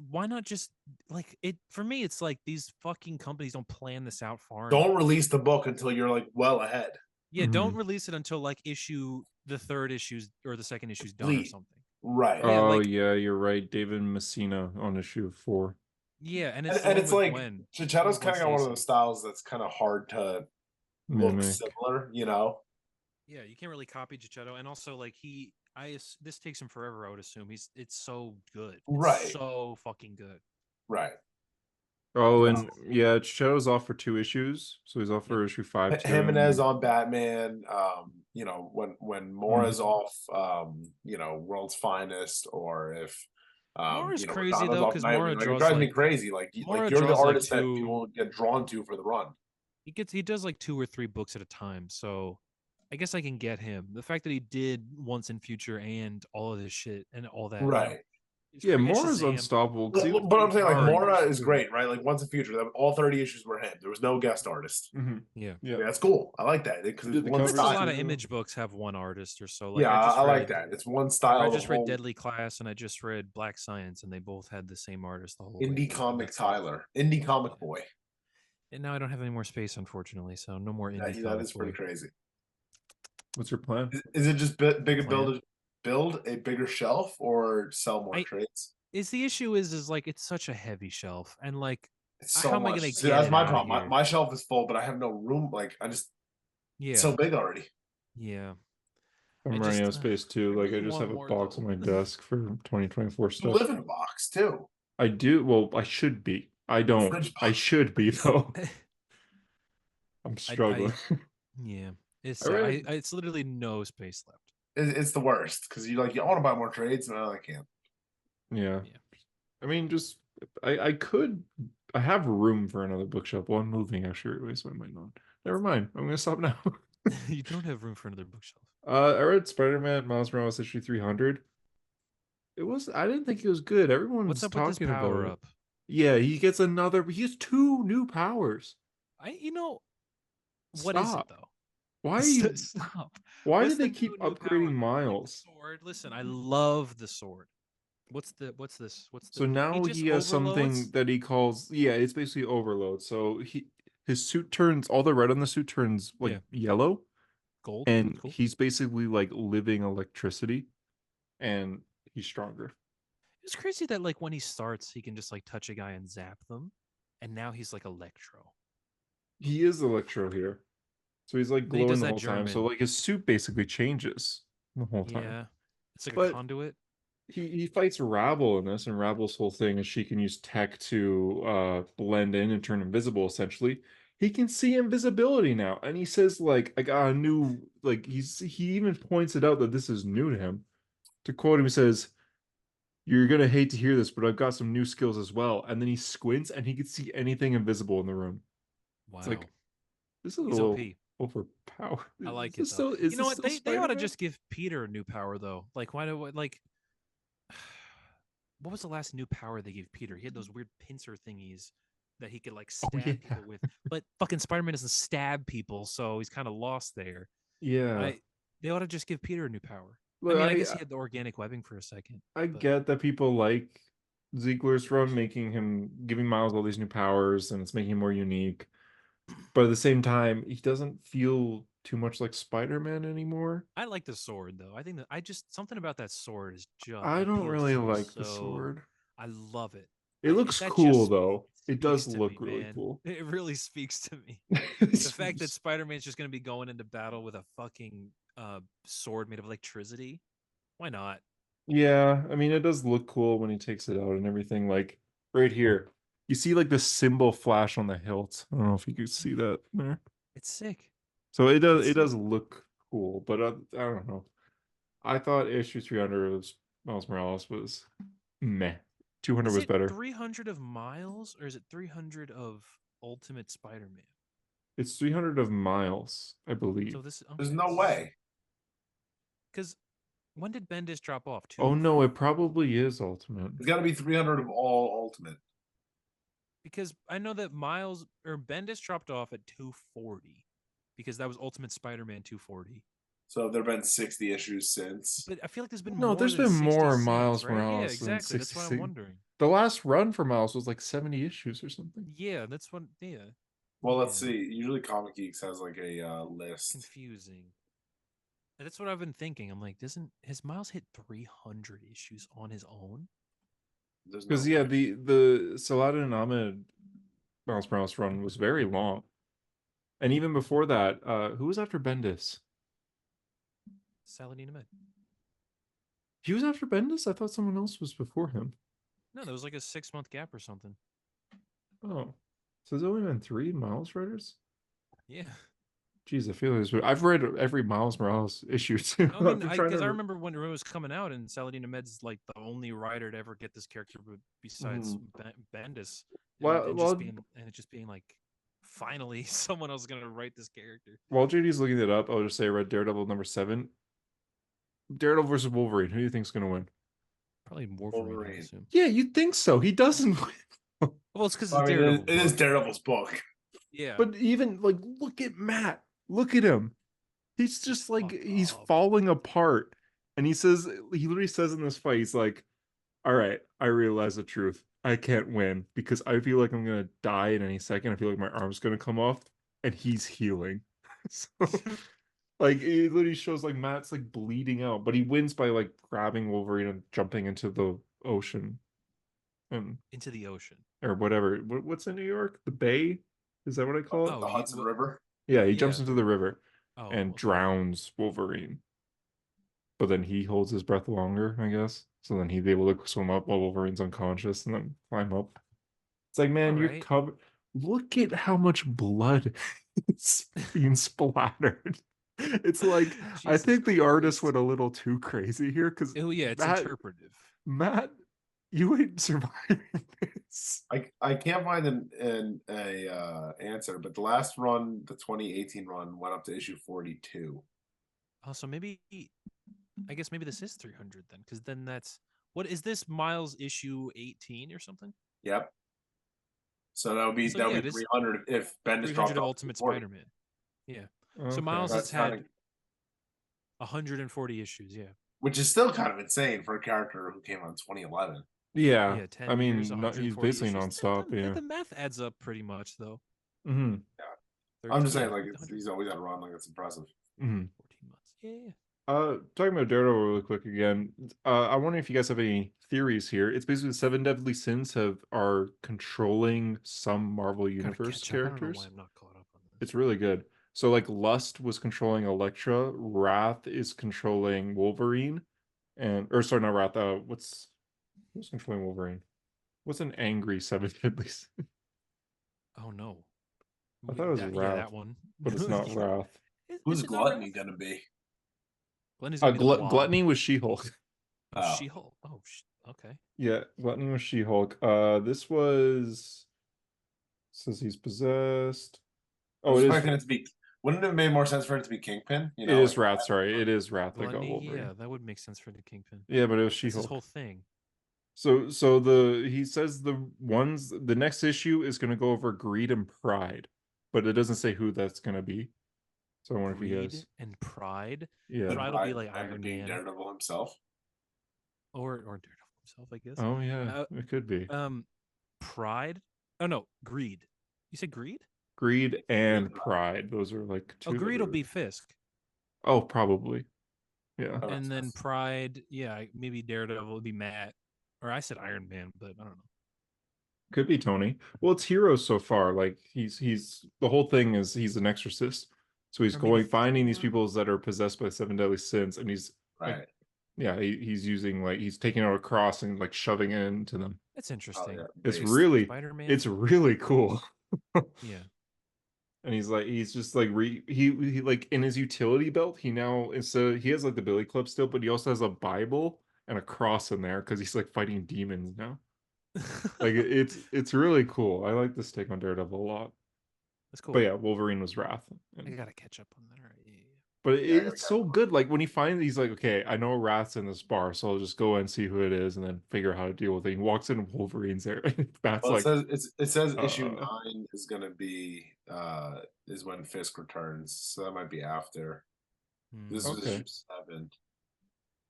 Why not just like it? For me, it's like these fucking companies don't plan this out far enough. Don't release the book until you're like well ahead. Yeah, don't release it until like the third issues or the second issue's done or something. Right. Yeah, oh yeah, you're right. David Messina on issue 4. Yeah, and it's like Chichetto's kind of got one of those styles that's kind of hard to look similar, Yeah, you can't really copy Chichetto, and also like this takes him forever. I would assume it's so good, right? So fucking good, right? Oh, and yeah, Chichetto's off for 2 issues, so he's off for issue 5. Jimenez on Batman. When Mora's off, World's Finest, or if Mora's crazy though, because Mora draws, it drives me crazy. Like you're the artist that people get drawn to for the run. He does like 2 or 3 books at a time, so I guess I can get him. The fact that he did Once in Future and all of this shit and all that, right? Yeah, Mora's unstoppable. But I'm saying, like, Mora is great, right? Like, Once in Future, all 30 issues were him. There was no guest artist. Yeah, that's cool. I like that because it's one style. A lot of Image books have one artist or so. Like, yeah, I like that. It's one style. I just read Deadly Class and I just read Black Science, and they both had the same artist the whole Indie Comic Tyler, Indie Comic Boy. And now I don't have any more space, unfortunately, so no more Indie. That is pretty crazy. What's your plan? Is it just build a bigger shelf or sell more trades? Is the issue is like it's such a heavy shelf, and like so how am I gonna get that's my problem. My shelf is full, but I have no room. Like it's so big already. Yeah, I'm running out of space too. Like I just have a box on my desk for 2024 stuff. You live in a box too. I do. Well, I should be. I don't. I should be though. I'm struggling. Yeah, it's literally no space left. It's the worst because you want to buy more trades, and I can't. Yeah. I mean, just I could. I have room for another bookshelf. Well, I'm moving actually, so I might not. Never mind. I'm gonna stop now. You don't have room for another bookshelf. I read Spider-Man Miles Morales issue 300. I didn't think it was good. Everyone's talking about it. Power up? Yeah, he gets another. He has 2 new powers. What is it though? Why are you stop? Why do they keep upgrading Miles? Like sword. Listen, I love the sword. What's this? So now he has something that he calls it's basically overload. So his suit turns all the red on the suit turns like yellow, gold, and he's basically like living electricity, and he's stronger. It's crazy that like when he starts, he can just like touch a guy and zap them, and now he's like Electro. He is Electro here. So he's like Then he glowing does the that whole time. So German. like his suit basically changes the whole time. Yeah. It's like a But conduit. he fights Rabble in this, and Rabble's whole thing is she can use tech to blend in and turn invisible, essentially. He can see invisibility now, and he says, like, I got a new, like, he even points it out that this is new to him. To quote him, he says, "You're gonna hate to hear this, but I've got some new skills as well." And then he squints, and he can see anything invisible in the room. Wow. It's like, this is He's a little OP. overpowered. I like it though. Is You know this what? still They ought to Spider-Man? just give Peter a new power though. Like why do like what was the last new power they gave Peter? He had those weird pincer thingies that he could like stab people with. But fucking Spider-Man doesn't stab people, so he's kind of lost there. Yeah. They ought to just give Peter a new power. Look, I mean, I guess he had the organic webbing for a second. I get that people like Ziegler's run, giving Miles all these new powers, and it's making him more unique. But at the same time, he doesn't feel too much like Spider-Man anymore. I like the sword though. I think that something about that sword is just. I don't really like the sword. I love it. It looks cool though. It does look really cool. It really speaks to me. The fact that Spider-Man's just going to be going into battle with a fucking sword made of electricity. Why not? Yeah, I mean, it does look cool when he takes it out and everything. Like right here, you see like the symbol flash on the hilt. I don't know if you could see that there. It's sick. So it does look cool, but I don't know. I thought issue 300 of Miles Morales was meh. 200 was better. 300 of Miles, or is it 300 of Ultimate Spider-Man? It's 300 of Miles, I believe. So this there's no way. Because when did Bendis drop off? Oh no, it probably is Ultimate. It's got to be 300 of all Ultimate. Because I know that Miles or Bendis dropped off at 240, because that was Ultimate Spider-Man 240. So there have been 60 issues since. But I feel like there's been there's been more Miles Morales. Yeah, exactly. That's what I'm wondering. The last run for Miles was like 70 issues or something. Yeah, that's what. Yeah. Well, let's see. Usually, Comic Geeks has like a list. Confusing. That's what I've been thinking. I'm like, has Miles hit 300 issues on his own? Because the Saladin and Ahmed Miles Morales run was very long, and even before that, who was after Bendis? Saladin Ahmed. He was after Bendis? I thought someone else was before him. No, there was like a 6-month gap or something. Oh, so there's only been 3 Miles writers? Yeah. Jeez, I feel this. I've read every Miles Morales issue too. I mean, because I remember when it was coming out, and Saladin Ahmed's like the only writer to ever get this character besides Bendis. And it just being like, finally, someone else is gonna write this character. While JD's looking it up, I'll just say I read Daredevil #7. Daredevil versus Wolverine. Who do you think's gonna win? Probably Wolverine. I assume. Yeah, you'd think so. He doesn't win. Well, it's because it is Daredevil's book. Yeah. But even like, look at Matt. Look at him. He's just like he's falling apart. And he literally says in this fight, he's like, "All right, I realize the truth. I can't win because I feel like I'm gonna die in any second. I feel like my arm's gonna come off." And he's healing. So like it literally shows like Matt's like bleeding out, but he wins by like grabbing Wolverine and jumping into the ocean. Into the ocean. Or whatever. What's in New York? The Bay? Is that what I call it? The Hudson River? Yeah, he jumps into the river and drowns Wolverine. But then he holds his breath longer, I guess. So then he's able to swim up while Wolverine's unconscious and then climb up. It's like, man, you're covered. Look at how much blood is being splattered. It's like, I think the artist went a little too crazy here because it's interpretive. Matt, you ain't surviving this. I can't find an answer, but the last run, the 2018 run, went up to issue 42. Oh, so maybe I guess maybe this is 300 then, because then that's what is this Miles issue 18 or something? Yep. So that would be 300 if Bendis dropped off Ultimate Spider-Man. Yeah. Okay. So Miles has had 140 issues. Yeah. Which is still kind of insane for a character who came out in 2011. Yeah, 10 I mean, he's basically nonstop. The math adds up pretty much, though. Mm-hmm. Yeah, I'm just saying, like he's always had a run, like it's impressive. Mm-hmm. 14 months. Yeah. Talking about Daredevil really quick again. I wonder if you guys have any theories here. It's basically the 7 deadly sins are controlling some Marvel Universe characters. I don't know why I'm not caught up on this. It's really good. So like Lust was controlling Elektra, Wrath is controlling Wolverine, or sorry, not Wrath. Who's controlling Wolverine? What's an angry seven deadlies? Oh no. I thought it was Wrath. Yeah, that one. But it's not Wrath. Who's Gluttony gonna be? Gluttony's gonna be the Blob. Gluttony was She-Hulk. Oh, She-Hulk. Oh, okay. Yeah, Gluttony was She-Hulk. This was says he's possessed. Oh, it is. It to be. Wouldn't it have made more sense for it to be Kingpin? You know, it is Wrath. Sorry, it is Wrath. That got Wolverine. Yeah, that would make sense for the Kingpin. Yeah, but it was She-Hulk. That's his whole thing. So he says the next issue is going to go over greed and pride, but it doesn't say who that's going to be. So I wonder if you guys and pride. Yeah, Pride will be like Iron Man, Daredevil himself, or Daredevil himself, I guess. Oh yeah, it could be. Pride. Oh no, greed. You said greed? Greed and pride. Those are like two. Oh, greed will be Fisk. Oh, probably. Yeah. And then pride, yeah, maybe Daredevil would be Matt. Or I said Iron Man, but I don't know. Could be Tony. Well, it's heroes so far. Like he's the whole thing is he's an exorcist. So he's finding these people that are possessed by 7 deadly sins, and he's right. Like, he's using he's taking out a cross and like shoving it into them. That's interesting. Oh, yeah. It's really cool. Yeah. And he's just like he like in his utility belt, he has like the Billy Club still, but he also has a Bible and a cross in there because he's like fighting demons now. Like it's really cool. I like this take on Daredevil a lot. That's cool. But yeah, Wolverine was Wrath. I gotta catch up on that. All right. Yeah. But it's so good. Like when he finds, he's like, okay, I know Wrath's in this bar, so I'll just go and see who it is, and then figure out how to deal with it. He walks in, and Wolverine's there. That's it says issue 9 is gonna be is when Fisk returns, so that might be after. This is issue 7.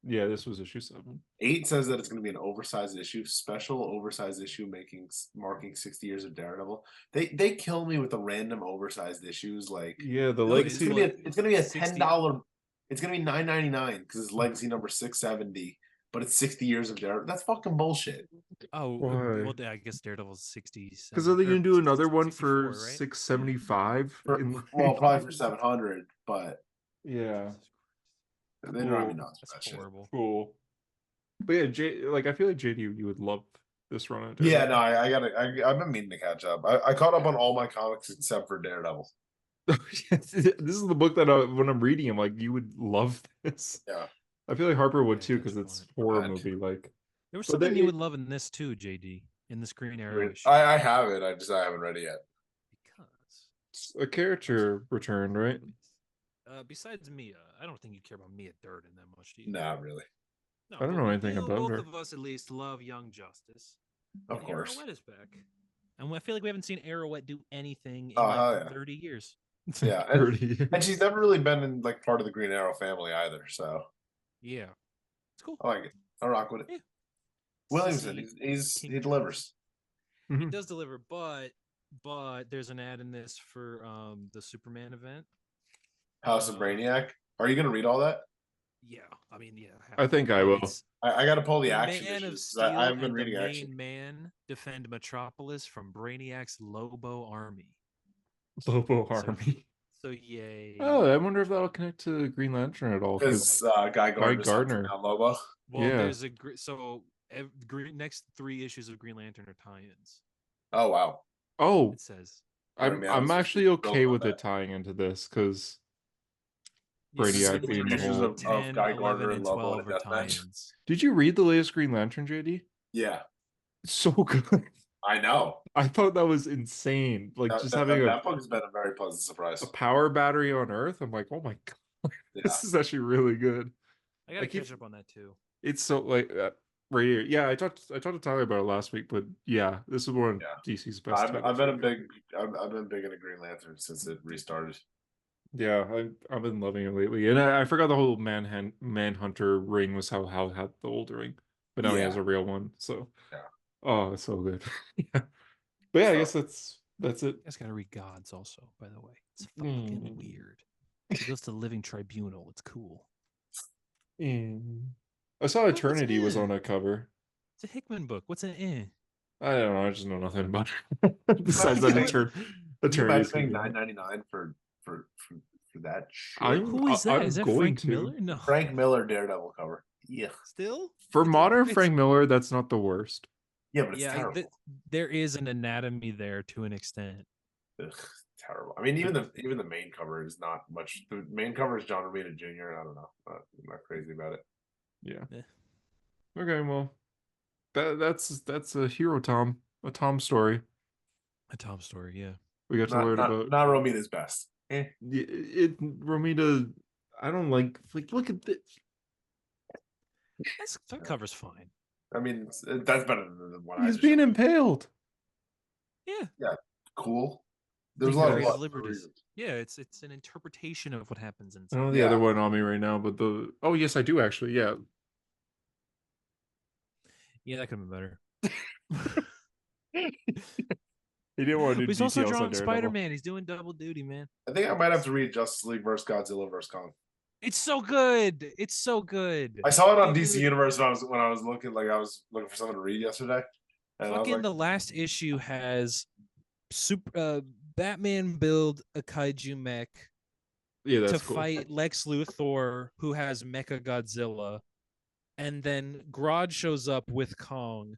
Yeah, this was issue 7. 8 says that it's going to be an oversized issue, special oversized issue, marking 60 years of Daredevil. They kill me with the random oversized issues. Like, yeah, the legacy. It's going to be a $10. It's going to be $9.99 because it's legacy number 670, but it's 60 years of Daredevil. That's fucking bullshit. Oh, well, I guess Daredevil's 60. Because are they going to do another one for right? 675? Well, probably for 700, but yeah. They don't have enough. That's horrible. Cool. But yeah, I feel like JD, you would love this run. Yeah, no, I've been meaning to catch up. I caught up on all my comics except for Daredevil. This is the book that when I'm reading, I'm like, you would love this. Yeah, I feel like Harper would too because it's horror movie. Like there was something you would love in this too, JD, in this Green Arrow issue. I have it. I haven't read it yet. Because a character returned, right? Besides Mia, I don't think you care about Mia Durden that much, do you? Not really. No, I don't know anything about her. Both of us at least love Young Justice. Of course. Arrowette is back. And I feel like we haven't seen Arrowette do anything in 30 years. Yeah. 30 years. And she's never really been in part of the Green Arrow family either, so. Yeah. It's cool. I like it. I rock with it. Yeah. Williamson, he delivers. He does deliver, but there's an ad in this for the Superman event. House of Brainiac. Are you going to read all that? Yeah, I mean, yeah. I think I will. I got to pull the action Man issues. Of Steel I haven't been and reading the action. Man defend Metropolis from Brainiac's Lobo Army. Lobo Army. So yay. Oh, I wonder if that'll connect to Green Lantern at all. Because Guy Gardner. Lobo. Well, there's next 3 issues of Green Lantern are tie-ins. Oh wow. Oh, it says. I'm actually okay with it tying into this because. Brainiac being the whole 10, Guy Gardner and 12 are tie-ins. Did you read the latest Green Lantern, JD? Yeah. It's so good. I know. I thought that was insane. Like having that book has been a very pleasant surprise. A power battery on Earth. I'm like, oh my god, this is actually really good. I gotta catch up on that too. It's so right here. Yeah, I talked to Tyler about it last week, but yeah, this is one of DC's best. I've been big into Green Lantern since it restarted. Yeah, I've been loving it lately, and I forgot the whole Manhunter ring was how had the old ring, but now he has a real one. So oh, it's so good. Yeah, but yeah, I guess that's it. You guys gotta read Gods also, by the way. It's fucking weird. It goes to the Living Tribunal. It's cool. I saw Eternity was on a cover. It's a Hickman book. What's an in? I don't know. I just know nothing about it. Besides that, Eternity. Paying $9.99 for for that shit. Who is that? Is that going Frank Miller? No. Frank Miller Daredevil cover. Yeah. Still? For modern Frank Miller, that's not the worst. Yeah, but it's terrible. There is an anatomy there to an extent. Ugh, terrible. I mean, even the main cover is not much. The main cover is John Romita Jr. I don't know. I'm not crazy about it. Yeah. Okay, well, that's a hero Tom, a Tom story. A Tom story, yeah. We got to learn about not Romita's best. Romita. I don't like look at this. That cover's fine. I mean, that's better than the one. He's being impaled. Yeah. Yeah. Cool. There's a lot of liberties. Yeah, it's an interpretation of what happens inside. I don't know the other one on me right now, but yes, I do actually. Yeah. Yeah, that could have been better. He didn't want to do. He's also drawing Spider-Man. He's doing double duty, man. I think I might have to read Justice League versus Godzilla versus Kong. It's so good. It's so good. I saw it on DC Universe when I was looking for something to read yesterday. And fucking the last issue has Batman build a kaiju mech to fight Lex Luthor, who has Mecha Godzilla, and then Grodd shows up with Kong,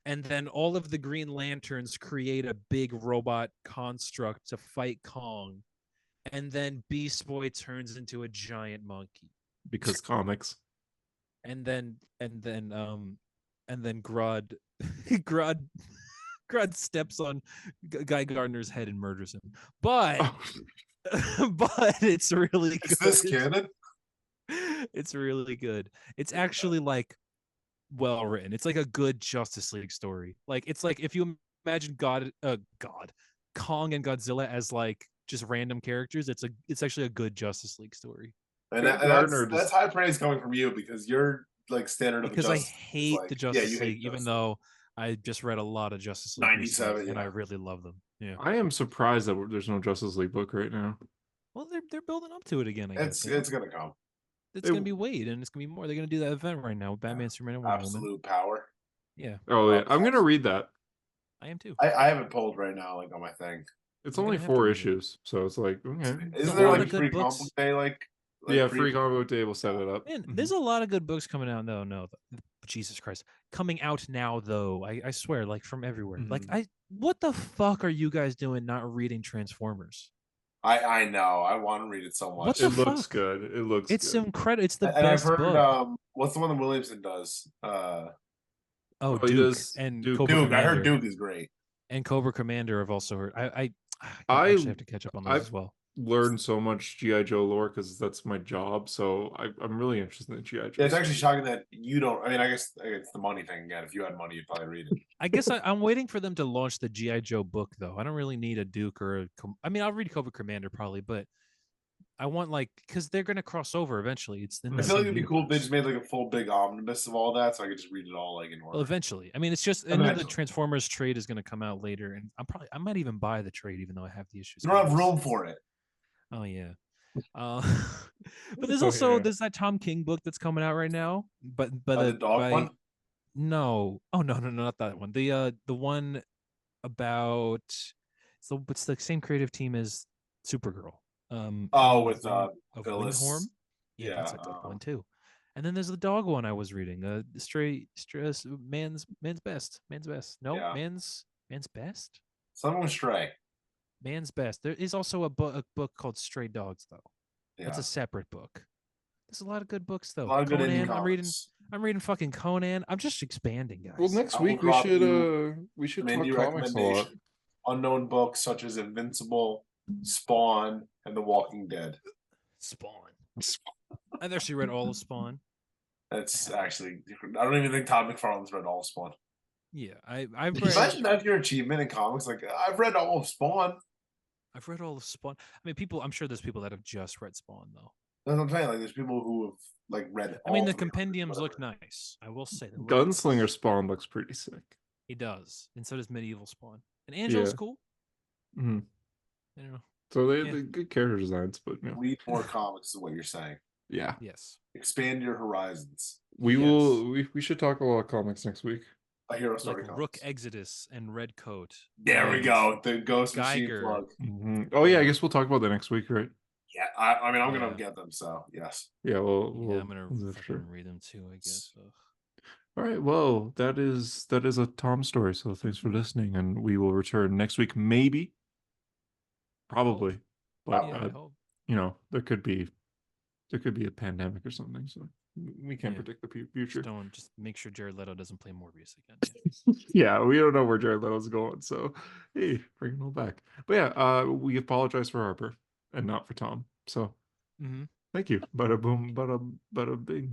and then all of the Green Lanterns create a big robot construct to fight Kong, and then Beast Boy turns into a giant monkey because comics, and then Grodd Grodd steps on Guy Gardner's head and murders him. But but it's really good. Is this canon? It's really good. It's actually like well written. It's like a good Justice League story. Like it's like if you imagine Kong and Godzilla as like just random characters, it's actually a good Justice League story. And that's high praise coming from you because you're like standard of because I hate the Justice League, even though I just read a lot of Justice League 97, and I really love them. Yeah, I am surprised that there's no Justice League book right now. Well, they're building up to it again. I guess it's gonna come. It's gonna be Wade, and it's gonna be more. They're gonna do that event right now with Batman, Superman, and Wonder Woman. Absolute Power. Yeah. Oh yeah, I'm gonna read that. I am too. I have it pulled right now, like on my thing. It's only 4 issues, so it's like okay. Isn't there like free comic book day? Like yeah, free comic book day will set it up. Man, there's a lot of good books coming out. No, Jesus Christ, coming out now though. I swear, like from everywhere. Like what the fuck are you guys doing? Not reading Transformers? I know. I want to read it so much. It looks good. It's incredible. It's the best. And I've heard book. What's the one that Williamson does? Duke and Duke. I heard Duke is great. And Cobra Commander I've also heard. I actually have to catch up on those as well. Learned so much G.I. Joe lore because that's my job, so I'm really interested in G.I. Joe. Yeah, it's actually shocking that you don't. I mean, I guess it's the money thing again. If you had money, you'd probably read it. I guess I'm waiting for them to launch the G.I. Joe book, though. I don't really need a Duke or I mean, I'll read Cobra Commander probably, but I want because they're going to cross over eventually. I feel like it'd be cool if they just made like a full big omnibus of all that, so I could just read it all like in order. Well, eventually. I mean, it's just I know the Transformers trade is going to come out later, and I might even buy the trade, even though I have the issues. You don't have room for it. Oh yeah. But there's also there's that Tom King book that's coming out right now. But the dog one? No. Oh no, not that one. The one about it's the same creative team as Supergirl. With Phyllis. Winghorn? Yeah, that's a good one too. And then there's the dog one I was reading. Man's best. No, yeah. Man's best. Something with Stray. Man's Best. There is also a book called Stray Dogs, though. Yeah. That's a separate book. There's a lot of good books, though. A lot of Conan. I'm reading fucking Conan. I'm just expanding, guys. Well, next week we should talk comics a lot. Unknown books such as Invincible, Spawn, and The Walking Dead. Spawn. I've actually read all of Spawn. That's actually I don't even think Todd McFarlane's read all of Spawn. Yeah, I've read. Imagine that's your achievement in comics. Like I've read all of Spawn. I've read all of Spawn. I mean, I'm sure there's people that have just read Spawn though. That's what I'm saying. Like there's people who have like read. I mean, the compendiums look nice. I will say. Gunslinger Spawn looks pretty sick. He does, and so does Medieval Spawn. And Angel's cool. Mm-hmm. You know. So they good character designs, but read more comics is what you're saying. Yeah. Yes. Expand your horizons. We will. We should talk a lot of comics next week. A hero story. Like Rook Exodus and Redcoat. There we go. The Ghost Machine Geiger. plug. Oh yeah, I guess we'll talk about that next week, right? Yeah, I mean, I'm gonna get them. So yes. Yeah, I'm gonna read them too, I guess. All right. Well, that is a Tom story. So thanks for listening, and we will return next week, maybe, probably, but I hope. you know, there could be a pandemic or something, so we can't predict the future. Just make sure Jared Leto doesn't play Morbius again. Yeah, we don't know where Jared Leto's going, so hey, bring him all back. But yeah, we apologize for Harper and not for Tom. So thank you. Bada boom, bada bing.